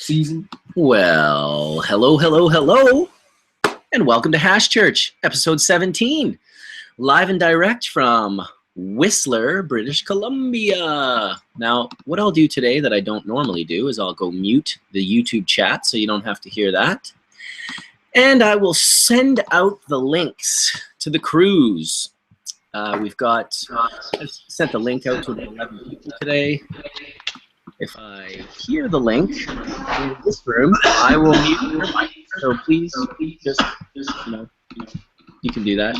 season. Well, hello, and welcome to Hash Church, episode 17, live and direct from Whistler, British Columbia. Now, what I'll do today that I don't normally do is I'll go mute the YouTube chat so you don't have to hear that. And I will send out the links to the cruise. I've sent the link out to 11 people today. If I hear the link in this room, I will mute your mic. So please just you can do that.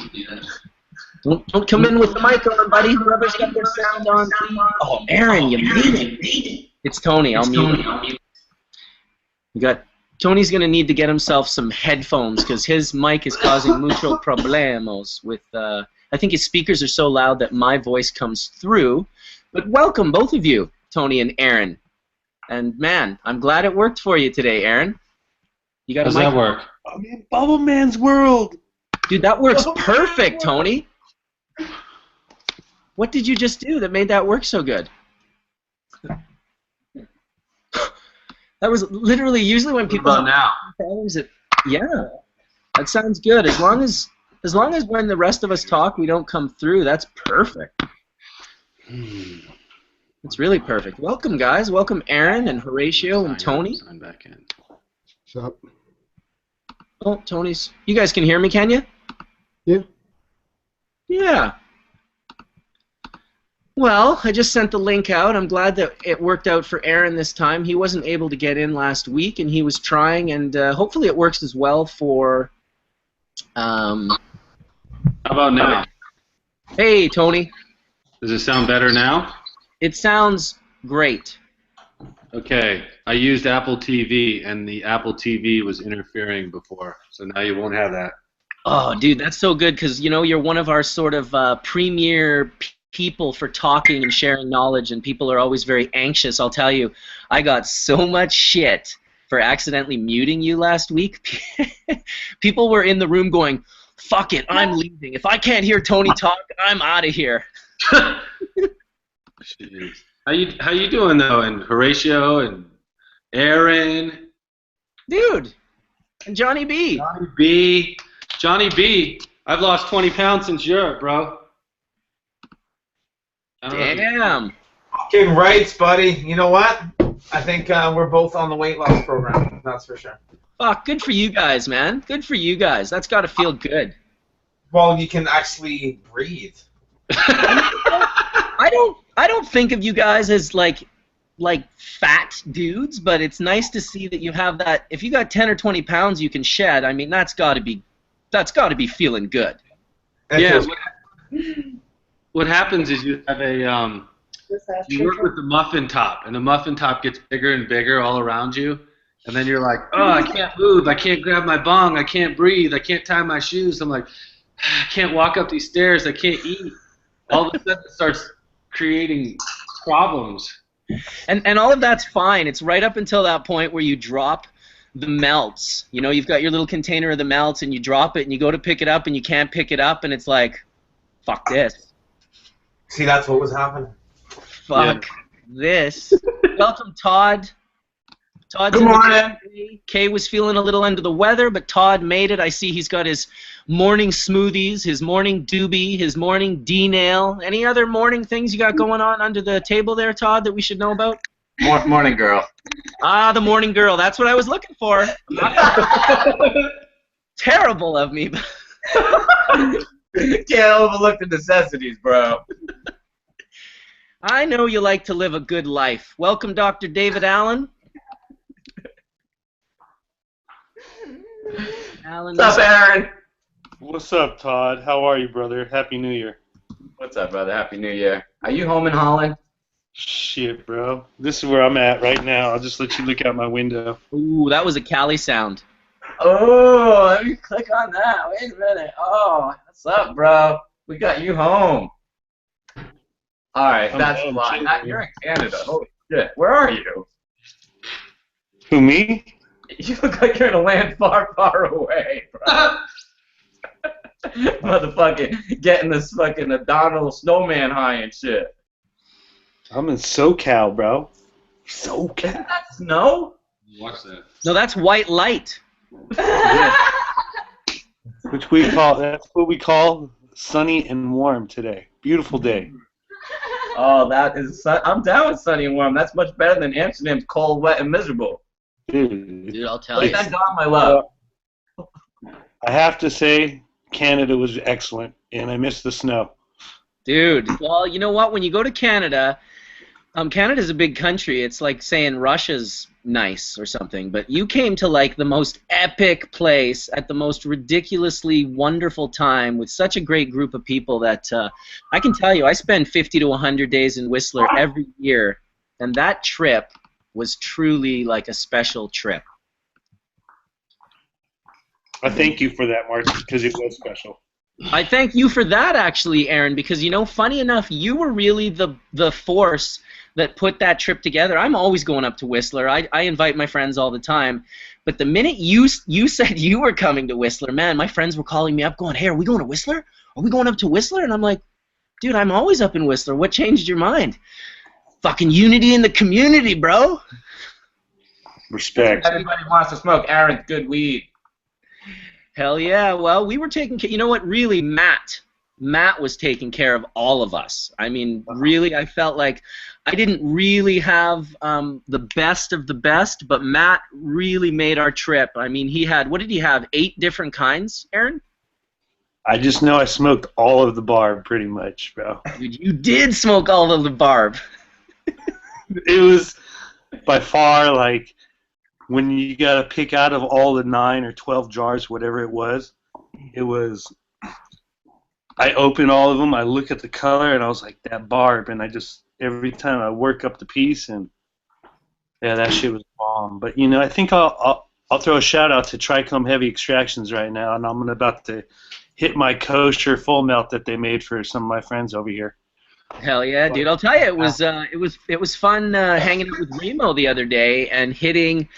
Don't come in with the mic on, buddy. Whoever's got their sound on, please. Oh, Aaron, you made it. It's Tony. I'll mute him. Tony's gonna need to get himself some headphones because his mic is causing mucho problemos with. I think his speakers are so loud that my voice comes through. But welcome, both of you. Tony and Aaron. And man, I'm glad it worked for you today, Aaron. You got a mic? Does that work? I'm in Bubbleman's world. Dude, that works perfect, Tony. What did you just do that made that work so good? That was literally usually when people have now problems. Yeah, that sounds good. As long as when the rest of us talk, we don't come through. That's perfect. It's really perfect. Welcome, guys. Welcome, Aaron and Horatio and Tony. I'm back in. What's up? Oh, Tony's. You guys can hear me, can you? Yeah. Yeah. Well, I just sent the link out. I'm glad that it worked out for Aaron this time. He wasn't able to get in last week, and he was trying, and hopefully it works as well for... How about now? Hey, Tony. Does it sound better now? It sounds great. Okay. I used Apple TV, and the Apple TV was interfering before, so now you won't have that. Oh, dude, that's so good because, you know, you're one of our sort of premier people for talking and sharing knowledge, and people are always very anxious. I'll tell you, I got so much shit for accidentally muting you last week. People were in the room going, fuck it, I'm leaving. If I can't hear Tony talk, I'm out of here. Jeez. How you doing, though? And Horatio and Aaron? Dude, and Johnny B. Johnny B. I've lost 20 pounds since Europe, bro. Damn. Fucking rights, buddy. You know what? I think we're both on the weight loss program. That's for sure. Fuck, good for you guys, man. Good for you guys. That's got to feel good. Well, you can actually breathe. I don't think of you guys as like fat dudes, but it's nice to see that you have that. If you got 10 or 20 pounds you can shed, I mean that's got to be feeling good. Yeah. What happens is you have a you work with the muffin top, and the muffin top gets bigger and bigger all around you, and then you're like, oh, I can't move, I can't grab my bong, I can't breathe, I can't tie my shoes. I'm like, I can't walk up these stairs, I can't eat. All of a sudden it starts creating problems. And all of that's fine. It's right up until that point where you drop the melts. You know, you've got your little container of the melts, and you drop it, and you go to pick it up, and you can't pick it up, and it's like, fuck this. See, that's what was happening. Fuck this. Welcome, Todd. Todd's Good morning. Kay was feeling a little under the weather, but Todd made it. I see he's got his morning smoothies, his morning doobie, his morning D-nail. Any other morning things you got going on under the table there, Todd, that we should know about? Morning girl. Ah, the morning girl. That's what I was looking for. Terrible of me. Can't overlook the necessities, bro. I know you like to live a good life. Welcome, Dr. David Allen. What's up, Aaron? What's up, Todd? How are you, brother? Happy New Year. What's up, brother? Happy New Year. Are you home in Holland? Shit, bro. This is where I'm at right now. I'll just let you look out my window. Ooh, that was a Cali sound. Oh, let me click on that. Wait a minute. Oh, what's up, bro? We got you home. All right, that's a lot. You're in Canada. Holy shit. Where are you? Who, me? You look like you're in a land far, far away, bro. Motherfucking getting this fucking Donald snowman high and shit. I'm in SoCal, bro. SoCal? Isn't that snow? Watch that. No, that's white light. Which we call, that's what we call sunny and warm today. Beautiful day. Oh, that is. I'm down with sunny and warm. That's much better than Amsterdam's cold, wet, and miserable. Dude, I'll tell Put you. that on my love. I have to say, Canada was excellent, and I missed the snow. Dude, well, you know what? When you go to Canada, Canada's a big country. It's like saying Russia's nice or something. But you came to like the most epic place at the most ridiculously wonderful time with such a great group of people that I can tell you, I spend 50 to 100 days in Whistler every year, and that trip was truly like a special trip. I thank you for that, Mark, because it was special. I thank you for that, actually, Aaron, because, you know, funny enough, you were really the force that put that trip together. I'm always going up to Whistler. I invite my friends all the time. But the minute you said you were coming to Whistler, man, my friends were calling me up going, hey, are we going to Whistler? Are we going up to Whistler? And I'm like, dude, I'm always up in Whistler. What changed your mind? Fucking unity in the community, bro. Respect. Everybody wants to smoke Aaron's good weed. Hell yeah. Well, we were taking care. You know what? Really, Matt was taking care of all of us. I mean, really, I felt like I didn't really have the best of the best, but Matt really made our trip. I mean, he had, what did he have, 8 different kinds, Aaron? I just know I smoked all of the barb pretty much, bro. Dude, you did smoke all of the barb. It was by far like when you got to pick out of all the 9 or 12 jars, whatever it was, I open all of them, I look at the color, and I was like, that barb, and I just, every time I work up the piece, and yeah, that shit was bomb. But, you know, I think I'll throw a shout-out to Trichome Heavy Extractions right now, and I'm about to hit my kosher full melt that they made for some of my friends over here. Hell yeah, dude! I'll tell you, it was fun hanging out with Remo the other day and hitting.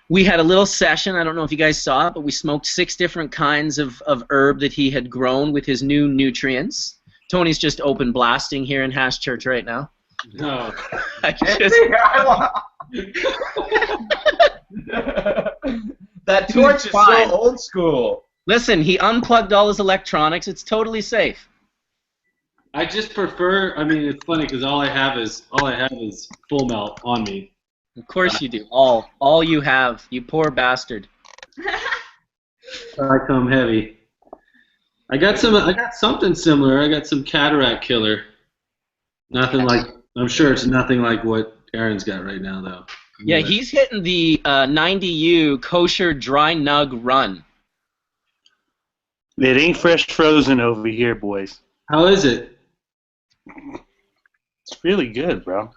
We had a little session. I don't know if you guys saw it, but we smoked 6 different kinds of herb that he had grown with his new nutrients. Tony's just open blasting here in Hash Church right now. No. That torch is fine. so old school. Listen, he unplugged all his electronics. It's totally safe. I just prefer. I mean, it's funny because all I have is full melt on me. Of course you do. All you have. You poor bastard. I come heavy. I got something similar. I got some cataract killer. Nothing like. I'm sure it's nothing like what Aaron's got right now, though. Yeah, he's hitting the 90U kosher dry nug run. It ain't fresh frozen over here, boys. How is it? It's really good, bro.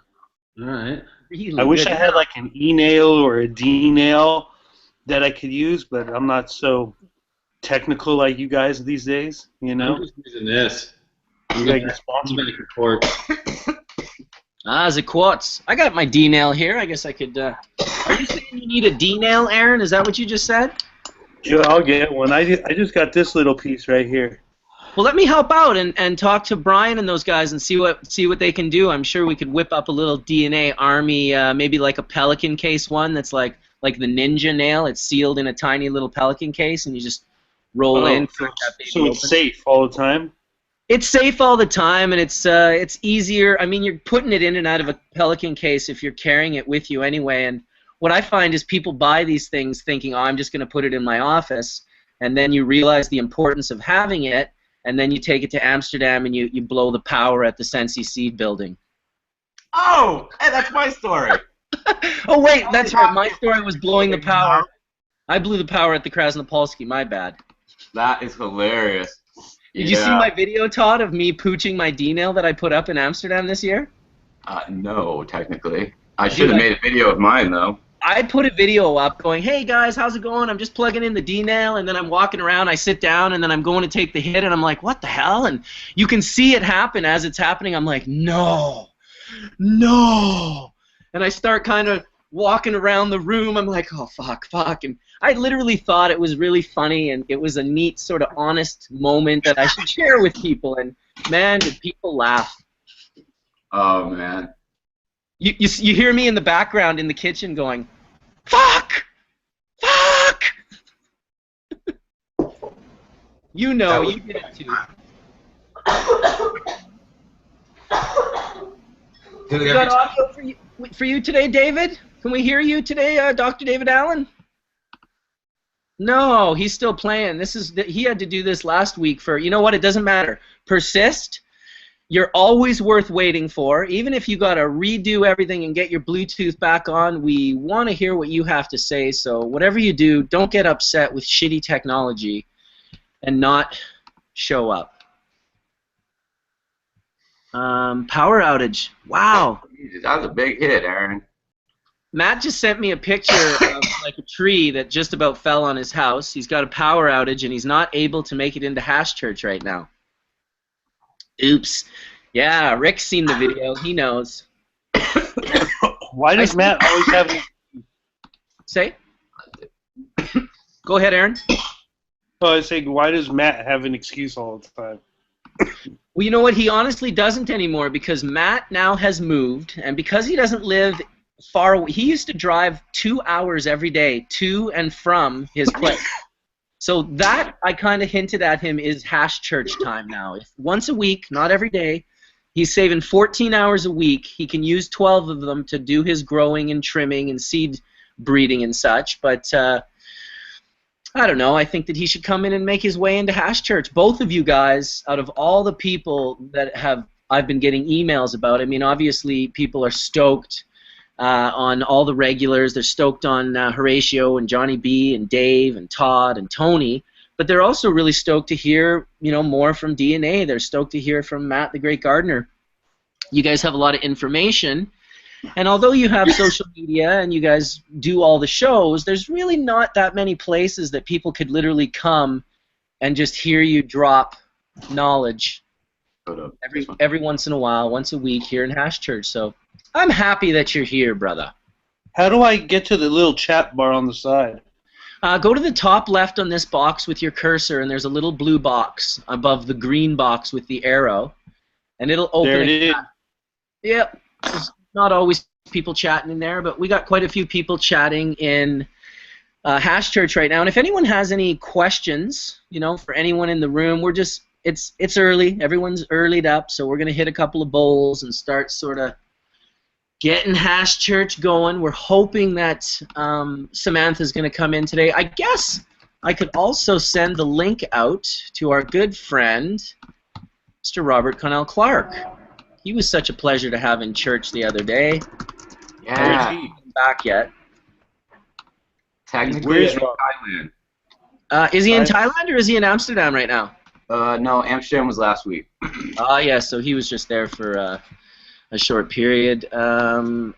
All right. Really I wish good. I had like an E nail or a D nail that I could use, but I'm not so technical like you guys these days. You know. I'm just using this. You gotta get sponsored. Is it quartz? I got my D nail here. I guess I could. Are you saying you need a D nail, Aaron? Is that what you just said? Yeah, I'll get one. I just got this little piece right here. Well, let me help out and talk to Brian and those guys and see what they can do. I'm sure we could whip up a little DNA Army, maybe like a Pelican case one that's like the Ninja nail. It's sealed in a tiny little Pelican case, and you just roll in. Crack that baby So it's open. safe all the time? It's safe all the time, and it's easier. I mean, you're putting it in and out of a Pelican case if you're carrying it with you anyway. And what I find is people buy these things thinking, oh, I'm just going to put it in my office, and then you realize the importance of having it, and then you take it to Amsterdam and you blow the power at the Sensi Seed building. Oh, hey, that's my story. Oh, wait, that's right. My story was blowing the power. I blew the power at the Krasnopolsky. My bad. That is hilarious. Did you see my video, Todd, of me pooching my D-nail that I put up in Amsterdam this year? No, technically. I should have made a video of mine, though. I put a video up going, hey guys, how's it going? I'm just plugging in the D-nail, and then I'm walking around, I sit down, and then I'm going to take the hit, and I'm like, what the hell? And you can see it happen as it's happening. I'm like, no. And I start kind of walking around the room. I'm like, oh, fuck. And I literally thought it was really funny, and it was a neat sort of honest moment that I should share with people. And, man, did people laugh. Oh, man. You hear me in the background in the kitchen going, Fuck! Fuck! You know, you did it too. Dude, We got audio for you today, David? Can we hear you today, Dr. David Allen? No, he's still playing. He had to do this last week for, you know what, it doesn't matter. Persist. You're always worth waiting for. Even if you got to redo everything and get your Bluetooth back on, we want to hear what you have to say. So whatever you do, don't get upset with shitty technology and not show up. Power outage. Wow. That was a big hit, Aaron. Matt just sent me a picture of like a tree that just about fell on his house. He's got a power outage and he's not able to make it into Hash Church right now. Oops. Yeah, Rick's seen the video. He knows. Why does Matt always have... Say? Go ahead, Aaron. Oh, I was saying, why does Matt have an excuse all the time? Well, you know what? He honestly doesn't anymore because Matt now has moved, and because he doesn't live far away, he used to drive 2 hours every day to and from his place. So that, I kind of hinted at him, is Hash Church time now. If once a week, not every day, he's saving 14 hours a week. He can use 12 of them to do his growing and trimming and seed breeding and such, but I don't know. I think that he should come in and make his way into Hash Church. Both of you guys, out of all the people that I've been getting emails about, I mean, obviously people are stoked on all the regulars. They're stoked on Horatio and Johnny B and Dave and Todd and Tony, but they're also really stoked to hear, you know, more from DNA. They're stoked to hear from Matt the Great Gardener. You guys have a lot of information, and although you have social media and you guys do all the shows, there's really not that many places that people could literally come and just hear you drop knowledge every once in a while, once a week here in Hash Church. So I'm happy that you're here, brother. How do I get to the little chat bar on the side? Go to the top left on this box with your cursor, and there's a little blue box above the green box with the arrow, and it'll open. There it is. Yep. There's not always people chatting in there, but we got quite a few people chatting in Hash Church right now. And if anyone has any questions, you know, for anyone in the room, we're just it's early. Everyone's earlied up, so we're gonna hit a couple of bowls and start sort of getting Hash Church going. We're hoping that Samantha's going to come in today. I guess I could also send the link out to our good friend, Mr. Robert Connell Clarke. He was such a pleasure to have in church the other day. Yeah. He hasn't back yet. Technically, in Thailand. Is he in Thailand or is he in Amsterdam right now? No, Amsterdam was last week. Yeah, so he was just there for a short period.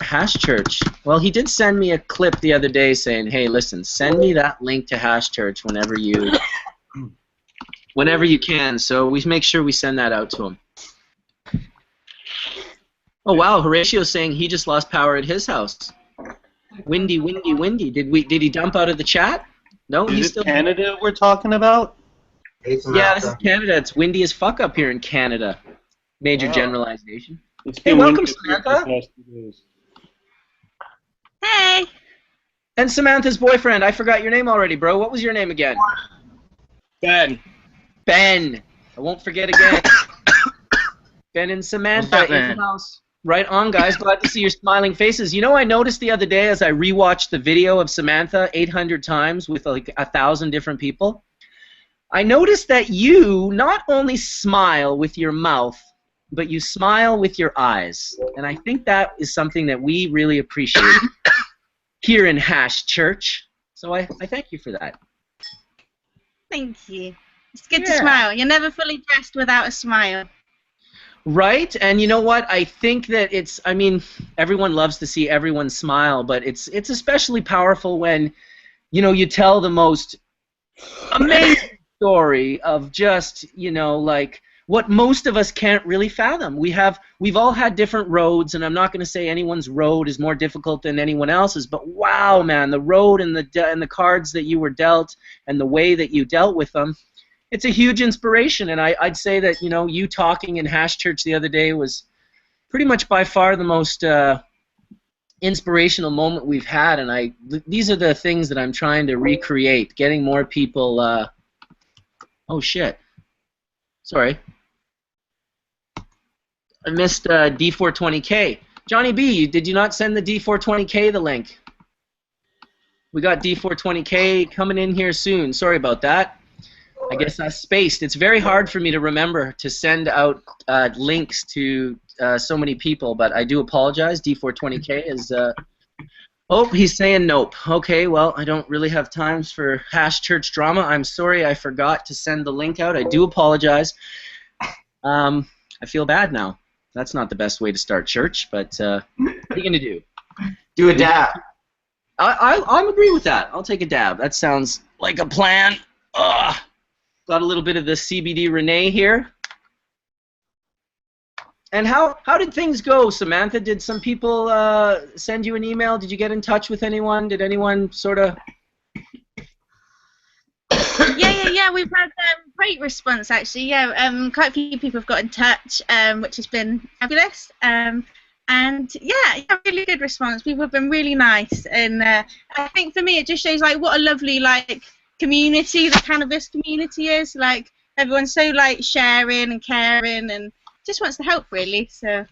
Hash Church. Well, he did send me a clip the other day saying, hey, listen, send me that link to Hash Church whenever you can. So we make sure we send that out to him. Oh, wow, Horatio's saying he just lost power at his house. Windy, windy, windy. Did he dump out of the chat? No, he's still Canada we're talking about? Yeah, this is Canada. It's windy as fuck up here in Canada. Major generalization. Hey, welcome, Samantha. Hey. And Samantha's boyfriend. I forgot your name already, bro. What was your name again? Ben. Ben. I won't forget again. Ben and Samantha in the house. Right on, guys. Glad to see your smiling faces. You know, I noticed the other day as I rewatched the video of Samantha 800 times with like 1,000 different people, I noticed that you not only smile with your mouth, but you smile with your eyes. And I think that is something that we really appreciate here in Hash Church. So I thank you for that. Thank you. It's good to smile. You're never fully dressed without a smile. Right? And you know what? I think that I mean, everyone loves to see everyone smile, but it's especially powerful when, you know, you tell the most amazing story of just, you know, like what most of us can't really fathom. We've all had different roads, and I'm not going to say anyone's road is more difficult than anyone else's, but wow, man, the road and the cards that you were dealt and the way that you dealt with them, it's a huge inspiration. And I'd say that, you know, you talking in Hash Church the other day was pretty much by far the most inspirational moment we've had, and these are the things that I'm trying to recreate, getting more people. Oh shit! Sorry, I missed D420K. Johnny B, did you not send the D420K the link? We got D420K coming in here soon. Sorry about that. I guess I spaced. It's very hard for me to remember to send out links to so many people, but I do apologize. D420K is... Oh, he's saying nope. Okay, well, I don't really have times for Hash Church drama. I'm sorry I forgot to send the link out. I do apologize. I feel bad now. That's not the best way to start church, but what are you going to do? Do a dab. I'll agree with that. I'll take a dab. That sounds like a plan. Ugh. Got a little bit of the CBD Renee here. And how did things go, Samantha? Did some people send you an email? Did you get in touch with anyone? Did anyone sort of... Yeah. We've had great response, actually. Yeah, quite a few people have got in touch, which has been fabulous. And yeah, really good response. People have been really nice, and I think for me it just shows like what a lovely like community the cannabis community is. Like everyone's so like sharing and caring and just wants to help really. So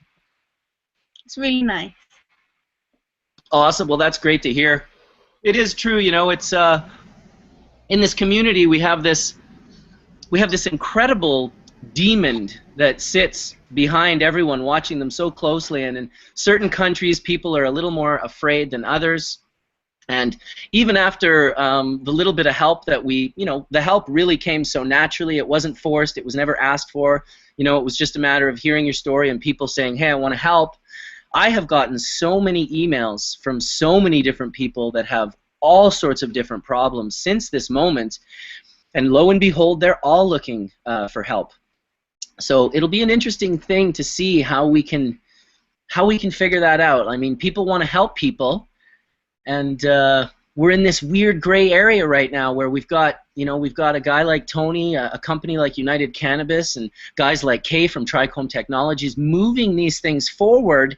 it's really nice. Awesome. Well, that's great to hear. It is true. You know, it's in this community we have this incredible demon that sits behind everyone, watching them so closely, and in certain countries people are a little more afraid than others. And even after the little bit of help that the help really came so naturally. It wasn't forced. It was never asked for. You know, it was just a matter of hearing your story and people saying, hey, I want to help. I have gotten so many emails from so many different people that have all sorts of different problems since this moment, and lo and behold, they're all looking for help. So it'll be an interesting thing to see how we can figure that out. I mean, people want to help people, and we're in this weird gray area right now where we've got a guy like Tony, a company like United Cannabis, and guys like Kay from Trichome Technologies moving these things forward,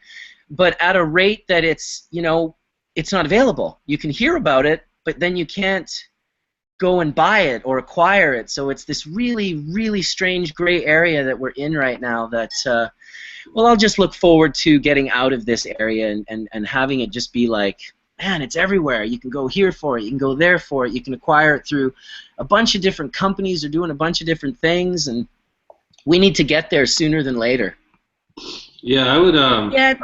but at a rate that it's not available. You can hear about it, but then you can't go and buy it or acquire it. So it's this really, really strange gray area that we're in right now that, well, I'll just look forward to getting out of this area and having it just be like, man, it's everywhere. You can go here for it. You can go there for it. You can acquire it through a bunch of different companies. They're doing a bunch of different things, and we need to get there sooner than later. Yeah, I would. Yeah,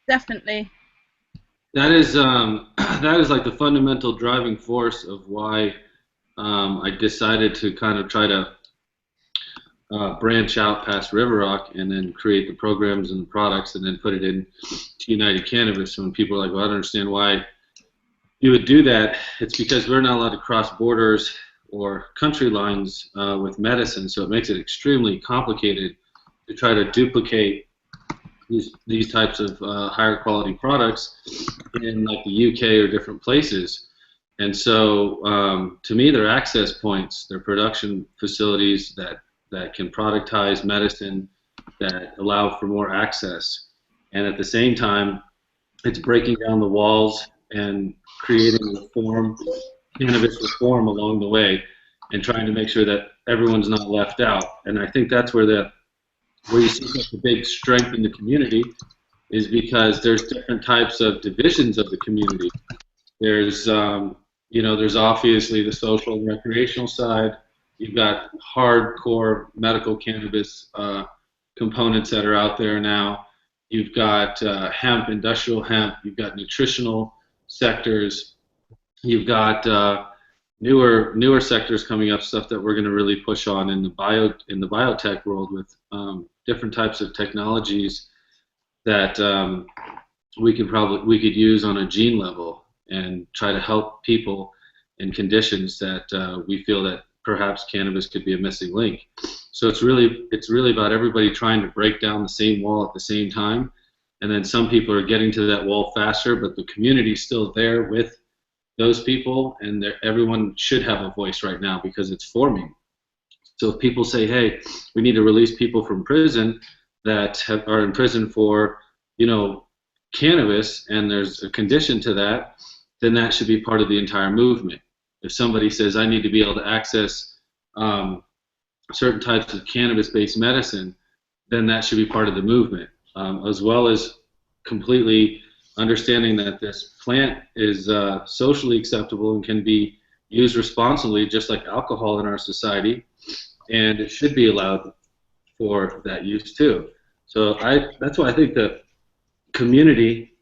definitely. That is like the fundamental driving force of why I decided to kind of try to branch out past River Rock and then create the programs and the products and then put it in to United Cannabis. So when people are like, well, I don't understand why you would do that, it's because we're not allowed to cross borders or country lines with medicine, so it makes it extremely complicated to try to duplicate these types of higher quality products in like the UK or different places. And so to me, they're access points, they're production facilities that can productize medicine, that allow for more access. And at the same time, it's breaking down the walls and creating reform, cannabis reform along the way, and trying to make sure that everyone's not left out. And I think that's where you see such a big strength in the community, is because there's different types of divisions of the community. There's there's obviously the social and recreational side. You've got hardcore medical cannabis components that are out there now. You've got hemp, industrial hemp. You've got nutritional sectors. You've got newer sectors coming up, stuff that we're going to really push on in the biotech world with different types of technologies that we could use on a gene level and try to help people in conditions that we feel that perhaps cannabis could be a missing link. So it's really about everybody trying to break down the same wall at the same time, and then some people are getting to that wall faster, but the community's still there with those people, and everyone should have a voice right now because it's forming. So if people say, hey, we need to release people from prison that are in prison for, cannabis and there's a condition to that, then that should be part of the entire movement. If somebody says, I need to be able to access certain types of cannabis-based medicine, then that should be part of the movement, as well as completely understanding that this plant is socially acceptable and can be used responsibly, just like alcohol in our society, and it should be allowed for that use too. So that's why I think the community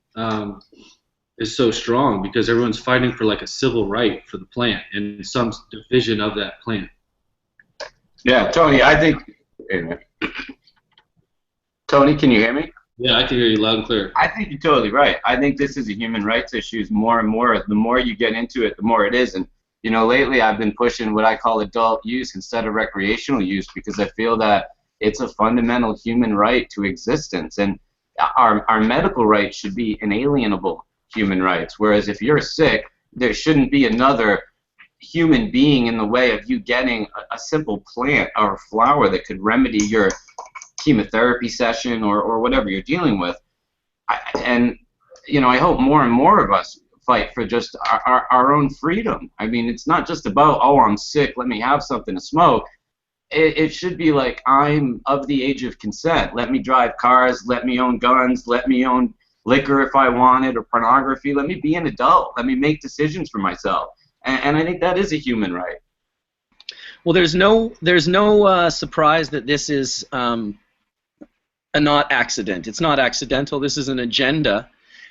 is so strong, because everyone's fighting for like a civil right for the plant and some division of that plant. Yeah, Tony, I think. Tony, can you hear me? Yeah, I can hear you loud and clear. I think you're totally right. I think this is a human rights issue more and more. The more you get into it, the more it is. And, you know, lately I've been pushing what I call adult use instead of recreational use, because I feel that it's a fundamental human right to existence. And our medical rights should be inalienable human rights. Whereas if you're sick, there shouldn't be another human being in the way of you getting a simple plant or a flower that could remedy your chemotherapy session or whatever you're dealing with. And, you know, I hope more and more of us fight for just our own freedom. I mean, it's not just about, oh, I'm sick, let me have something to smoke. It should be like, I'm of the age of consent. Let me drive cars, let me own guns, let me own liquor if I want it, or pornography. Let me be an adult. Let me make decisions for myself. And I think that is a human right. Well, there's no surprise that this is a not accident. It's not accidental. This is an agenda.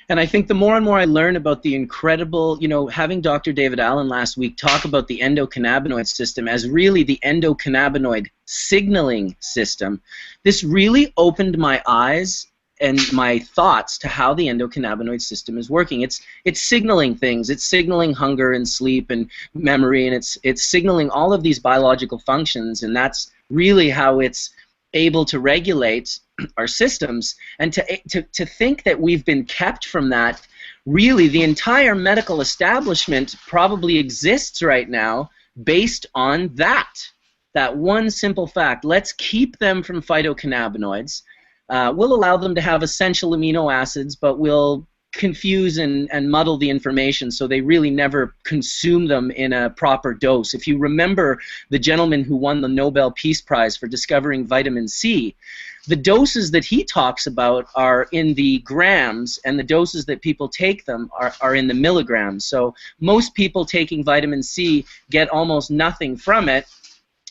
And I think the more and more I learn about the incredible, you know, having Dr. David Allen last week talk about the endocannabinoid system as really the endocannabinoid signaling system, this really opened my eyes and my thoughts to how the endocannabinoid system is working. It's signaling things. It's signaling hunger and sleep and memory, and it's signaling all of these biological functions, and that's really how it's able to regulate our systems. And to think that we've been kept from that, really the entire medical establishment probably exists right now based on that one simple fact. Let's keep them from phytocannabinoids. We'll allow them to have essential amino acids, but we'll confuse and muddle the information so they really never consume them in a proper dose. If you remember the gentleman who won the Nobel Peace Prize for discovering vitamin C, the doses that he talks about are in the grams, and the doses that people take them are in the milligrams. So most people taking vitamin C get almost nothing from it.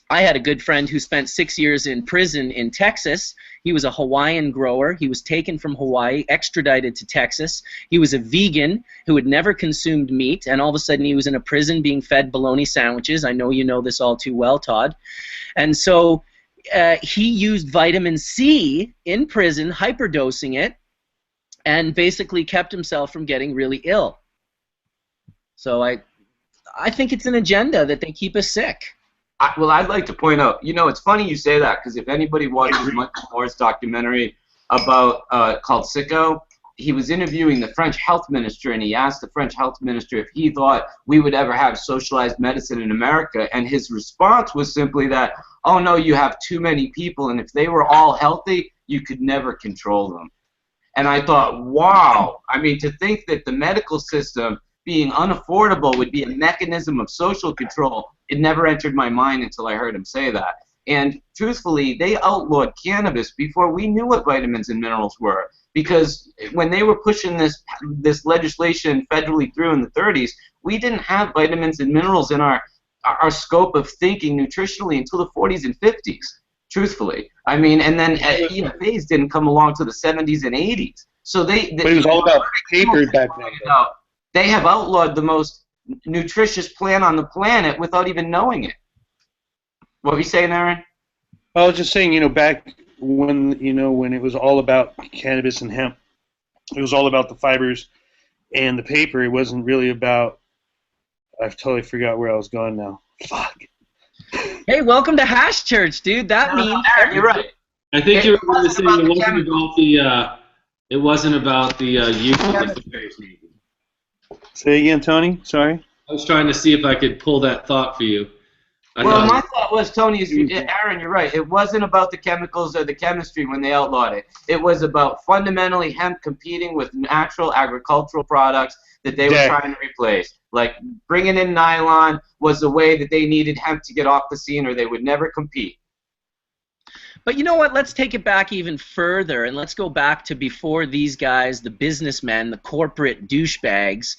I had a good friend who spent 6 years in prison in Texas. He was a Hawaiian grower. He was taken from Hawaii, extradited to Texas. He was a vegan who had never consumed meat, and all of a sudden he was in a prison being fed bologna sandwiches. I know you know this all too well, Todd. And so he used vitamin C in prison, hyperdosing it, and basically kept himself from getting really ill. So I think it's an agenda that they keep us sick. Well, I'd like to point out, you know, it's funny you say that, because if anybody watches Michael Moore's documentary about called Sicko, he was interviewing the French health minister, and he asked the French health minister if he thought we would ever have socialized medicine in America, and his response was simply that, oh no, you have too many people, and if they were all healthy, you could never control them. And I thought, wow, I mean, to think that the medical system being unaffordable would be a mechanism of social control, it never entered my mind until I heard him say that. And truthfully, they outlawed cannabis before we knew what vitamins and minerals were, because when they were pushing this legislation federally through in the 30s, we didn't have vitamins and minerals in our scope of thinking nutritionally until the 40s and 50s, truthfully. I mean, and then EFAs didn't come along to the 70s and 80s. So but it was all about paper back then. They have outlawed the most nutritious plant on the planet without even knowing it. What were you saying, Aaron? I was just saying, you know, back when it was all about cannabis and hemp, it was all about the fibers and the paper. It wasn't really about. I've totally forgot where I was going now. Fuck. Hey, welcome to Hash Church, dude. That means Aaron, you're right. I think you were going to say it wasn't about the use of the fibers. Say again, Tony. Sorry. I was trying to see if I could pull that thought for you. Well, my thought was, Tony, Aaron, you're right. It wasn't about the chemicals or the chemistry when they outlawed it. It was about fundamentally hemp competing with natural agricultural products that they were trying to replace. Like bringing in nylon was the way that they needed hemp to get off the scene, or they would never compete. But you know what? Let's take it back even further, and let's go back to before these guys, the businessmen, the corporate douchebags,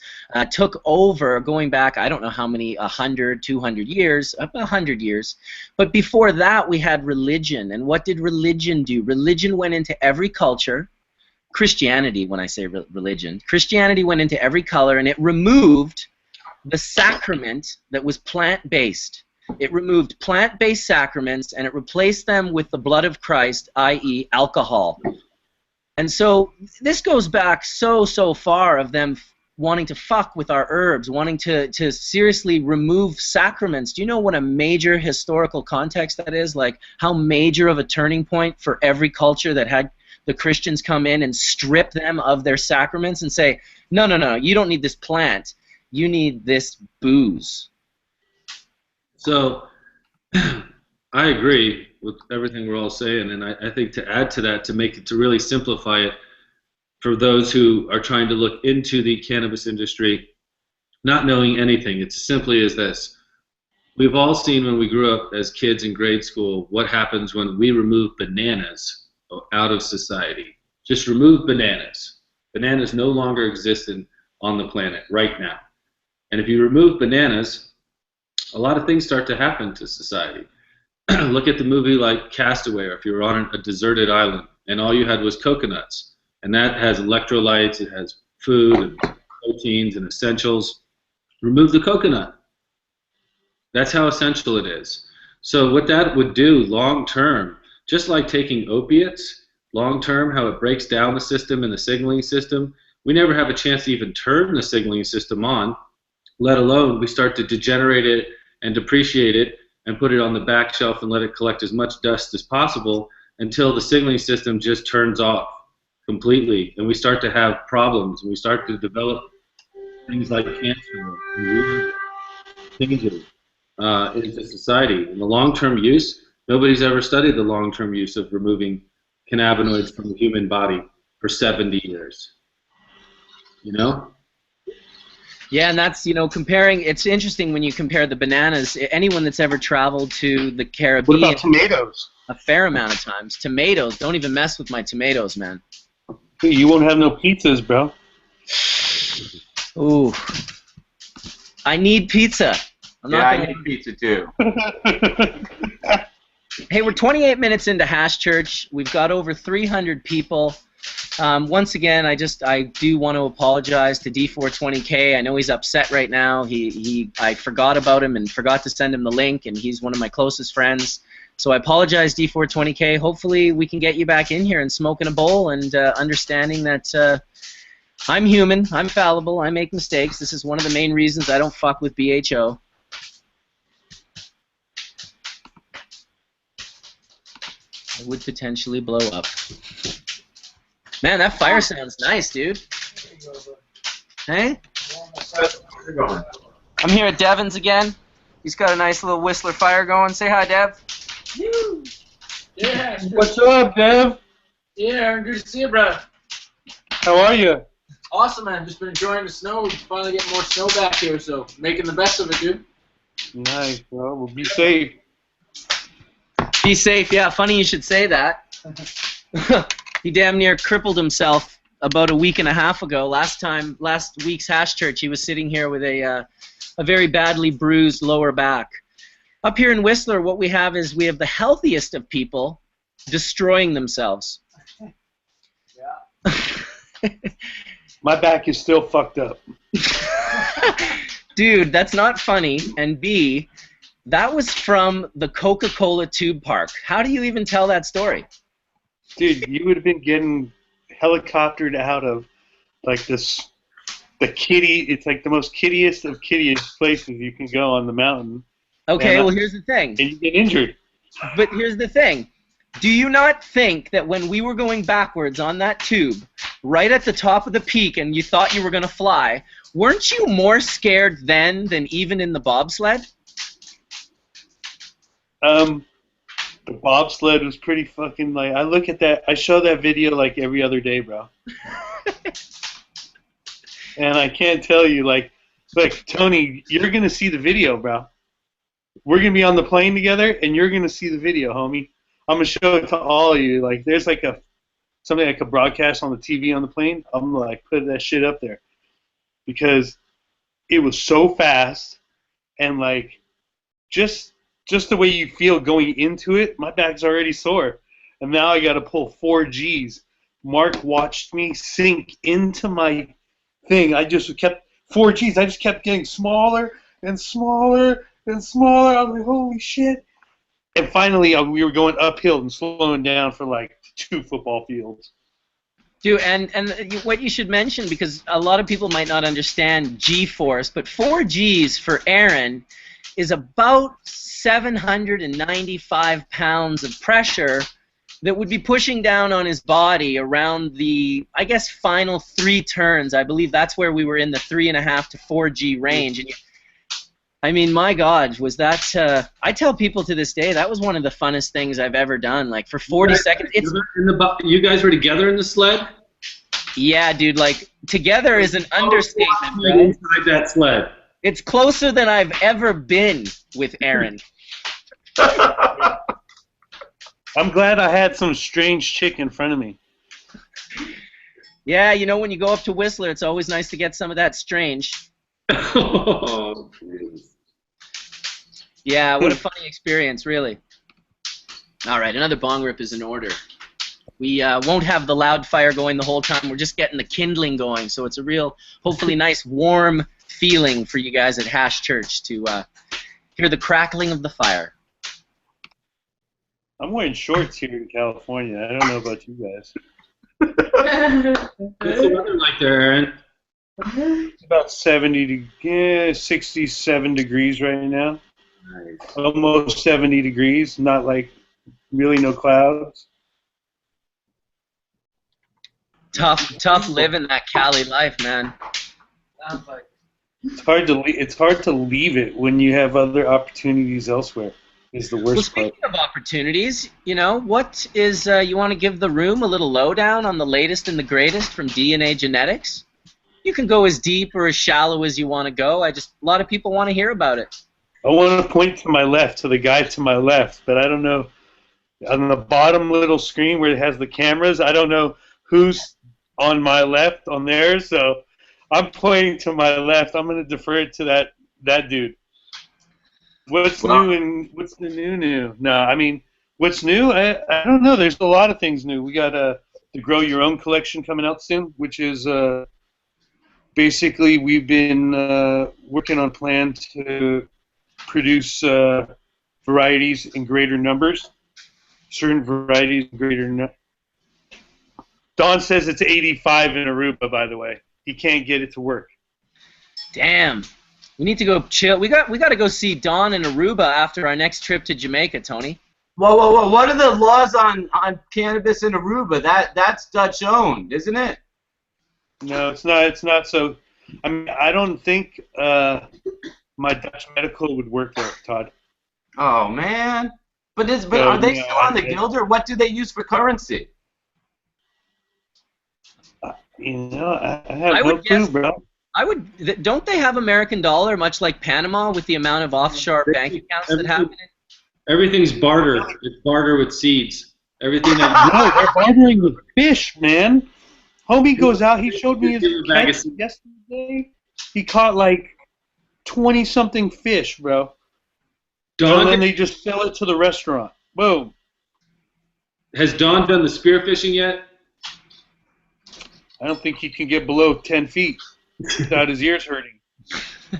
took over, going back, I don't know how many, 100, 200 years, 100 years. But before that, we had religion. And what did religion do? Religion went into every culture. Christianity, when I say religion, Christianity went into every color, and it removed the sacrament that was plant-based. It removed plant-based sacraments and it replaced them with the blood of Christ, i.e. alcohol. And so this goes back so far of them wanting to fuck with our herbs, wanting to seriously remove sacraments. Do you know what a major historical context that is? Like how major of a turning point for every culture that had the Christians come in and strip them of their sacraments and say, no, you don't need this plant. You need this booze. So I agree with everything we're all saying, and I think to add to that, to really simplify it for those who are trying to look into the cannabis industry, not knowing anything, it's as simply as this. We've all seen when we grew up as kids in grade school what happens when we remove bananas out of society. Just remove bananas. Bananas no longer exist on the planet right now. And if you remove bananas, a lot of things start to happen to society. Look at the movie like Castaway, or if you were on a deserted island and all you had was coconuts, and that has electrolytes, it has food and proteins and essentials. Remove the coconut. That's how essential it is. So what that would do long term, just like taking opiates, long term, how it breaks down the system and the signaling system, we never have a chance to even turn the signaling system on, let alone we start to degenerate it and depreciate it and put it on the back shelf and let it collect as much dust as possible until the signaling system just turns off completely, and we start to have problems, and we start to develop things like cancer and changes into society. In the long-term use, nobody's ever studied the long-term use of removing cannabinoids from the human body for 70 years. You know? Yeah, and that's, comparing, it's interesting when you compare the bananas. Anyone that's ever traveled to the Caribbean. What about tomatoes? A fair amount of times. Tomatoes, don't even mess with my tomatoes, man. You won't have no pizzas, bro. Ooh. I need pizza. I need pizza too. Hey, we're 28 minutes into Hash Church. We've got over 300 people. Once again, I do want to apologize to D420K. I know he's upset right now. I forgot about him and forgot to send him the link, and he's one of my closest friends. So I apologize, D420K. Hopefully we can get you back in here and smoking a bowl and understanding that I'm human, I'm fallible, I make mistakes. This is one of the main reasons I don't fuck with BHO. I would potentially blow up. Man, that fire sounds nice, dude. Hey? I'm here at Devin's again. He's got a nice little Whistler fire going. Say hi, Dev. Yeah. What's up, Dev? Yeah, good to see you, bro. How are you? Awesome, man. Just been enjoying the snow. We're finally getting more snow back here, so making the best of it, dude. Nice, bro. Well, be safe. Be safe, yeah. Funny you should say that. He damn near crippled himself about a week and a half ago. Last week's Hash Church, he was sitting here with a very badly bruised lower back. Up here in Whistler, what we have is we have the healthiest of people destroying themselves. Yeah. My back is still fucked up. Dude, that's not funny. And B, that was from the Coca-Cola tube park. How do you even tell that story? Dude, you would have been getting helicoptered out of like the kitty. It's like the most kiddiest of kiddiest places you can go on the mountain. Okay, well, here's the thing. And you get injured. But here's the thing. Do you not think that when we were going backwards on that tube, right at the top of the peak, and you thought you were going to fly, weren't you more scared then than even in the bobsled? The bobsled was pretty fucking like. I look at that. I show that video like every other day, bro. And I can't tell you, like Tony, you're gonna see the video, bro. We're gonna be on the plane together, and you're gonna see the video, homie. I'm gonna show it to all of you. Like, there's like something like a broadcast on the TV on the plane. I'm gonna like put that shit up there because it was so fast and like just the way you feel going into it. My back's already sore, and now I gotta pull 4 Gs. Mark watched me sink into my thing. I just kept 4 Gs. I just kept getting smaller and smaller and smaller. I was like, holy shit. And finally, we were going uphill and slowing down for like 2 football fields. Dude, and what you should mention, because a lot of people might not understand G-force, but 4 Gs for Aaron is about 795 pounds of pressure that would be pushing down on his body around the, I guess, final 3 turns. I believe that's where we were in the 3.5 to 4 G range. And I mean, my God, was that? I tell people to this day that was one of the funnest things I've ever done. Like for 40 seconds, it's. You guys were together in the sled? Yeah, dude. Like together is an understatement, bro. Inside that sled. It's closer than I've ever been with Aaron. I'm glad I had some strange chick in front of me. Yeah, you know, when you go up to Whistler, it's always nice to get some of that strange. Oh, yeah, what a funny experience, really. All right, another bong rip is in order. We won't have the loud fire going the whole time. We're just getting the kindling going, so it's a real, hopefully nice, warm feeling for you guys at Hash Church to hear the crackling of the fire. I'm wearing shorts here in California. I don't know about you guys. what's the weather like there, Aaron? It's about 67 degrees right now. Nice. Almost 70 degrees. Not like really no clouds. Tough living that Cali life, man. It's hard to leave it when you have other opportunities elsewhere. Is the Well, worst part. speaking of opportunities, you know, what is, you want to give the room a little lowdown on the latest and the greatest from DNA genetics? You can go as deep or as shallow as you want to go. A lot of people want to hear about it. I want to point to my left, to the guy to my left, but I don't know. On the bottom little screen where it has the cameras, I don't know who's on my left on there, so I'm pointing to my left. I'm going to defer it to that dude. What's new and what's the new? No, I mean, what's new? I don't know. There's a lot of things new. We got the Grow Your Own collection coming out soon, which is basically we've been working on plans to produce varieties in greater numbers, certain varieties in greater numbers. Don says it's 85 in Aruba, by the way. He can't get it to work. Damn. We need to go chill. We got to go see Don in Aruba after our next trip to Jamaica, Tony. Whoa. What are the laws on cannabis in Aruba? That's Dutch owned, isn't it? No, it's not. It's not. So, I mean, I don't think my Dutch medical would work there, Todd. Oh man. But are they still on the guild, or what do they use for currency? You know, I have no clue, bro. Don't they have American dollar, much like Panama, with the amount of offshore bank accounts that happen? Everything's barter. It's barter with seeds. Everything that. No, they're bartering with fish, man. Homie goes out. He showed me his catch yesterday. He caught like 20-something fish, bro. And then they just sell it to the restaurant. Boom. Has Don done the spearfishing yet? I don't think he can get below 10 feet without his ears hurting.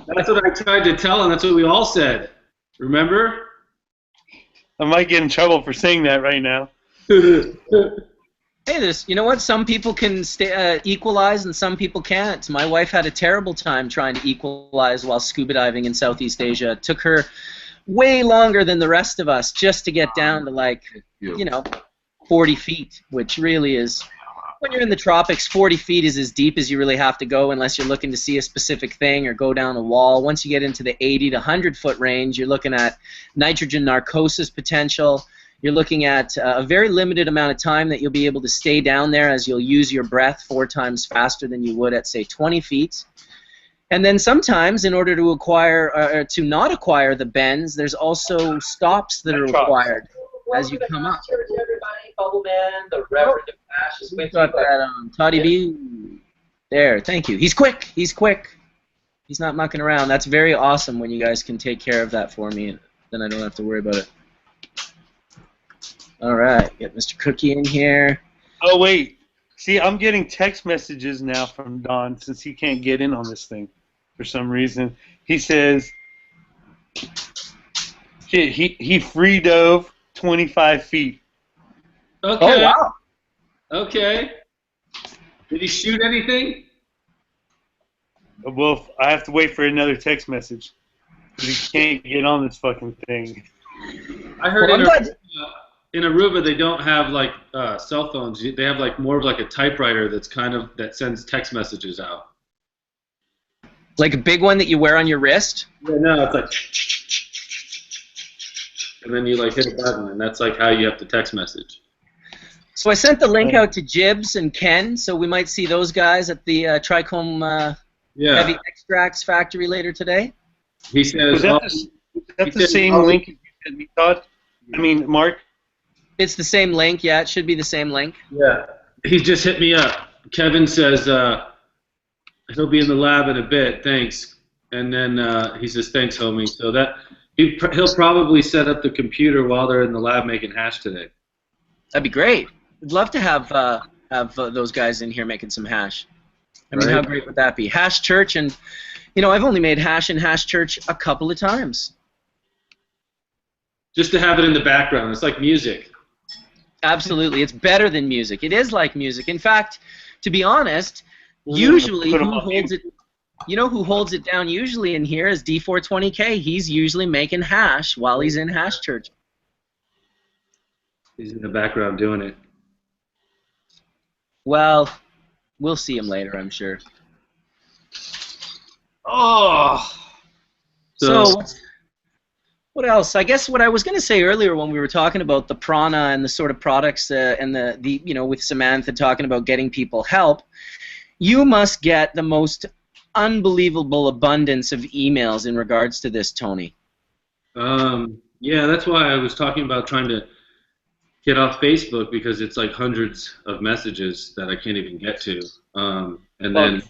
That's what I tried to tell him. That's what we all said. Remember? I might get in trouble for saying that right now. Hey, you know what? Some people can equalize and some people can't. My wife had a terrible time trying to equalize while scuba diving in Southeast Asia. It took her way longer than the rest of us just to get down to, like, 40 feet, which really is when you're in the tropics, 40 feet is as deep as you really have to go unless you're looking to see a specific thing or go down a wall. Once you get into the 80 to 100-foot range, you're looking at nitrogen narcosis potential. You're looking at a very limited amount of time that you'll be able to stay down there, as you'll use your breath 4 times faster than you would at, say, 20 feet. And then sometimes, in order to acquire or to not acquire the bends, there's also stops that are required as you come up. Everybody, Bubbleman, the Reverend Ash is with Got that on. Toddy B. There, thank you. He's quick. He's quick. He's not mucking around. That's very awesome when you guys can take care of that for me. Then I don't have to worry about it. All right, get Mr. Cookie in here. Oh, wait. See, I'm getting text messages now from Don since he can't get in on this thing for some reason. He says he free dove 25 feet. Okay. Oh, wow. Okay. Did he shoot anything? Well, I have to wait for another text message. He can't get on this fucking thing. I heard Well, in Aruba they don't have like cell phones. They have like more of like a typewriter that's that sends text messages out. Like a big one that you wear on your wrist? Yeah, no, it's like, and then you like hit a button, and that's like how you have to text message. So I sent the link out to Jibs and Ken, so we might see those guys at the Trichome Heavy Extracts factory later today. He says, Is that the same link you sent me, Todd? I mean, Mark? It's the same link, yeah, it should be the same link. Yeah. He just hit me up. Kevin says he'll be in the lab in a bit, thanks. And then he says, thanks, homie. So that he'll probably set up the computer while they're in the lab making hash today. That'd be great. I'd love to have those guys in here making some hash. I mean, how great would that be? Hash Church, and, you know, I've only made hash in Hash Church a couple of times. Just to have it in the background. It's like music. Absolutely. It's better than music. It is like music. In fact, to be honest, usually who holds it, you know who holds it down usually in here is D420K. He's usually making hash while he's in Hash Church. He's in the background doing it. Well, we'll see him later, I'm sure. Oh! So what else? I guess what I was going to say earlier when we were talking about the prana and the sort of products and the you know, with Samantha talking about getting people help, you must get the most unbelievable abundance of emails in regards to this, Tony. Yeah, that's why I was talking about trying to get off Facebook, because it's like hundreds of messages that I can't even get to. And then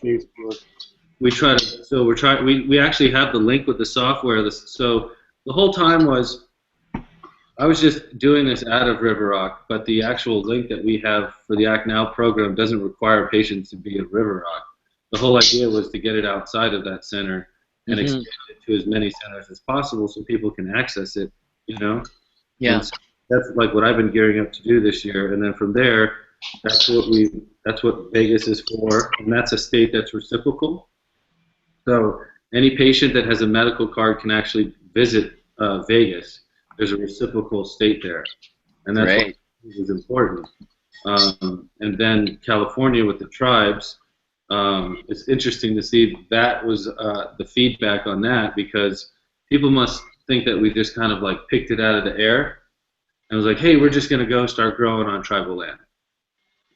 we try to, so we actually have the link with the software. So the whole time I was just doing this out of River Rock, but the actual link that we have for the Act Now program doesn't require patients to be at River Rock. The whole idea was to get it outside of that center and expand it to as many centers as possible so people can access it, you know? Yeah. And so that's like what I've been gearing up to do this year, and then from there, that's what Vegas is for, and that's a state that's reciprocal. So any patient that has a medical card can actually visit Vegas. There's a reciprocal state there, and that's what is important. And then California with the tribes, it's interesting to see that was the feedback on that, because people must think that we just kind of like picked it out of the air and was like, hey, we're just going to go start growing on tribal land.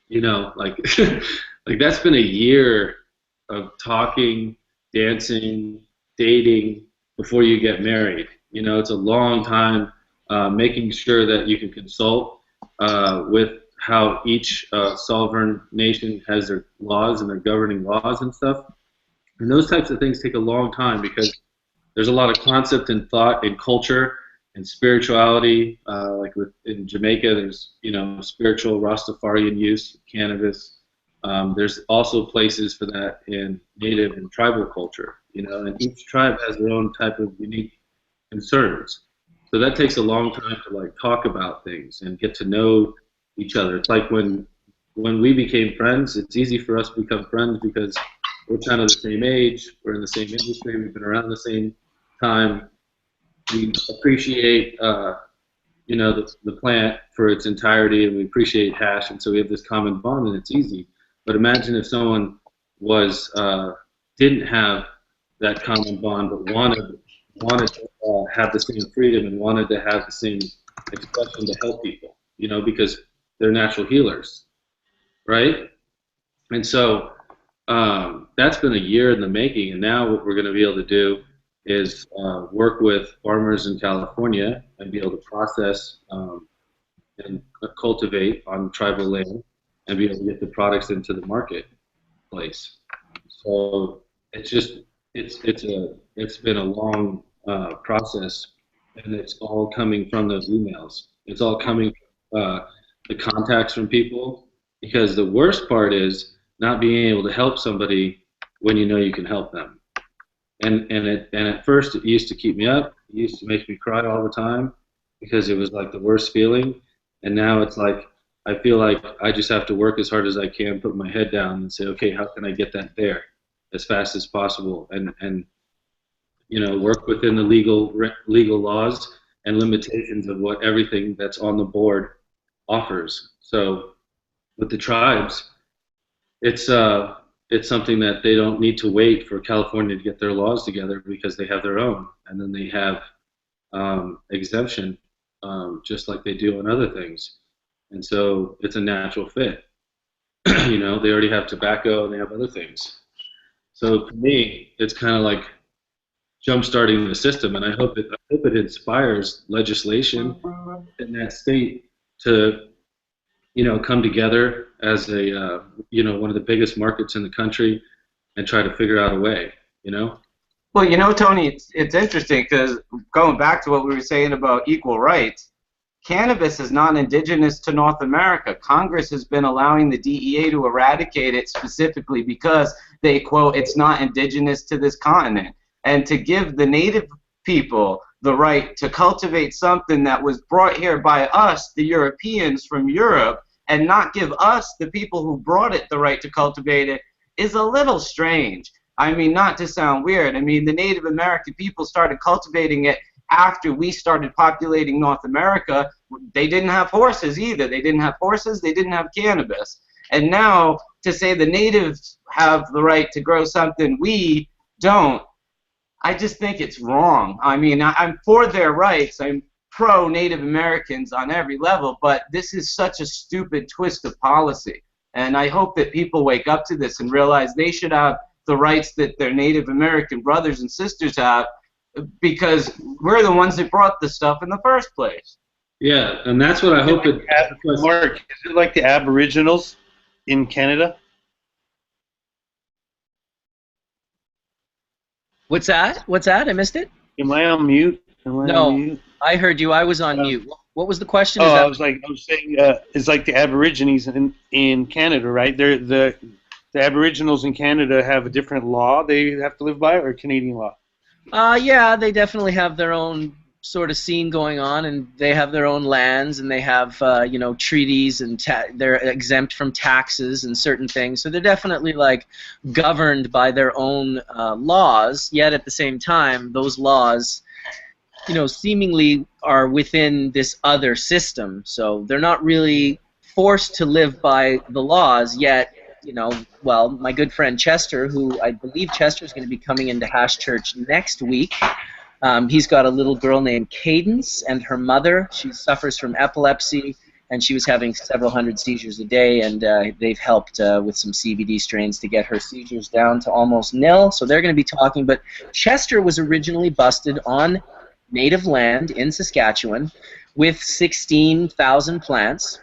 You know, like, like that's been a year of talking, dancing, dating before you get married. You know, it's a long time making sure that you can consult with how each sovereign nation has their laws and their governing laws and stuff. And those types of things take a long time, because there's a lot of concept and thought and culture and spirituality. Like in Jamaica, there's, you know, spiritual Rastafarian use of cannabis. There's also places for that in native and tribal culture, you know, and each tribe has their own type of unique concerns. So that takes a long time to like talk about things and get to know each other. It's like when we became friends, it's easy for us to become friends because we're kind of the same age, we're in the same industry, we've been around the same time. We appreciate, you you know, the plant for its entirety, and we appreciate hash, and so we have this common bond, and it's easy. But imagine if someone was didn't have that common bond, but wanted to have the same freedom and wanted to have the same expression to help people, you know, because they're natural healers, right? And so that's been a year in the making, and now what we're going to be able to do is work with farmers in California and be able to process and cultivate on tribal land and be able to get the products into the marketplace. So it's been a long process, and it's all coming from those emails. It's all coming from the contacts from people, because the worst part is not being able to help somebody when you know you can help them. And at first it used to keep me up. It used to make me cry all the time because it was like the worst feeling. And now it's like I feel like I just have to work as hard as I can, put my head down, and say, okay, how can I get that there as fast as possible, and you know, work within the legal laws and limitations of what everything that's on the board offers. So with the tribes, it's something that they don't need to wait for California to get their laws together, because they have their own, and then they have exemption just like they do on other things. And so it's a natural fit. You know, they already have tobacco and they have other things. So for me, it's kind of like jump-starting the system, and I hope it inspires legislation in that state to, you know, come together as a you know, one of the biggest markets in the country and try to figure out a way, you know? Well, you know, Tony, it's interesting, because going back to what we were saying about equal rights, cannabis is not indigenous to North America. Congress has been allowing the DEA to eradicate it specifically because they, quote, it's not indigenous to this continent. And to give the native people the right to cultivate something that was brought here by us, the Europeans from Europe, and not give us, the people who brought it, the right to cultivate it, is a little strange. I mean, not to sound weird, I mean, the Native American people started cultivating it after we started populating North America. They didn't have horses either. They didn't have horses, they didn't have cannabis. And now to say the natives have the right to grow something we don't, I just think it's wrong. I mean, I'm for their rights. I'm pro-Native Americans on every level, but this is such a stupid twist of policy. And I hope that people wake up to this and realize they should have the rights that their Native American brothers and sisters have, because we're the ones that brought this stuff in the first place. Yeah, and that's what I hope it... Mark, is it like the Aboriginals in Canada? What's that? What's that? I missed it. Am I on mute? No, I heard you. I was on mute. What was the question? Oh, I was saying, it's like the Aborigines in Canada, right? The Aboriginals in Canada have a different law they have to live by, or Canadian law? Yeah, they definitely have their own sort of scene going on, and they have their own lands, and they have you know, treaties, and they're exempt from taxes and certain things. So they're definitely like governed by their own laws. Yet at the same time, those laws, you know, seemingly are within this other system. So they're not really forced to live by the laws. Yet, you know, well, my good friend Chester, who I believe Chester is going to be coming into Hash Church next week. He's got a little girl named Cadence, and her mother, she suffers from epilepsy, and she was having several hundred seizures a day, and they've helped with some CBD strains to get her seizures down to almost nil. So they're going to be talking. But Chester was originally busted on native land in Saskatchewan with 16,000 plants.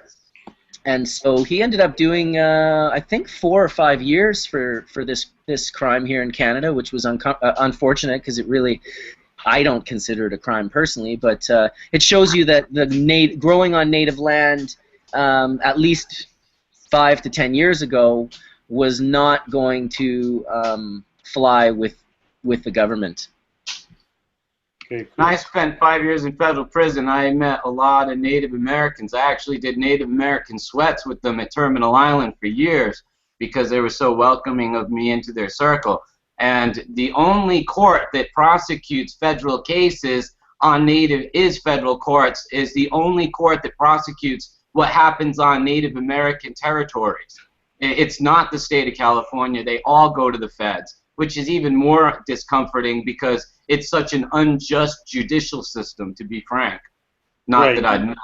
And so he ended up doing, I think, 4 or 5 years for this crime here in Canada, which was unfortunate, because it really, I don't consider it a crime personally, but it shows you that the growing on native land at least 5 to 10 years ago was not going to fly with the government. Okay, cool. I spent 5 years in federal prison. I met a lot of Native Americans. I actually did Native American sweats with them at Terminal Island for years because they were so welcoming of me into their circle. And the only court that prosecutes federal cases on Native is federal courts, is the only court that prosecutes what happens on Native American territories. It's not the state of California. They all go to the feds, which is even more discomforting because it's such an unjust judicial system, to be frank. Not Right. that I know.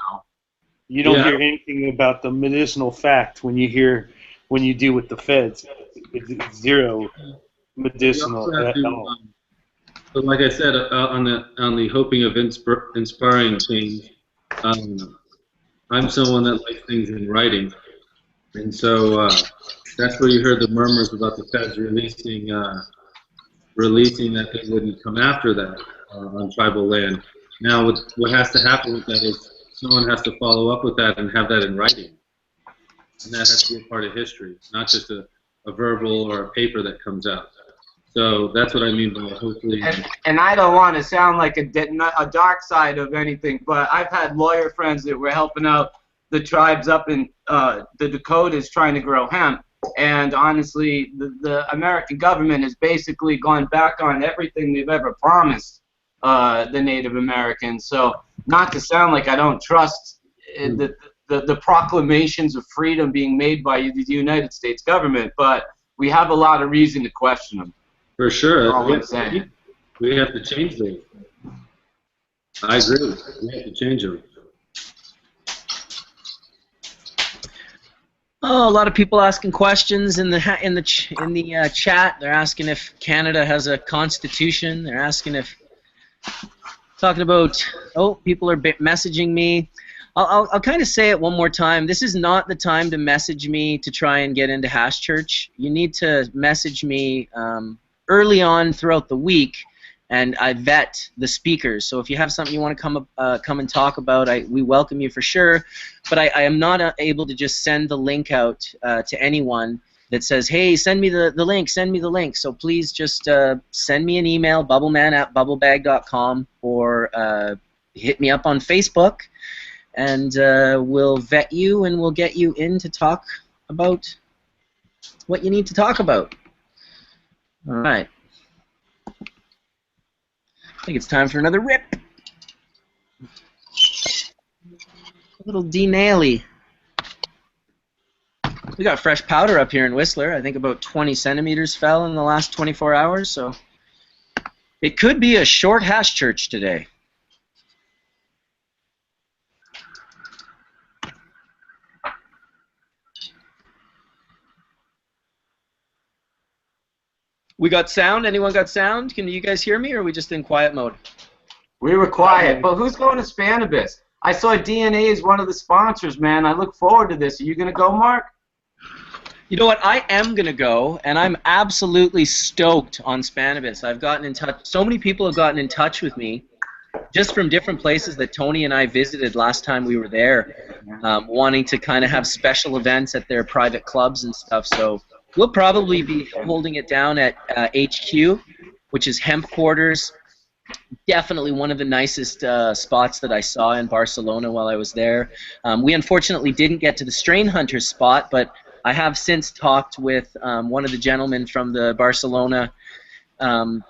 You don't Yeah. hear anything about the medicinal fact when you deal with the feds. It's zero medicinal You also have at to, all. but like I said, on the hoping of inspiring change, I'm someone that likes things in writing, and so that's where you heard the murmurs about the feds releasing that they wouldn't come after that on tribal land. Now, what has to happen with that is someone has to follow up with that and have that in writing, and that has to be a part of history, not just a verbal or a paper that comes out. So that's what I mean by hopefully. And I don't want to sound like a dark side of anything, but I've had lawyer friends that were helping out the tribes up in the Dakotas trying to grow hemp. And honestly, the American government has basically gone back on everything they've ever promised the Native Americans. So not to sound like I don't trust the proclamations of freedom being made by the United States government, but we have a lot of reason to question them. For sure. That's all I'm saying. We have to change those. I agree. We have to change them. Oh, a lot of people asking questions in the chat. They're asking if Canada has a constitution. They're asking if talking about. Oh, people are messaging me. I'll kind of say it one more time. This is not the time to message me to try and get into Hash Church. You need to message me early on throughout the week, and I vet the speakers. So if you have something you want to come and talk about, we welcome you for sure. But I am not able to just send the link out to anyone that says, hey, send me the link, send me the link. So please just send me an email, bubbleman@bubblebag.com, or hit me up on Facebook, and we'll vet you and we'll get you in to talk about what you need to talk about. All right. I think it's time for another rip. A little D-naily. We got fresh powder up here in Whistler. I think about 20 centimeters fell in the last 24 hours, so it could be a short Hash Church today. We got sound? Anyone got sound? Can you guys hear me, or are we just in quiet mode? We were quiet, but who's going to Spanibus? I saw DNA is one of the sponsors, man. I look forward to this. Are you going to go, Mark? You know what? I am going to go, and I'm absolutely stoked on Spanibus. I've gotten in touch. So many people have gotten in touch with me just from different places that Tony and I visited last time we were there, wanting to kind of have special events at their private clubs and stuff. So we'll probably be holding it down at HQ, which is Hemp Quarters. Definitely one of the nicest spots that I saw in Barcelona while I was there. We unfortunately didn't get to the Strain Hunter spot, but I have since talked with one of the gentlemen from the Barcelona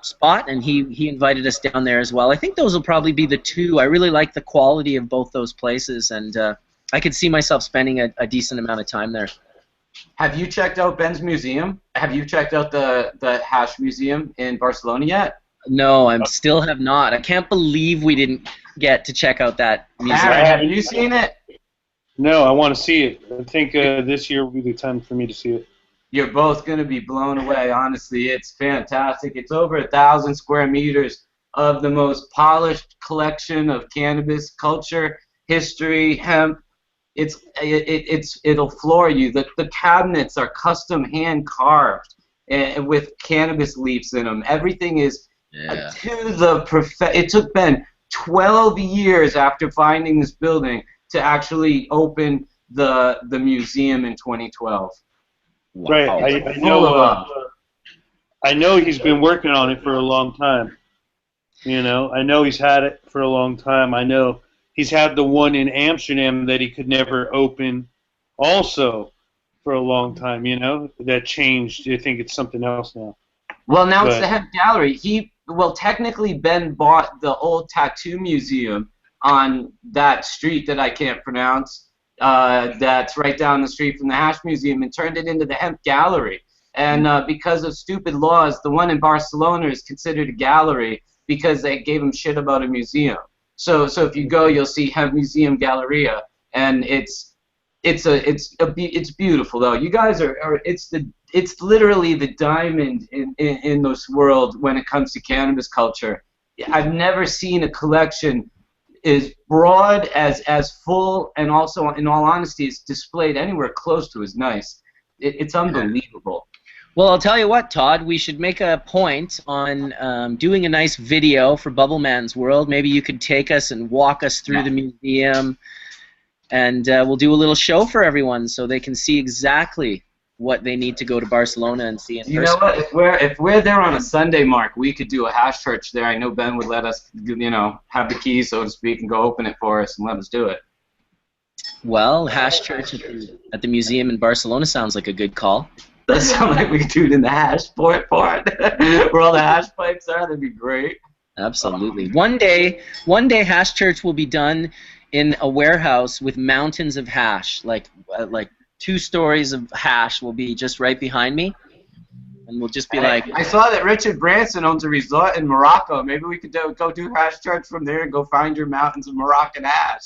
spot, and he invited us down there as well. I think those will probably be the two. I really like the quality of both those places, and I could see myself spending a decent amount of time there. Have you checked out Ben's museum? Have you checked out the Hash Museum in Barcelona yet? No, I still have not. I can't believe we didn't get to check out that museum. Harry, have you seen it? No, I want to see it. I think this year will be the time for me to see it. You're both going to be blown away, honestly. It's fantastic. It's over 1,000 square meters of the most collection of cannabis culture, history, hemp. It'll floor you. The cabinets are custom hand carved and with cannabis leaves in them. Everything is to the It took Ben 12 years after finding this building to actually open the museum in 2012. Wow. Right, I know he's been working on it for a long time. You know, I know he's had it for a long time. I know he's had the one in Amsterdam that he could never open also for a long time, you know. That changed. I think it's something else now. Well, now it's the hemp gallery. well, technically Ben bought the old tattoo museum on that street that I can't pronounce, that's right down the street from the Hash Museum, and turned it into the Hemp Gallery. And because of stupid laws, the one in Barcelona is considered a gallery because they gave him shit about a museum. So if you go, you'll see Hemp Museum Galleria, and it's beautiful though. You guys it's literally the diamond in this world when it comes to cannabis culture. I've never seen a collection as broad, as full, and also, in all honesty, it's displayed anywhere close to as nice. It's unbelievable. Well, I'll tell you what, Todd, we should make a point on doing a nice video for Bubbleman's World. Maybe you could take us and walk us through the museum, and we'll do a little show for everyone so they can see exactly what they need to go to Barcelona and see in person. You know what? If we're there on a Sunday, Mark, we could do a hash church there. I know Ben would let us, have the keys, so to speak, and go open it for us and let us do it. Well, hash church at the museum in Barcelona sounds like a good call. That sounds like we could do it in the hash part, where all the hash pipes are. That'd be great. Absolutely. One day, hash church will be done in a warehouse with mountains of hash, like 2 stories of hash will be just right behind me, and we'll just be like. I saw that Richard Branson owns a resort in Morocco. Maybe we could go do hash church from there and go find your mountains of Moroccan hash.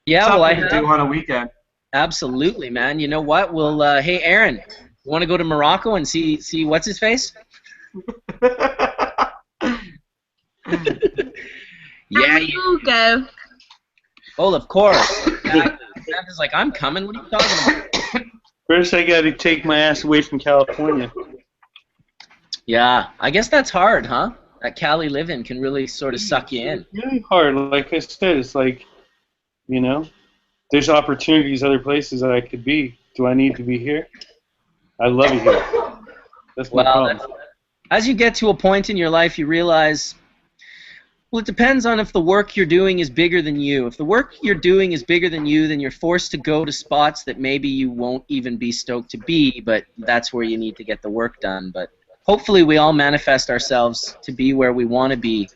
Yeah, well, I do on a weekend. Absolutely, man. You know what? We'll. Hey, Aaron, you want to go to Morocco and see what's his face? Yeah, you go. Oh, of course. Samantha's like, I'm coming. What are you talking about? First, I got to take my ass away from California. Yeah, I guess that's hard, huh? That Cali living can really sort of suck you in. Really hard. Like I said, it's like, there's opportunities other places that I could be. Do I need to be here? I love it here. That's my problem. As you get to a point in your life, you realize, well, it depends on if the work you're doing is bigger than you. If the work you're doing is bigger than you, then you're forced to go to spots that maybe you won't even be stoked to be, but that's where you need to get the work done. But hopefully we all manifest ourselves to be where we want to be.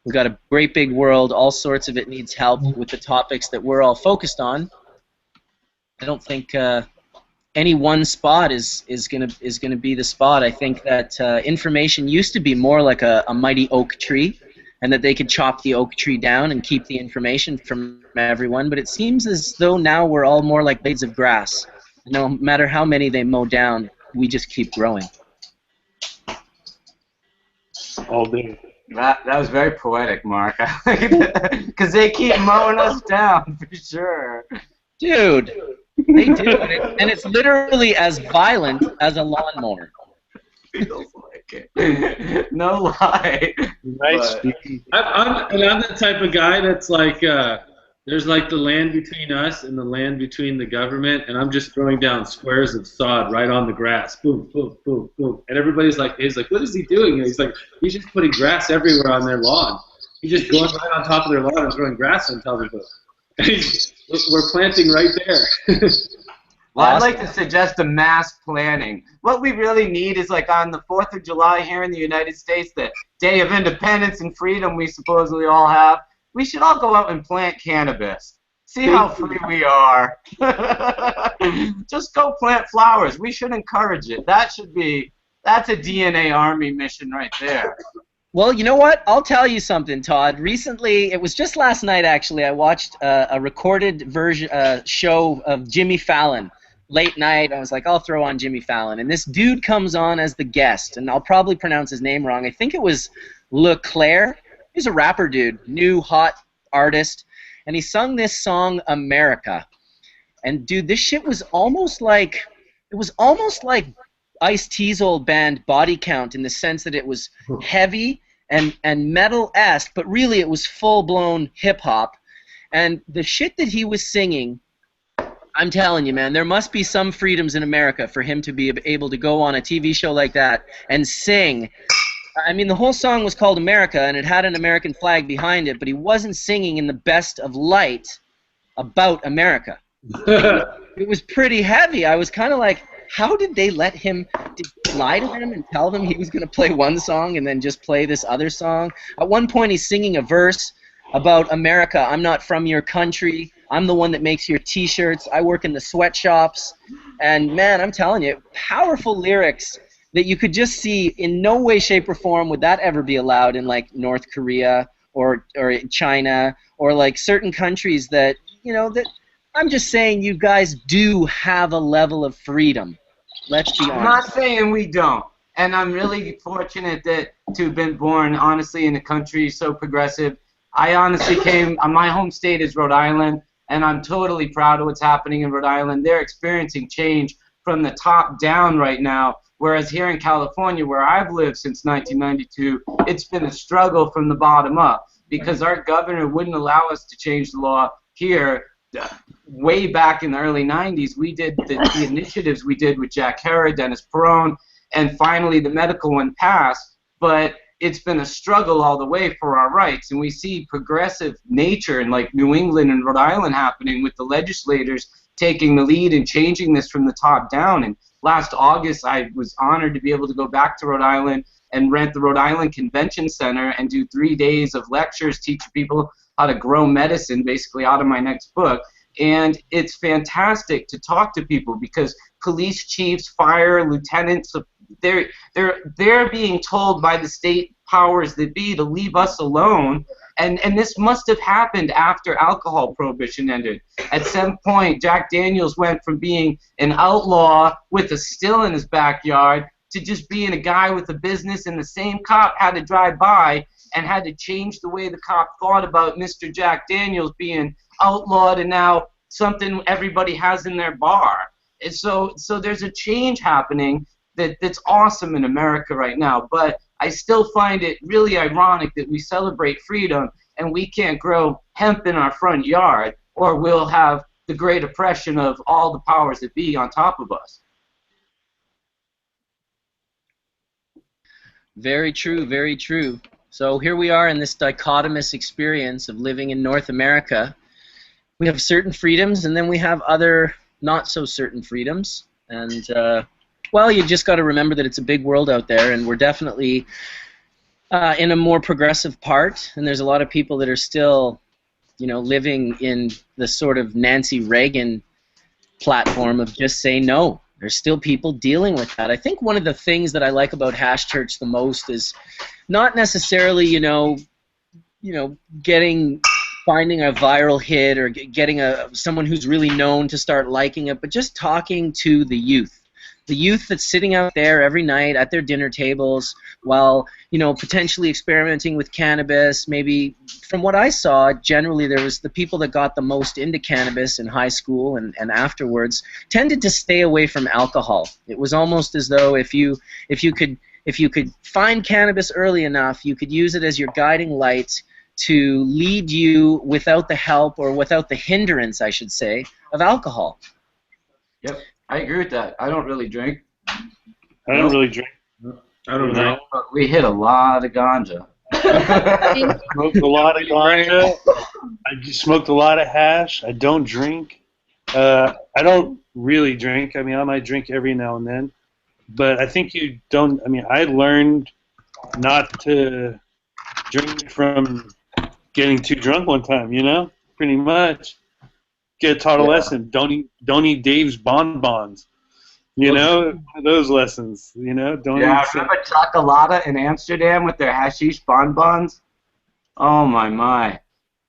We've got a great big world. All sorts of it needs help with the topics that we're all focused on. I don't think any one spot is gonna be the spot. I think that information used to be more like a mighty oak tree, and that they could chop the oak tree down and keep the information from everyone. But it seems as though now we're all more like blades of grass. No matter how many they mow down, we just keep growing. All day. That was very poetic, Mark. Because they keep mowing us down, for sure. Dude, they do. And it's literally as violent as a lawnmower. Feels like it. No lie. Nice. I'm the type of guy that's like, there's like the land between us and the land between the government, and I'm just throwing down squares of sod right on the grass. Boom, boom, boom, boom. And everybody's like, what is he doing? And he's like, he's just putting grass everywhere on their lawn. He's just going right on top of their lawn and throwing grass on top of it. We're planting right there. Well, I'd like to suggest a mass planning. What we really need is, like, on the 4th of July here in the United States, the Day of Independence and Freedom we supposedly all have, we should all go out and plant cannabis. See how free we are. Just go plant flowers. We should encourage it. That's a DNA Army mission right there. Well, you know what? I'll tell you something, Todd. Recently, it was just last night, actually, I watched a recorded show of Jimmy Fallon. Late night, I was like, I'll throw on Jimmy Fallon. And this dude comes on as the guest, and I'll probably pronounce his name wrong. I think it was Leclerc. He's a rapper dude, new, hot artist. And he sung this song, America. And, dude, this shit was almost like, Ice-T's old band Body Count, in the sense that it was heavy and metal-esque, but really it was full-blown hip-hop. And the shit that he was singing, I'm telling you, man, there must be some freedoms in America for him to be able to go on a TV show like that and sing. I mean, the whole song was called America, and it had an American flag behind it, but he wasn't singing in the best of light about America. It was pretty heavy. I was kind of like, how did they let him did he lie to them and tell them he was going to play one song and then just play this other song? At one point, he's singing a verse about America. I'm not from your country. I'm the one that makes your T-shirts. I work in the sweatshops. And, man, I'm telling you, powerful lyrics that you could just see in no way, shape, or form would that ever be allowed in, like, North Korea or China or, like, certain countries that, you know, that I'm just saying you guys do have a level of freedom. Let's be honest. I'm not saying we don't. And I'm really fortunate to have been born, honestly, in a country so progressive. I honestly my home state is Rhode Island, and I'm totally proud of what's happening in Rhode Island. They're experiencing change from the top down right now, whereas here in California, where I've lived since 1992, it's been a struggle from the bottom up because our governor wouldn't allow us to change the law here. Way back in the early 90s, we did the initiatives we did with Jack Herod, Dennis Perone, and finally the medical one passed, but it's been a struggle all the way for our rights, and we see progressive nature in like New England and Rhode Island happening with the legislators taking the lead and changing this from the top down. And last August, I was honored to be able to go back to Rhode Island and rent the Rhode Island Convention Center and do 3 days of lectures teaching people how to grow medicine, basically out of my next book. And it's fantastic to talk to people because police chiefs, fire lieutenants, they're being told by the state powers that be to leave us alone. And this must have happened after alcohol prohibition ended. At some point, Jack Daniels went from being an outlaw with a still in his backyard to just being a guy with a business, and the same cop had to drive by and had to change the way the cop thought about Mr. Jack Daniels being outlawed and now something everybody has in their bar. And so there's a change happening that's awesome in America right now, but I still find it really ironic that we celebrate freedom and we can't grow hemp in our front yard, or we'll have the great oppression of all the powers that be on top of us. Very true, very true. So here we are in this dichotomous experience of living in North America. We have certain freedoms, and then we have other not so certain freedoms. And, well, you just got to remember that it's a big world out there, and we're definitely in a more progressive part. And there's a lot of people that are still, you know, living in the sort of Nancy Reagan platform of just say no. There's still people dealing with that. I think one of the things that I like about Hash Church the most is not necessarily, finding a viral hit or getting someone who's really known to start liking it, but just talking to the youth. The youth that's sitting out there every night at their dinner tables while, potentially experimenting with cannabis. Maybe from what I saw, generally there was the people that got the most into cannabis in high school and afterwards tended to stay away from alcohol. It was almost as though if you could find cannabis early enough, you could use it as your guiding light to lead you without the help or without the hindrance, I should say, of alcohol. Yep, I agree with that. I don't really drink. I don't really drink. I don't know. But we hit a lot of ganja. Smoked a lot of ganja. I smoked a lot of hash. I don't drink. I don't really drink. I mean, I might drink every now and then. But I think you don't. I mean, I learned not to drink from getting too drunk one time, pretty much. Get taught a lesson. Don't eat Dave's bonbons. Those lessons. Don't eat. Remember Chocolata in Amsterdam with their hashish bonbons? Oh my.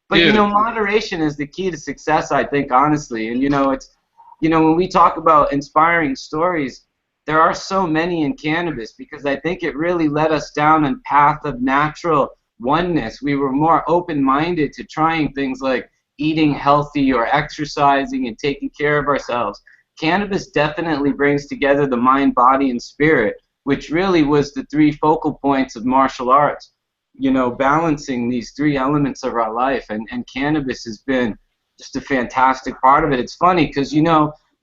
But Dude. Moderation is the key to success, I think, honestly. And it's when we talk about inspiring stories, there are so many in cannabis because I think it really led us down a path of natural oneness. We were more open-minded to trying things like eating healthy or exercising and taking care of ourselves. Cannabis definitely brings together the mind, body, and spirit, which really was the 3 focal points of martial arts, balancing these 3 elements of our life. And cannabis has been just a fantastic part of it. It's funny because,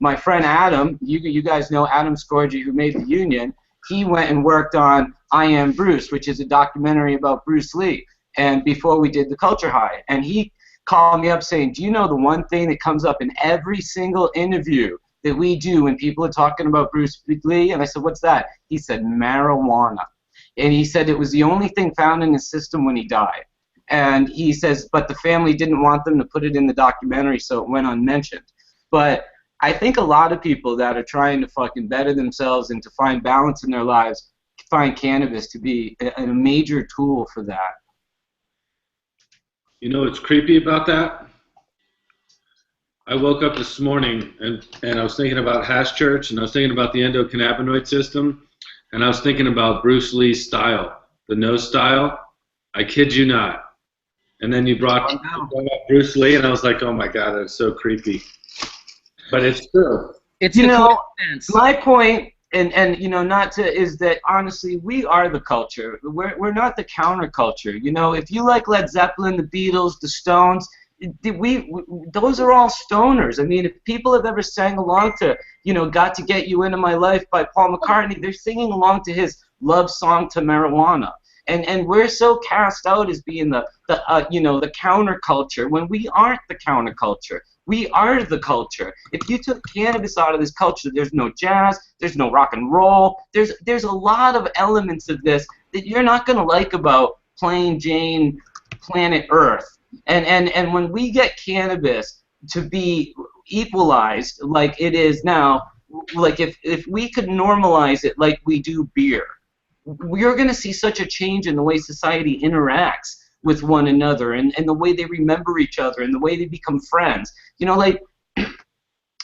my friend Adam, you guys know Adam Scorgi, who made The Union, he went and worked on I Am Bruce, which is a documentary about Bruce Lee, and before we did the Culture High. And he called me up saying, do you know the one thing that comes up in every single interview that we do when people are talking about Bruce Lee? And I said, what's that? He said, marijuana. And he said it was the only thing found in his system when he died. And he says, but the family didn't want them to put it in the documentary, so it went unmentioned. But I think a lot of people that are trying to fucking better themselves and to find balance in their lives find cannabis to be a major tool for that. You know what's creepy about that? I woke up this morning and I was thinking about hash church, and I was thinking about the endocannabinoid system, and I was thinking about Bruce Lee's style, the no style. I kid you not. And then you brought up Bruce Lee, and I was like, oh my God, that's so creepy. But it's true. It's my point, and you know, not to, is that honestly, we are the culture. We're not the counterculture. You know, if you like Led Zeppelin, the Beatles, the Stones, those are all stoners. I mean, if people have ever sang along to, you know, Got to Get You Into My Life by Paul McCartney, they're singing along to his love song to marijuana. And we're so cast out as being the counterculture when we aren't the counterculture. We are the culture. If you took cannabis out of this culture, there's no jazz, there's no rock and roll. There's a lot of elements of this that you're not going to like about plain Jane planet Earth. And when we get cannabis to be equalized like it is now, like if we could normalize it like we do beer, we're going to see such a change in the way society interacts with one another and the way they remember each other and the way they become friends. You know, like,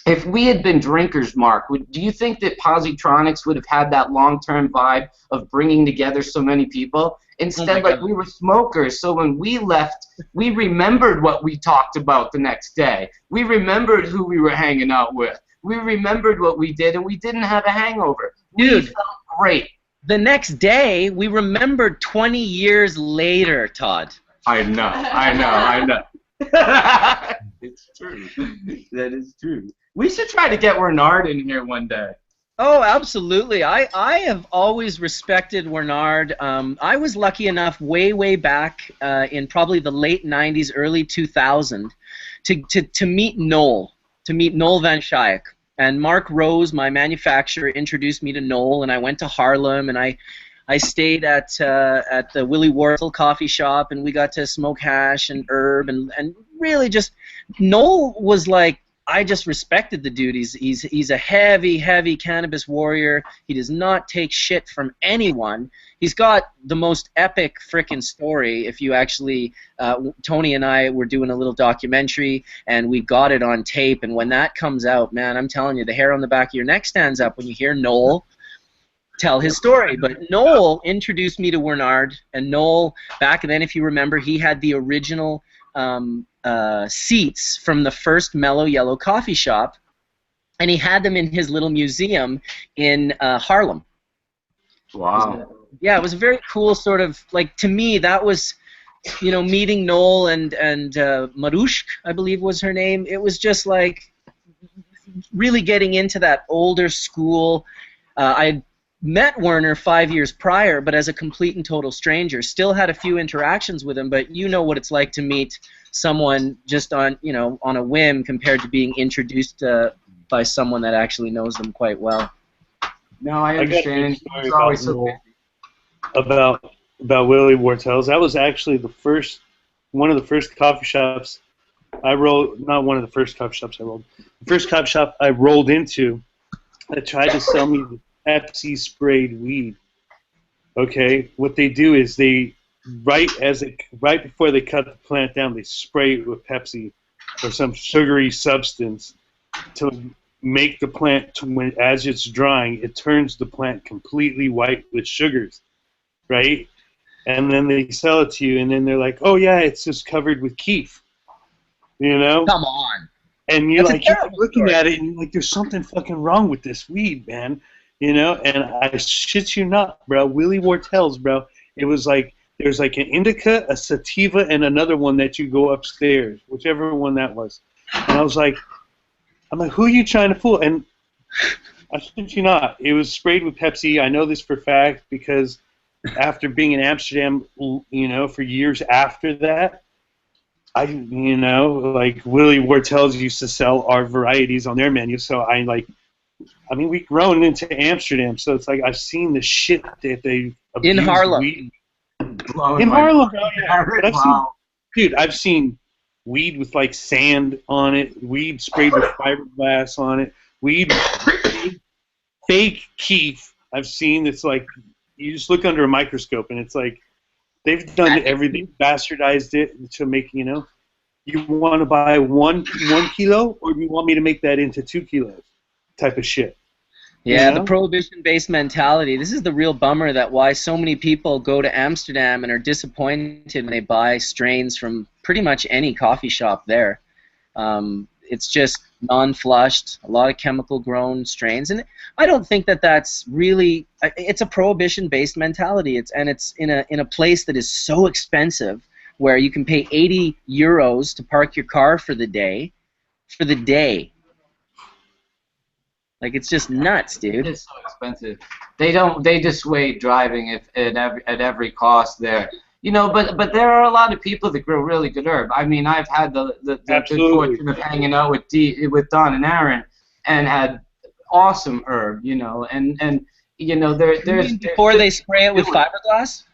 if we had been drinkers, Mark, do you think that Positronics would have had that long-term vibe of bringing together so many people? Instead, like, we were smokers, so when we left, we remembered what we talked about the next day. We remembered who we were hanging out with. We remembered what we did, and we didn't have a hangover. Dude, we felt great. The next day, we remembered 20 years later, Todd. I know. It's true. That is true. We should try to get Wernard in here one day. Oh, absolutely. I have always respected Wernard. I was lucky enough way back in probably the late 90s, early 2000 to meet Noel Van Schaik. And Mark Rose, my manufacturer, introduced me to Noel, and I went to Harlem, and I stayed at the Willie Wortel coffee shop, and we got to smoke hash and herb, and really just, Noel was like, I just respected the dude. He's a heavy cannabis warrior. He does not take shit from anyone. He's got the most epic frickin' story. If you actually, Tony and I were doing a little documentary, and we got it on tape. And when that comes out, man, I'm telling you, the hair on the back of your neck stands up when you hear Noel tell his story. But Noel introduced me to Wernard, and Noel, back then, if you remember, he had the original seats from the first Mellow Yellow coffee shop, and he had them in his little museum in Harlem. Wow. Yeah, it was a very cool sort of, like, to me, that was, you know, meeting Noel and Marushk, I believe was her name. It was just like really getting into that older school. I met Werner 5 years prior, but as a complete and total stranger. Still had a few interactions with him, but you know what it's like to meet someone just on, you know, on a whim compared to being introduced by someone that actually knows them quite well. No, I understand. It's always so about Willie Wortel's. That was actually one of the first coffee shops I rolled. Not one of the first coffee shops I rolled. The first coffee shop I rolled into that tried to sell me the Pepsi sprayed weed. Okay, what they do is they right before they cut the plant down, they spray it with Pepsi or some sugary substance to make the plant, as it's drying, it turns the plant completely white with sugars, right? And then they sell it to you, and then they're like, "Oh yeah, it's just covered with keef," you know? Come on. And you're looking at it, and you're like, "There's something fucking wrong with this weed, man." You know, and I shit you not, bro. Willie Wortel's, bro. It was like there's like an indica, a sativa, and another one that you go upstairs, whichever one that was. And I'm like, who are you trying to fool? And I shit you not, it was sprayed with Pepsi. I know this for a fact because after being in Amsterdam, you know, for years after that, you know, like Willie Wartels used to sell our varieties on their menu, so we've grown into Amsterdam, so it's like I've seen the shit that they abuse In Harlem. weed. In Harlem, oh yeah. But I've seen weed with like sand on it, weed sprayed with fiberglass on it, weed fake keef. I've seen it's like you just look under a microscope and it's like they've done everything, bastardized it to make, you know, you want to buy one kilo or do you want me to make that into 2 kilos type of shit. Yeah, You know? the prohibition-based mentality. This is the real bummer that why so many people go to Amsterdam and are disappointed when they buy strains from pretty much any coffee shop there. It's just non-flushed, a lot of chemical-grown strains, and I don't think that that's really. It's a prohibition-based mentality. It's in a place that is so expensive, where you can pay 80 euros to park your car for the day. Like, it's just nuts, dude. It's so expensive. They dissuade driving at every cost there. You know, but there are a lot of people that grow really good herb. I mean, I've had the good fortune of hanging out with Don and Aaron and had awesome herb, you know, and you know there's before they spray it with fiberglass?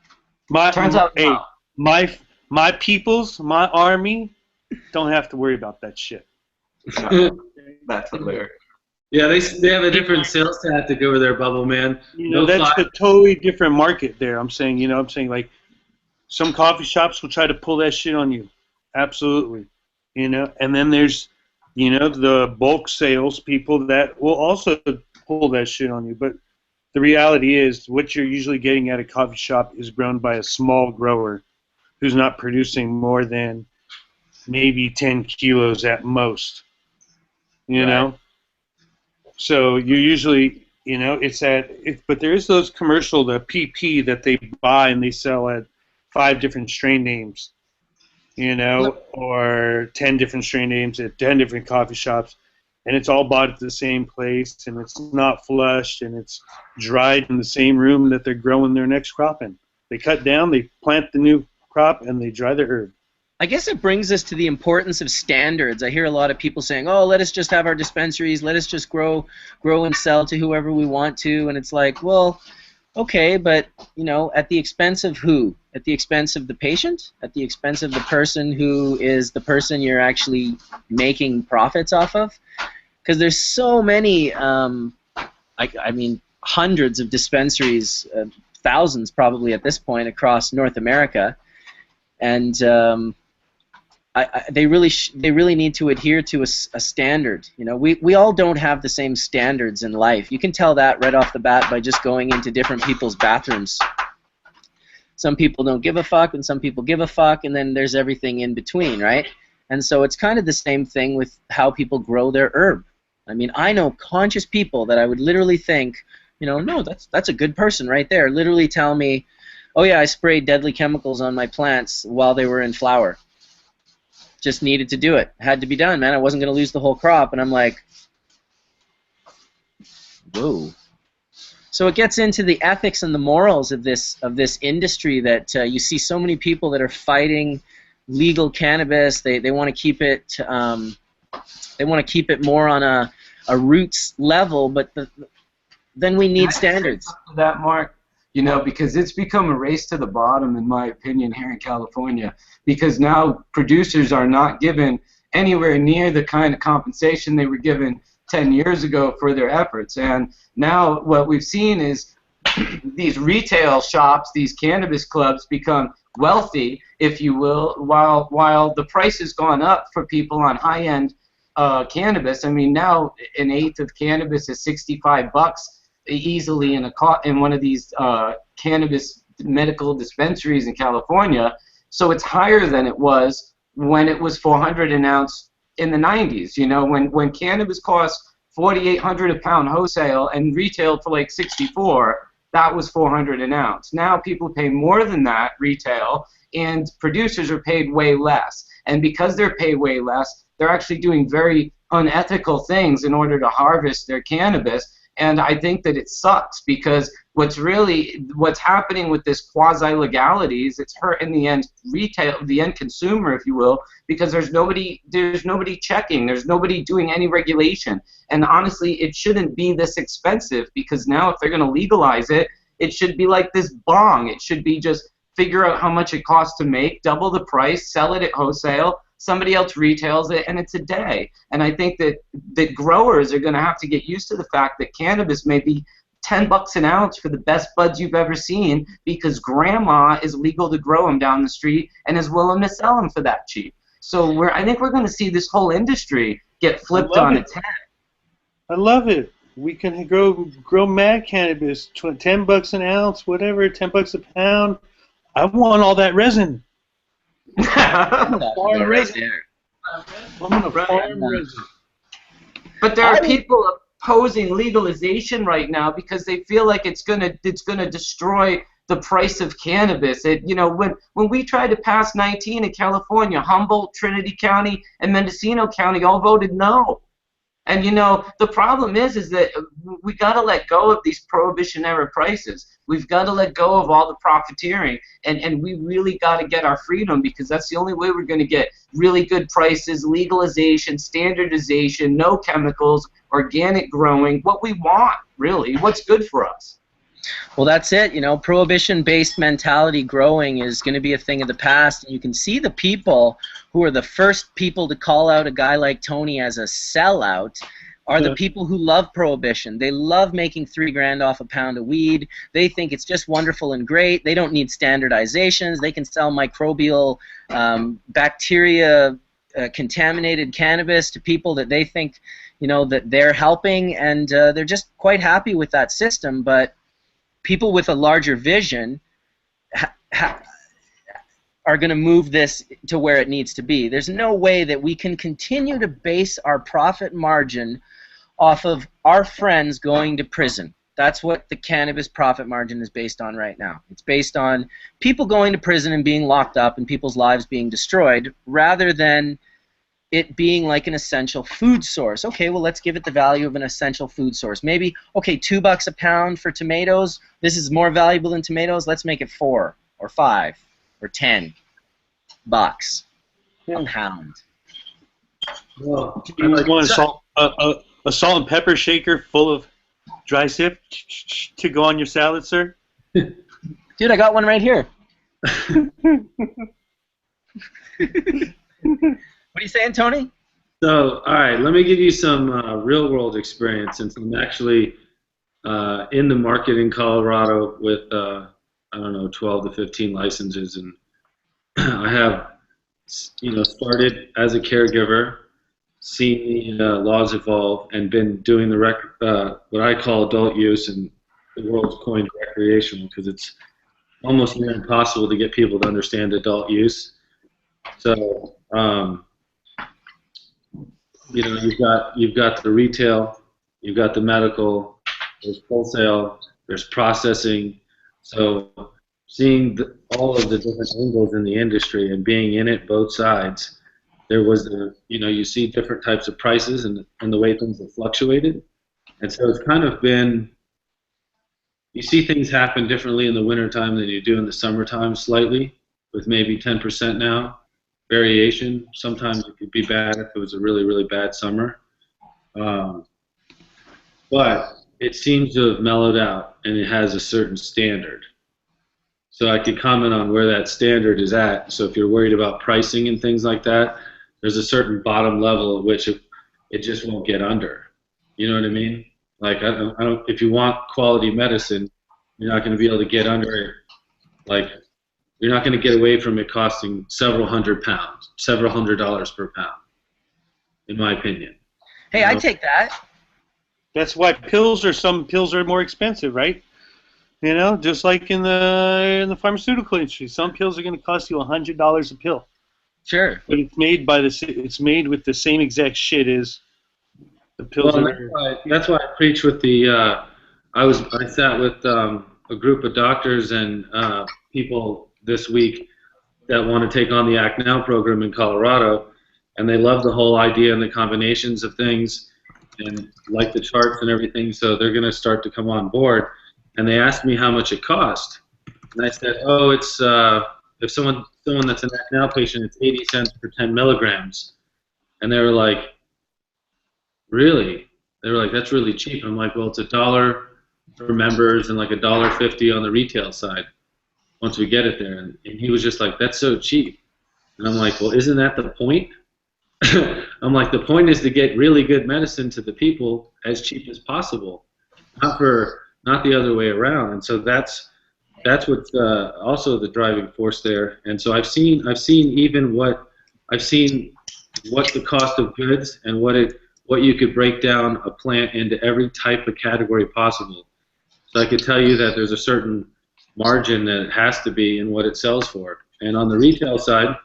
Turns out hey, my peoples, my army don't have to worry about that shit. That's hilarious. Yeah, they have a different sales tactic over there, Bubbleman. You know, that's a totally different market there. I'm saying like some coffee shops will try to pull that shit on you. Absolutely. You know, and then there's, you know, the bulk sales people that will also pull that shit on you. But the reality is what you're usually getting at a coffee shop is grown by a small grower who's not producing more than maybe 10 kilos at most. You know? So you usually, you know, but there is those commercial, the PP that they buy and they sell at 5 different strain names, you know, or 10 different strain names at 10 different coffee shops, and it's all bought at the same place, and it's not flushed, and it's dried in the same room that they're growing their next crop in. They cut down, they plant the new crop, and they dry the herb. I guess it brings us to the importance of standards. I hear a lot of people saying, oh, let us just have our dispensaries, let us just grow and sell to whoever we want to, and it's like, well, okay, but, you know, at the expense of who? At the expense of the patient? At the expense of the person who is the person you're actually making profits off of? Because there's so many, I mean, hundreds of dispensaries, thousands probably at this point across North America, and they really need to adhere to a standard. You know, we all don't have the same standards in life. You can tell that right off the bat by just going into different people's bathrooms. Some people don't give a fuck, and some people give a fuck, and then there's everything in between, right? And so it's kind of the same thing with how people grow their herb. I mean, I know conscious people that I would literally think, you know, no, that's a good person right there. Literally tell me, oh yeah, I sprayed deadly chemicals on my plants while they were in flower. Just needed to do it. Had to be done, man. I wasn't going to lose the whole crop. And I'm like, whoa. So it gets into the ethics and the morals of this industry that you see so many people that are fighting legal cannabis. They want to keep it. They want to keep it more on a roots level, but then we need standards. That, Mark. You know, because it's become a race to the bottom, in my opinion, here in California, because now producers are not given anywhere near the kind of compensation they were given 10 years ago for their efforts. And now what we've seen is these retail shops, these cannabis clubs become wealthy, if you will, while the price has gone up for people on high-end cannabis. I mean, now an eighth of cannabis is $65 easily in one of these cannabis medical dispensaries in California. So it's higher than it was when it was $400 an ounce in the 90s. You know, when cannabis cost $4,800 a pound wholesale and retailed for like $64, that was $400 an ounce. Now people pay more than that retail, and producers are paid way less. And because they're paid way less, they're actually doing very unethical things in order to harvest their cannabis. And I think that it sucks because what's happening with this quasi-legality is it's hurting the end consumer, if you will, because there's nobody checking, there's nobody doing any regulation. And honestly, it shouldn't be this expensive, because now if they're going to legalize it, it should be like this bong. It should be just figure out how much it costs to make, double the price, sell it at wholesale, somebody else retails it, and it's a day. And I think that growers are going to have to get used to the fact that cannabis may be $10 an ounce for the best buds you've ever seen, because grandma is legal to grow them down the street and is willing to sell them for that cheap. So I think we're going to see this whole industry get flipped on its head. I love it. We can grow mad cannabis, $10 an ounce, whatever, $10 a pound. I want all that resin. Right there. I'm gonna farm resin. But there are people opposing legalization right now because they feel like it's gonna destroy the price of cannabis. When we tried to pass 19 in California, Humboldt, Trinity County, and Mendocino County all voted no. And the problem is that we got to let go of these prohibition-era prices. We've got to let go of all the profiteering, and we really got to get our freedom, because that's the only way we're going to get really good prices, legalization, standardization, no chemicals, organic growing, what we want, really, what's good for us. Well, that's it. Prohibition-based mentality growing is going to be a thing of the past. And you can see the people who are the first people to call out a guy like Tony as a sellout are the people who love prohibition. They love making $3 grand off a pound of weed. They think it's just wonderful and great. They don't need standardizations. They can sell microbial, bacteria, contaminated cannabis to people that they think, that they're helping, and they're just quite happy with that system. But people with a larger vision are going to move this to where it needs to be. There's no way that we can continue to base our profit margin off of our friends going to prison. That's what the cannabis profit margin is based on right now. It's based on people going to prison and being locked up and people's lives being destroyed, rather than it being like an essential food source. Okay, well, let's give it the value of an essential food source. Maybe, okay, $2 a pound for tomatoes. This is more valuable than tomatoes. Let's make it 4 or 5 or $10 a pound. Well, You want a salt and pepper shaker full of dry sip to go on your salad, sir? Dude, I got one right here. What are you saying, Tony? So, all right, let me give you some real-world experience, since I'm actually in the market in Colorado with, 12 to 15 licenses, and I have, started as a caregiver, seen the laws evolve, and been doing what I call adult use, and the world's coined recreational, because it's almost near impossible to get people to understand adult use. So, you've got the retail, you've got the medical, there's wholesale, there's processing. So seeing all of the different angles in the industry and being in it both sides, there was you see different types of prices and the way things have fluctuated. And so it's kind of been, you see things happen differently in the wintertime than you do in the summertime, slightly, with maybe 10% now. Variation. Sometimes it could be bad if it was a really, really bad summer. But it seems to have mellowed out, and it has a certain standard. So I could comment on where that standard is at. So if you're worried about pricing and things like that, there's a certain bottom level at which it just won't get under. You know what I mean? Like, I don't, if you want quality medicine, you're not going to be able to get under it. Like, you're not going to get away from it costing several $100 per pound, in my opinion. Hey, I take that. That's why some pills are more expensive, right? Just like in the pharmaceutical industry, some pills are going to cost you $100 a pill. Sure. But it's made with the same exact shit as the pills. Well, that's why I preach with the. I sat with a group of doctors and people this week that want to take on the Act Now program in Colorado, and they love the whole idea and the combinations of things. and like the charts and everything, so they're going to start to come on board. And they asked me how much it cost, and I said, oh, it's if someone that's an Act Now patient, it's 80 cents per 10 milligrams. And they were like, really? They were like, that's really cheap. And I'm like, well, it's $1 for members and like $1.50 on the retail side once we get it there. And he was just like, that's so cheap. And I'm like, well, isn't that the point? I'm like, the point is to get really good medicine to the people as cheap as possible, not the other way around. And so that's what's also the driving force there. And so I've seen what the cost of goods and what you could break down a plant into every type of category possible. So I could tell you that there's a certain margin that it has to be in what it sells for. And on the retail side,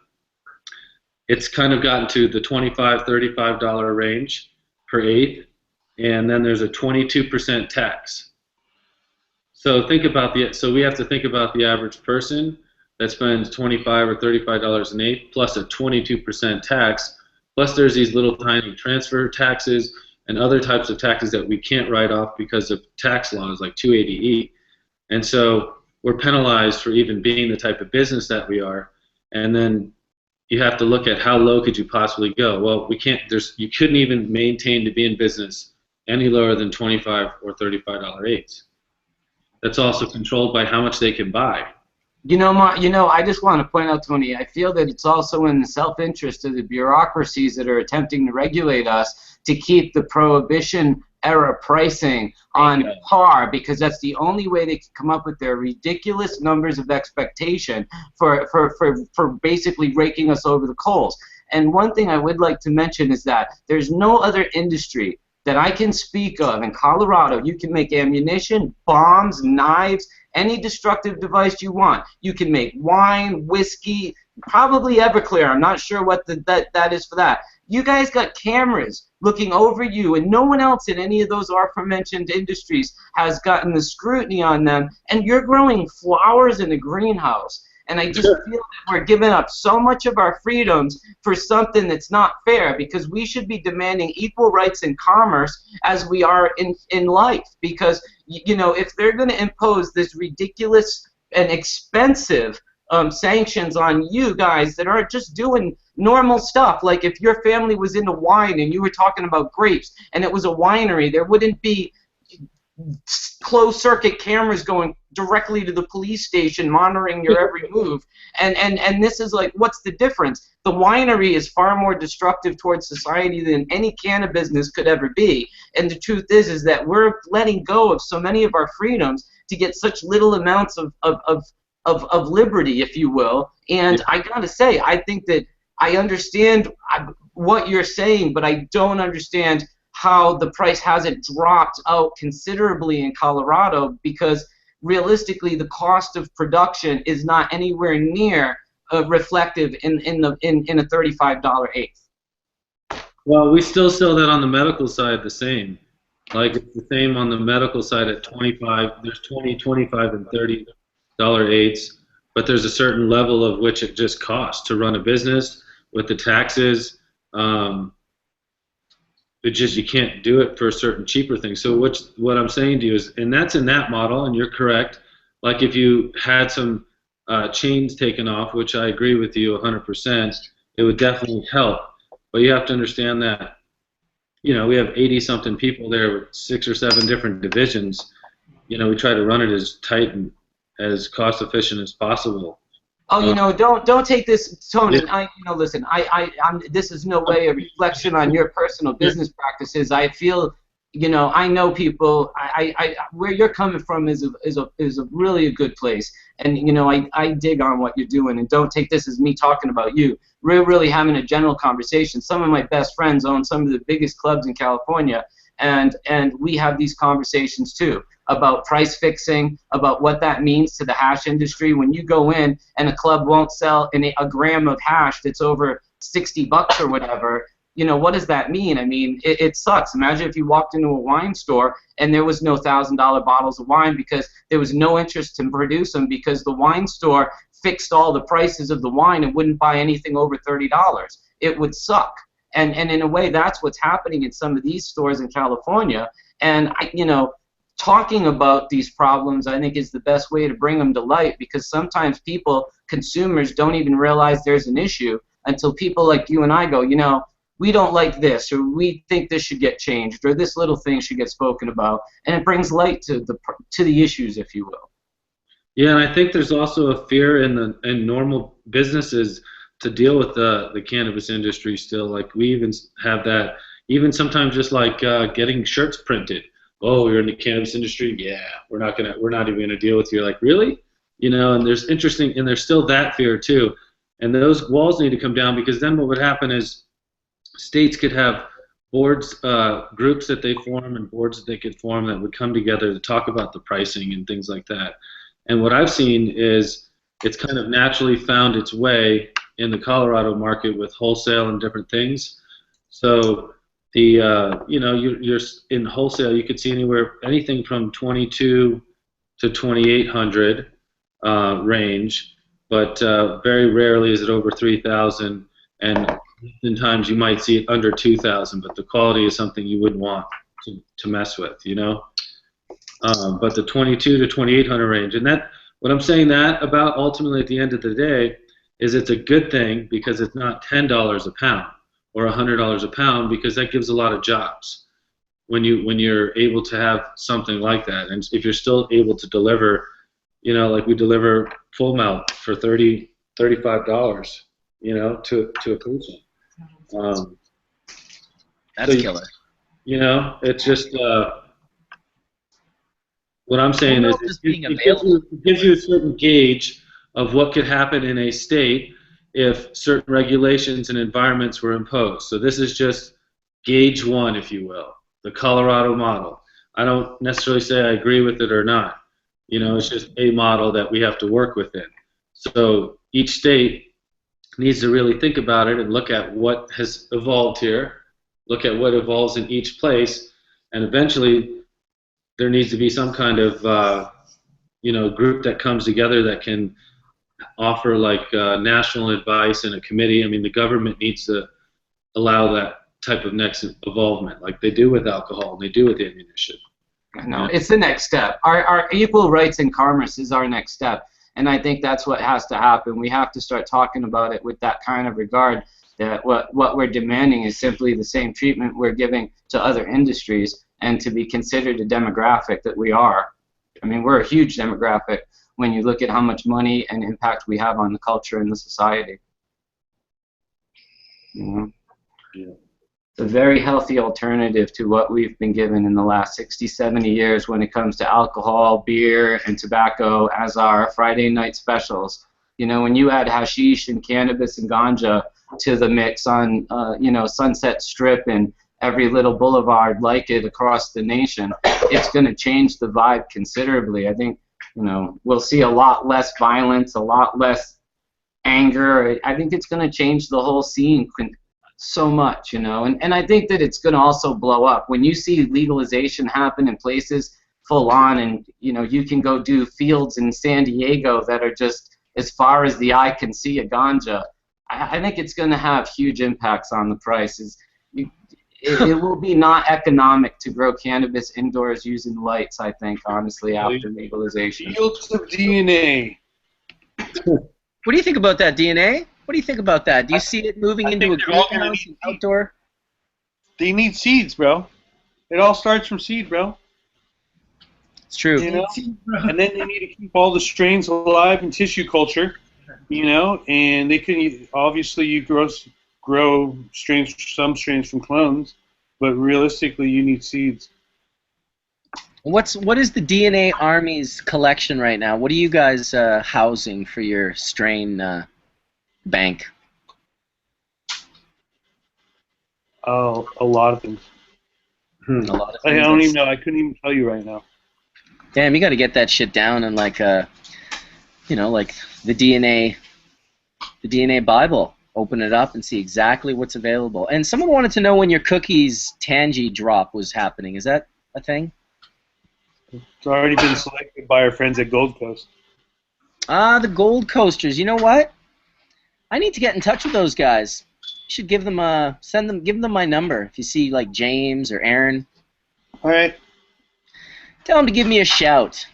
it's kind of gotten to the $25, $35 range per eighth, and then there's a 22% tax. So we have to think about the average person that spends $25 or $35 an eighth plus a 22% tax. Plus there's these little tiny transfer taxes and other types of taxes that we can't write off because of tax laws like 280E. And so we're penalized for even being the type of business that we are. And then you have to look at how low could you possibly go. Well, we can't. You couldn't even maintain to be in business any lower than $25 or $35 eighths. That's also controlled by how much they can buy. I just want to point out, Tony, I feel that it's also in the self-interest of the bureaucracies that are attempting to regulate us to keep the prohibition-era pricing on par, because that's the only way they can come up with their ridiculous numbers of expectation for basically raking us over the coals. And one thing I would like to mention is that there's no other industry that I can speak of in Colorado. You can make ammunition, bombs, knives, any destructive device you want. You can make wine, whiskey, probably Everclear. I'm not sure what that is for that. You guys got cameras looking over you, and no one else in any of those aforementioned industries has gotten the scrutiny on them, and you're growing flowers in a greenhouse. And I just feel that we're giving up so much of our freedoms for something that's not fair, because we should be demanding equal rights in commerce as we are in life. Because, if they're going to impose this ridiculous and expensive sanctions on you guys that are just doing normal stuff, like if your family was into wine and you were talking about grapes and it was a winery, there wouldn't be closed-circuit cameras going directly to the police station monitoring your every move. And this is like, what's the difference? The winery is far more destructive towards society than any cannabis business could ever be. And the truth is that we're letting go of so many of our freedoms to get such little amounts of liberty, if you will. And I gotta say, I think that I understand what you're saying, but I don't understand how the price hasn't dropped out considerably in Colorado, because realistically the cost of production is not anywhere near reflective in a $35 eighth. Well, we still sell that on the medical side the same. Like, it's the same on the medical side at 25. There's 20, 25, and $30 eighths, but there's a certain level of which it just costs to run a business with the taxes. It just, you can't do it for a certain cheaper thing. So what I'm saying to you is, and that's in that model, and you're correct. Like, if you had some chains taken off, which I agree with you 100%, it would definitely help. But you have to understand that, we have 80-something people there with 6 or 7 different divisions. We try to run it as tight and as cost-efficient as possible. Oh, don't take this, Tony. Listen, this is no way a reflection on your personal business practices. I feel, I know people. Where you're coming from is a really a good place, and I dig on what you're doing. And don't take this as me talking about you. We're really having a general conversation. Some of my best friends own some of the biggest clubs in California, and we have these conversations too, about price fixing, about what that means to the hash industry. When you go in and a club won't sell a gram of hash that's over $60 or whatever, what does that mean? I mean, it sucks. Imagine if you walked into a wine store and there was no $1,000 bottles of wine because there was no interest to produce them, because the wine store fixed all the prices of the wine and wouldn't buy anything over $30. It would suck. And in a way, that's what's happening in some of these stores in California. And, talking about these problems, I think, is the best way to bring them to light, because sometimes people, consumers, don't even realize there's an issue until people like you and I go, we don't like this, or we think this should get changed, or this little thing should get spoken about, and it brings light to the issues, if you will. Yeah, and I think there's also a fear in normal businesses to deal with the cannabis industry still. Like, we even have that, even sometimes just like getting shirts printed. Oh, you're in the cannabis industry? Yeah, we're not even gonna deal with you. You're like, really? And there's still that fear too. And those walls need to come down, because then what would happen is states could have boards, groups that they form, and boards that they could form that would come together to talk about the pricing and things like that. And what I've seen is it's kind of naturally found its way in the Colorado market with wholesale and different things. So you're in wholesale, you could see anything from 22 to 2,800 range, but very rarely is it over 3,000, and sometimes you might see it under 2,000, but the quality is something you wouldn't want to mess with, but the 22 to 2,800 range, and that, what I'm saying that about ultimately at the end of the day is it's a good thing, because it's not $10 a pound or $100 a pound, because that gives a lot of jobs when you're able to have something like that. And if you're still able to deliver, like we deliver full melt for $30, $35, to a person. That's killer. It's just what I'm saying is it gives you a certain gauge of what could happen in a state if certain regulations and environments were imposed. So this is just gauge one, if you will, the Colorado model. I don't necessarily say I agree with it or not. It's just a model that we have to work within. So each state needs to really think about it and look at what has evolved here, look at what evolves in each place, and eventually there needs to be some kind of group that comes together that can offer like national advice and a committee. I mean, the government needs to allow that type of next involvement, like they do with alcohol and they do with ammunition. No, it's the next step. Our equal rights in commerce is our next step, and I think that's what has to happen. We have to start talking about it with that kind of regard, that what we're demanding is simply the same treatment we're giving to other industries, and to be considered a demographic that we are. I mean, we're a huge demographic when you look at how much money and impact we have on the culture and the society. Yeah. It's a very healthy alternative to what we've been given in the last 60, 70 years when it comes to alcohol, beer, and tobacco as our Friday night specials. When you add hashish and cannabis and ganja to the mix on, Sunset Strip and every little boulevard like it across the nation, it's going to change the vibe considerably. I think, we'll see a lot less violence, a lot less anger. I think it's going to change the whole scene so much, and I think that it's going to also blow up. When you see legalization happen in places full on, and, you can go do fields in San Diego that are just as far as the eye can see a ganja, I think it's going to have huge impacts on the prices. It will be not economic to grow cannabis indoors using lights, I think, honestly, after legalization. Fields of DNA. What do you think about that, DNA? What do you think about that? Do you see it moving into a greenhouse and outdoor? They need seeds, bro. It all starts from seed, bro. It's true. And then they need to keep all the strains alive in tissue culture, and they can obviously you grow some strains from clones, but realistically you need seeds. What is the DNA Army's collection right now? What are you guys housing for your strain bank? Oh, a lot of things. A lot of things. I don't even know. I couldn't even tell you right now. Damn, you got to get that shit down in like like the DNA Bible. Open it up and see exactly what's available. And someone wanted to know when your cookies Tangy drop was happening. Is that a thing? It's already been selected by our friends at Gold Coast. Ah, the Gold Coasters. You know what? I need to get in touch with those guys. should give them give them my number if you see like James or Aaron. All right. Tell them to give me a shout,